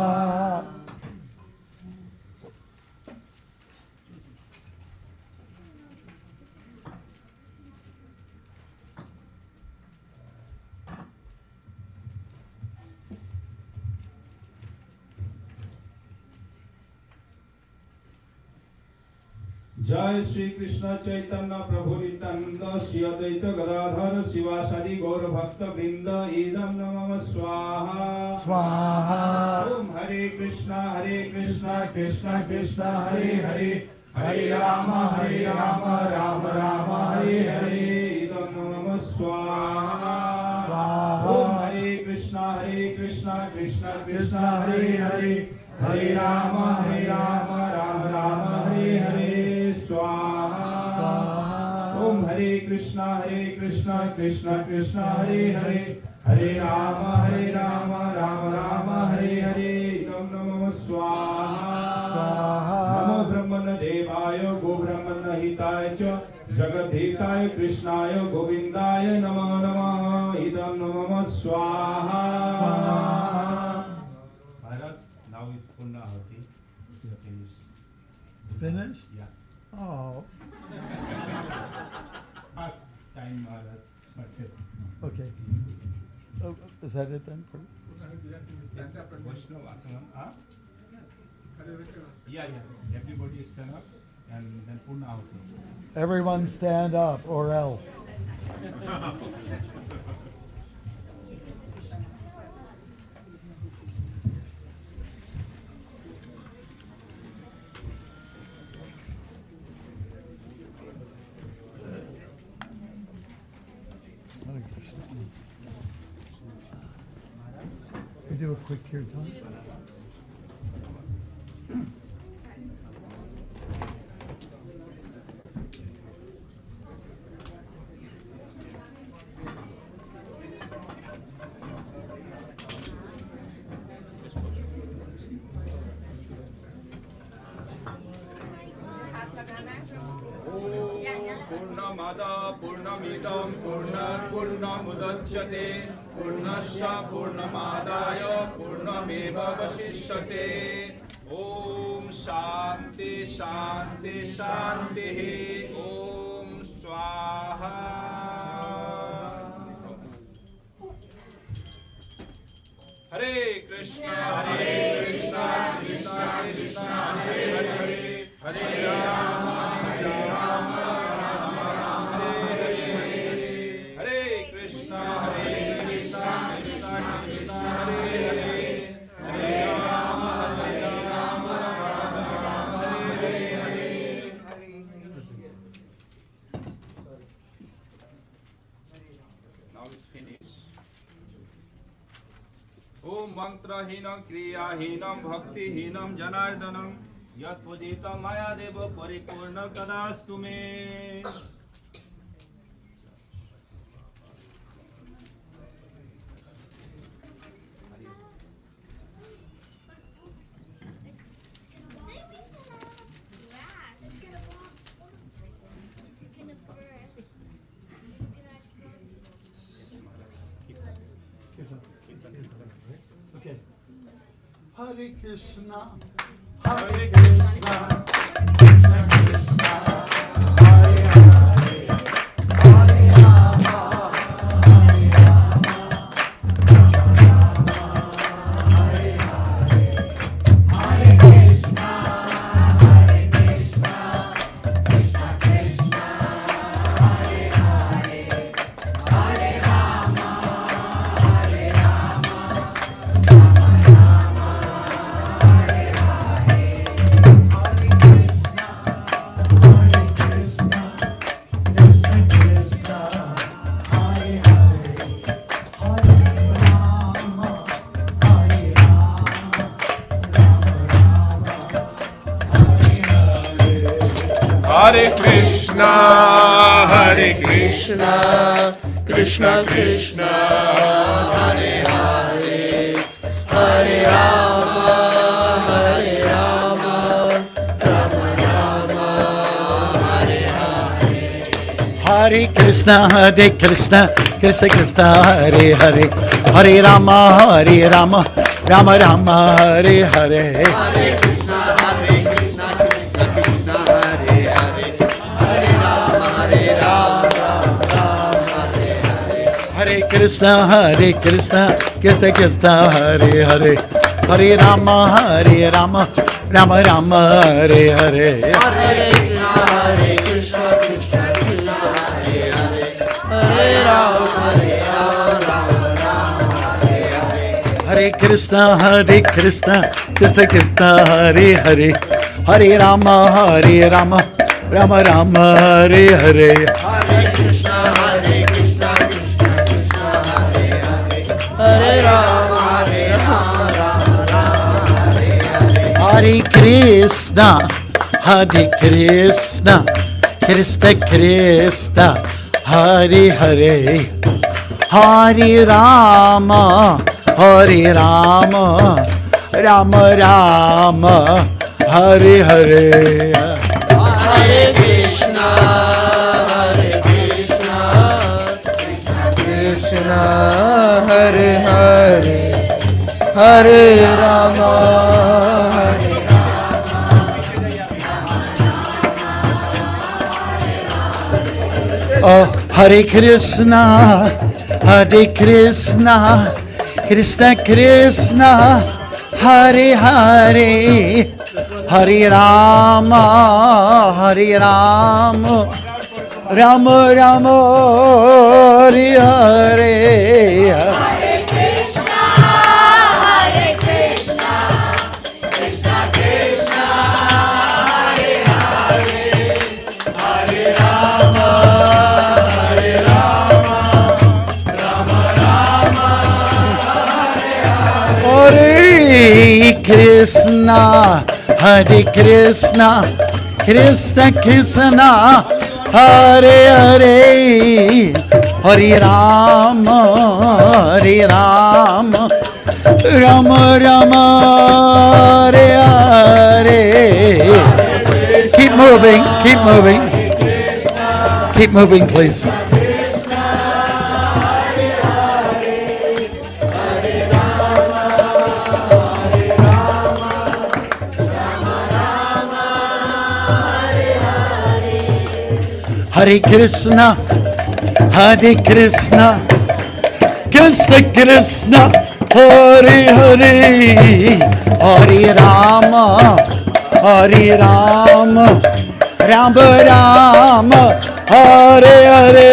जय श्री कृष्ण चैतन्य प्रभु नित्यानंद श्री अद्वैत गदाधर शिवासादि गौर भक्त वृंद। इदं नमः स्वाहा स्वाहा। ओम हरे कृष्णा कृष्णा कृष्णा हरे हरे हरे राम राम राम हरे हरे। इदं नमः Krishna Krishna Hare Hare Hare Rama Rama Rama Hare Hare Swaha. Om Hare Krishna Krishna Krishna Hare Hare Hare Rama Rama Rama Hare Hare Namo Swaha. Namo Brahmana Devaya Go Brahmana Hitaya Cha Jagat Hitaya Krishnaya Govindaya Namo Namah Idam Namo Swaha. Maharaj, now is Purna Ahuti. Finished. It's finished? Yeah. Oh, Past time Maharaj started. okay. Oh, is that it then? Vaishnava Acharan. Yeah. Everybody stand up and then Purna Ahuti. Everyone stand up or else. We do a quick kirtan. Purnamada Purnamidam Purnat Purnamudachyate Purnasya Purnamadaya Purnameva Vasishyate. Om Shanti Shanti Shanti. Om Swaha. Hare Krishna Krishna Krishna Hare Hare Hare Rama Rama Hare Krishna Krishna Krishna Hare Hare Hare Rama Rama Hare Hare. Now it's finished. Om mantrahinam kriyahinam bhaktihinam janardanam yat pujitam maya deva paripurna kadastu me. Okay. Hare Krishna. Hare Krishna, Krishna Krishna, Hare Hare, Hare Rama, Hare Rama, Rama Rama, Hare Hare, Hare Krishna, Krishna Krishna, Hare Hare, Hare Rama, Hare Rama, Rama Rama, Hare Hare, Hare Krishna, Krishna Krishna, Hare Hare, Hare Rama, Hare Rama, Rama Rama, Hare Hare. Hare Krishna, Krishna Krishna, Hare Hare, Hare Rama, Rama Rama, Hare Hare. Hare Krishna, Krishna Krishna, Hare Hare, Hare Rama, Rama Rama, Hare Hare. Hare Krishna, Krishna Krishna, Hare Hare, Hare Rama, Rama Hare Hare. Hare Krishna, Krishna Krishna, Hare Hare, Hare Rama, Rama Rama, Hare Hare. Hare Krishna, Krishna Krishna, Hare Hare, Hare Rama, Rama Hare Hare. Hare Krishna, Krishna Krishna, Hare Hare, Hare Rama, Rama Rama, Hare Hare. Hare Krishna, Krishna Krishna, Hare Hare, Hare Rama, Krishna, Hare Krishna, Krishna Krishna, Hare Hare, Hare Rama, Hare Rama, Rama Rama, Hare Hare. Hare Krishna, Hare Krishna, Krishna Krishna, Hare Hare, Hare Rama, Hare Oh, Hare Krishna, Hare Krishna, Krishna Krishna, Hare Hare, Hare Rama, Hare Rama, Rama Rama, Hare Hare. Hare Krishna, Hare Krishna, Krishna Krishna, Hare Hare, Hare Rama, Hare Rama, Rama Rama, Hare Hare. Hare Krishna, Hare Krishna, Krishna Krishna, Hare Hare, Hare Rama, Hare Rama, Rama Rama, Hare Hare. Keep moving, keep moving. Keep moving, please. Hare Krishna, Hare Krishna, Krishna Krishna, Hare Hare, Hare Rama, Hare Rama, Rama Rama, Hare Hare.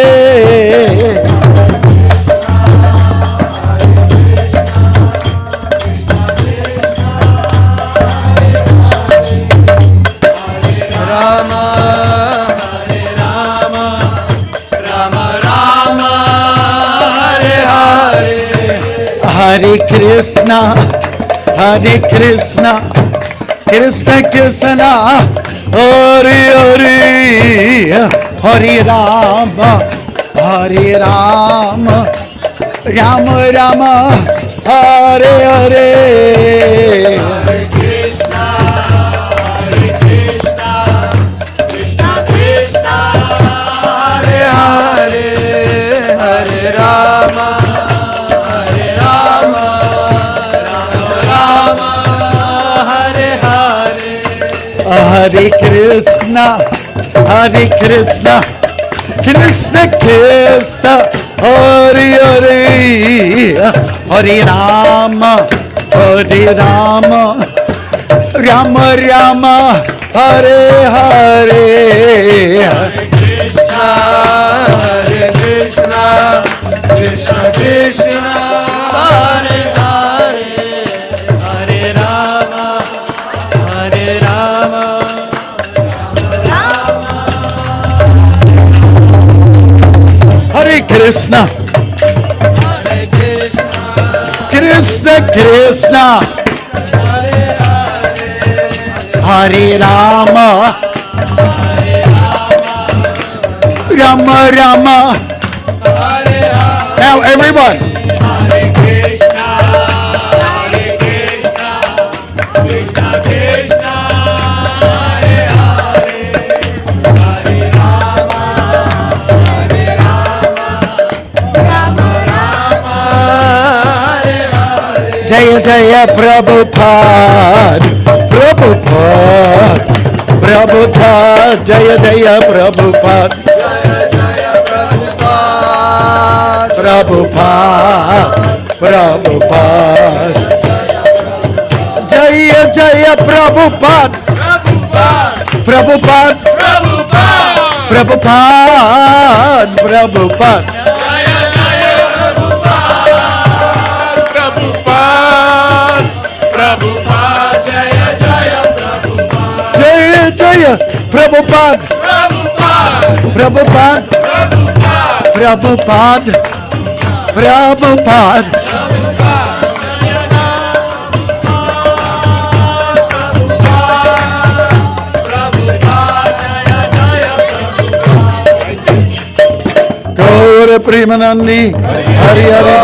Hare Krishna, Hare Krishna, Krishna Krishna, Hare Hare, Hare Rama, Hare Rama, Rama Rama, Hare Hare. Hare Krishna, Hare Krishna, Krishna Krishna, Hare Hare, Hare Rama, Hare Rama, Rama Rama, Hare Hare. Hare Krishna, Hare Krishna, Krishna Krishna, Hare Hare, Hare Rama, Hare Rama, Rama Rama, Hare Hare. Hare Krishna, Hare Krishna, Krishna Krishna, Hare Hare, Hare Rama, Hare Rama, Hare Krishna, Hare Krishna, Krishna Krishna, Hare Rama, Rama Rama. Now everyone. Hare Krishna, Hare Krishna, Krishna Krishna, Hare Hare, Hare Rama, Hare Rama, Rama Rama, Hare Hare. Jaya Jaya Prabhupada, Prabhupada, Prabhupada, Jaya Jaya Prabhupada, Prabhupada, Prabhupada, Jaya Jaya Prabhupada, Prabhupada, Prabhupada, Prabhupada, Prabhupada, Jaya Jaya Prabhupada, Jaya Jaya Prabhupada, Prabhupada, Prabhupada, Prabhupada. Premanandi, Hari Hari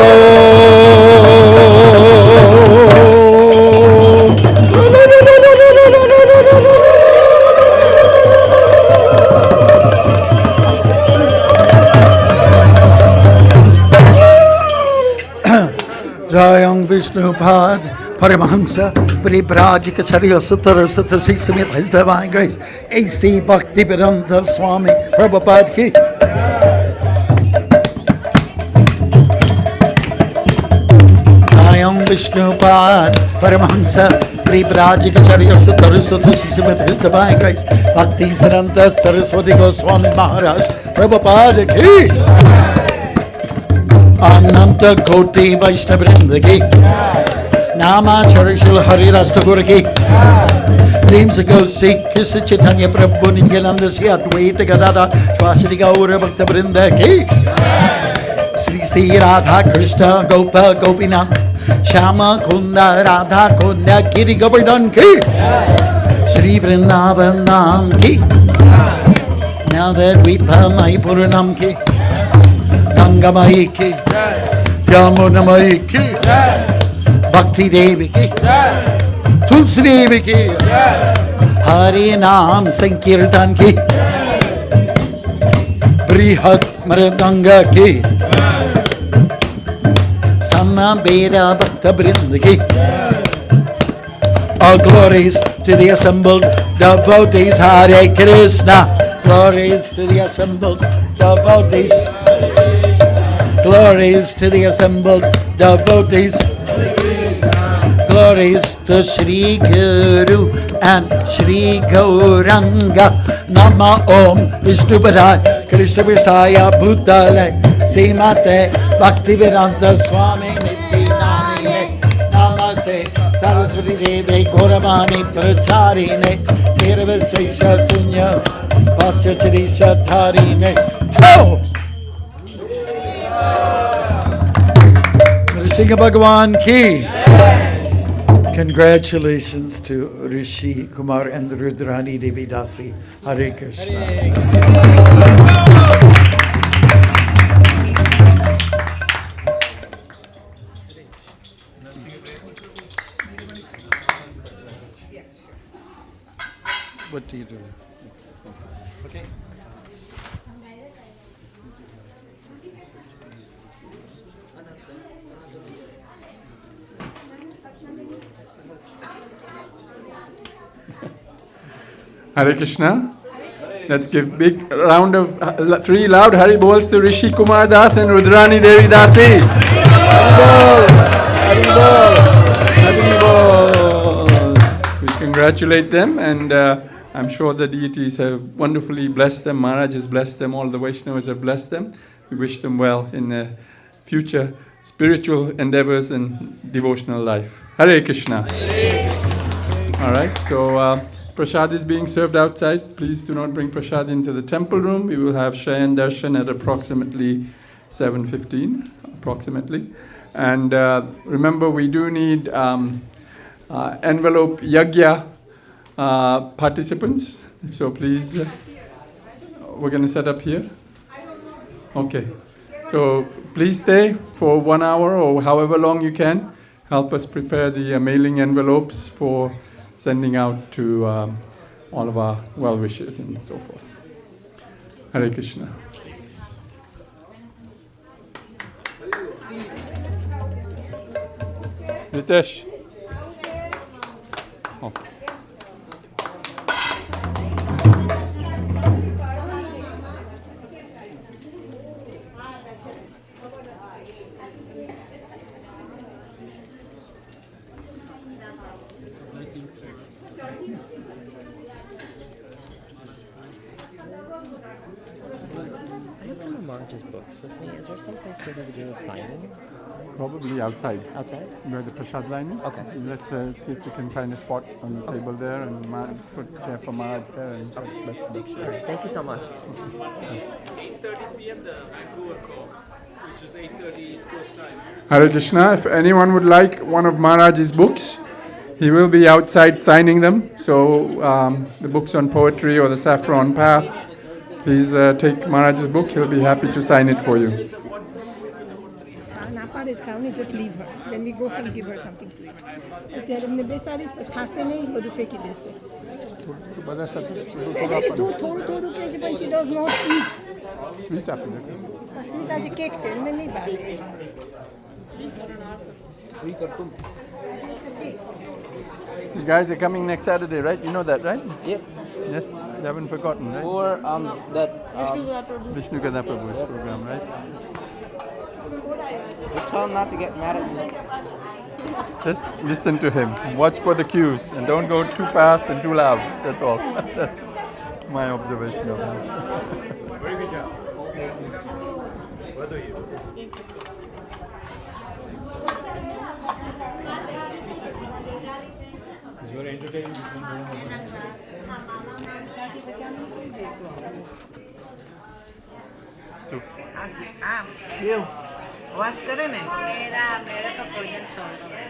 Jayang Vishnupad Paramahamsa Paribrajikacharya Sutara Sutta Sismit His Divine Grace A.C. Bhaktivedanta Swami Prabhupada Ki Jayang Vishnupad Paramahamsa Paribrajikacharya Sutara Sutta Sismit His Divine Grace Bhaktivedanta Saraswati Goswami Maharaj Prabhupada Ki Ananta Koti Vaishnavrinda Ki Nama Charishul Hari Rastagur Ki Prem Sagosi Kisa Chaitanya Prabhu Nityananda Sri Advaita Gadada Swasri Gaura Bhakta Vrinda Ki Sri Sri Radha Krishna Gopa Gopinath Shama Kunda Radha Kunda Giri Govardhan Ki Sri Vrindavan Nam Ki Navadvipa Maipuranam Ki Gangamai ki, Yamunamai ki, Bhakti Devi ki, Tulsi Devi ki, Hari Naam Sankirtan ki, Brihat Mridanga ki, Samaveda Bhakta Vrinda ki. All glories to the assembled devotees, Hare Krishna. Glories to the assembled devotees. Glories to the assembled devotees. Glories to Shri Guru and Shri Gauranga. Nama Om Vishnupadaya Krishna Vishtaya Bhutale Srimate Bhaktivedanta Swami Niti Namine Namaste Saraswati Devi Gauravani Pracharine Nirvasesha Sunya Paschacharisha Dharine. Ho! Nrsimha Bhagavan ki. Congratulations to Rishi Kumar and Rudrani Devi Dasi. Hare Krishna. What do you do? Okay. Hare Krishna. Let's give big round of 3 loud Hari Bols to Rishi Kumar Das and Rudrani Devi Dasi. Hari Bol. Hari Bol. We congratulate them, and I'm sure the deities have wonderfully blessed them. Maharaj has blessed them. All the Vaishnavas have blessed them. We wish them well in their future spiritual endeavors and devotional life. Hare Krishna. All right, so prasad is being served outside. Please do not bring prasad into the temple room. We will have Shayan Darshan at approximately 7:15, approximately. And remember, we do need envelope yagya participants. So please, we're going to set up here. Okay. So please stay for 1 hour or however long you can. Help us prepare the mailing envelopes for sending out to all of our well-wishers and so forth. Hare Krishna. Ritesh. Oh. I have some of Marge's books with me. Is there some place where we could do a signing? Probably outside. Outside? Where the prasad line is. Okay. Let's see if we can find a spot on the table there and put chair for Maharaj there and let's make sure. Thank you so much. 8:30 p.m. the Vancouver call, which is 8:30 East Coast time. Hare Krishna. If anyone would like one of Maharaj's books, he will be outside signing them. So the books on poetry or the Saffron Path, please take Maharaj's book. He'll be happy to sign it for you. is खाउने just leave her. When we go home, give her something to eat. અત્યારે એમને બેસાડીશ પછી ખાશે નહીં બધું ફેંકી દેશે. બધા સાથે એટલે થોડું થોડું કહે છે પણ she does not eat. Sweet આપી દે. સ્વીટ આજે કેક છે એમને નહીં ભાવે. You guys are coming next Saturday, right? You know that, right? Yep. Yes, you haven't forgotten, right? For that Vishnu Gada Prabhu's program, right? just tell him not to get mad at me. Just listen to him. Watch for the cues and don't go too fast and too loud. That's all. That's my observation of him. Very good job. What do you? You are entertaining. You. What करे ने? मेरा तो भोजन solve है।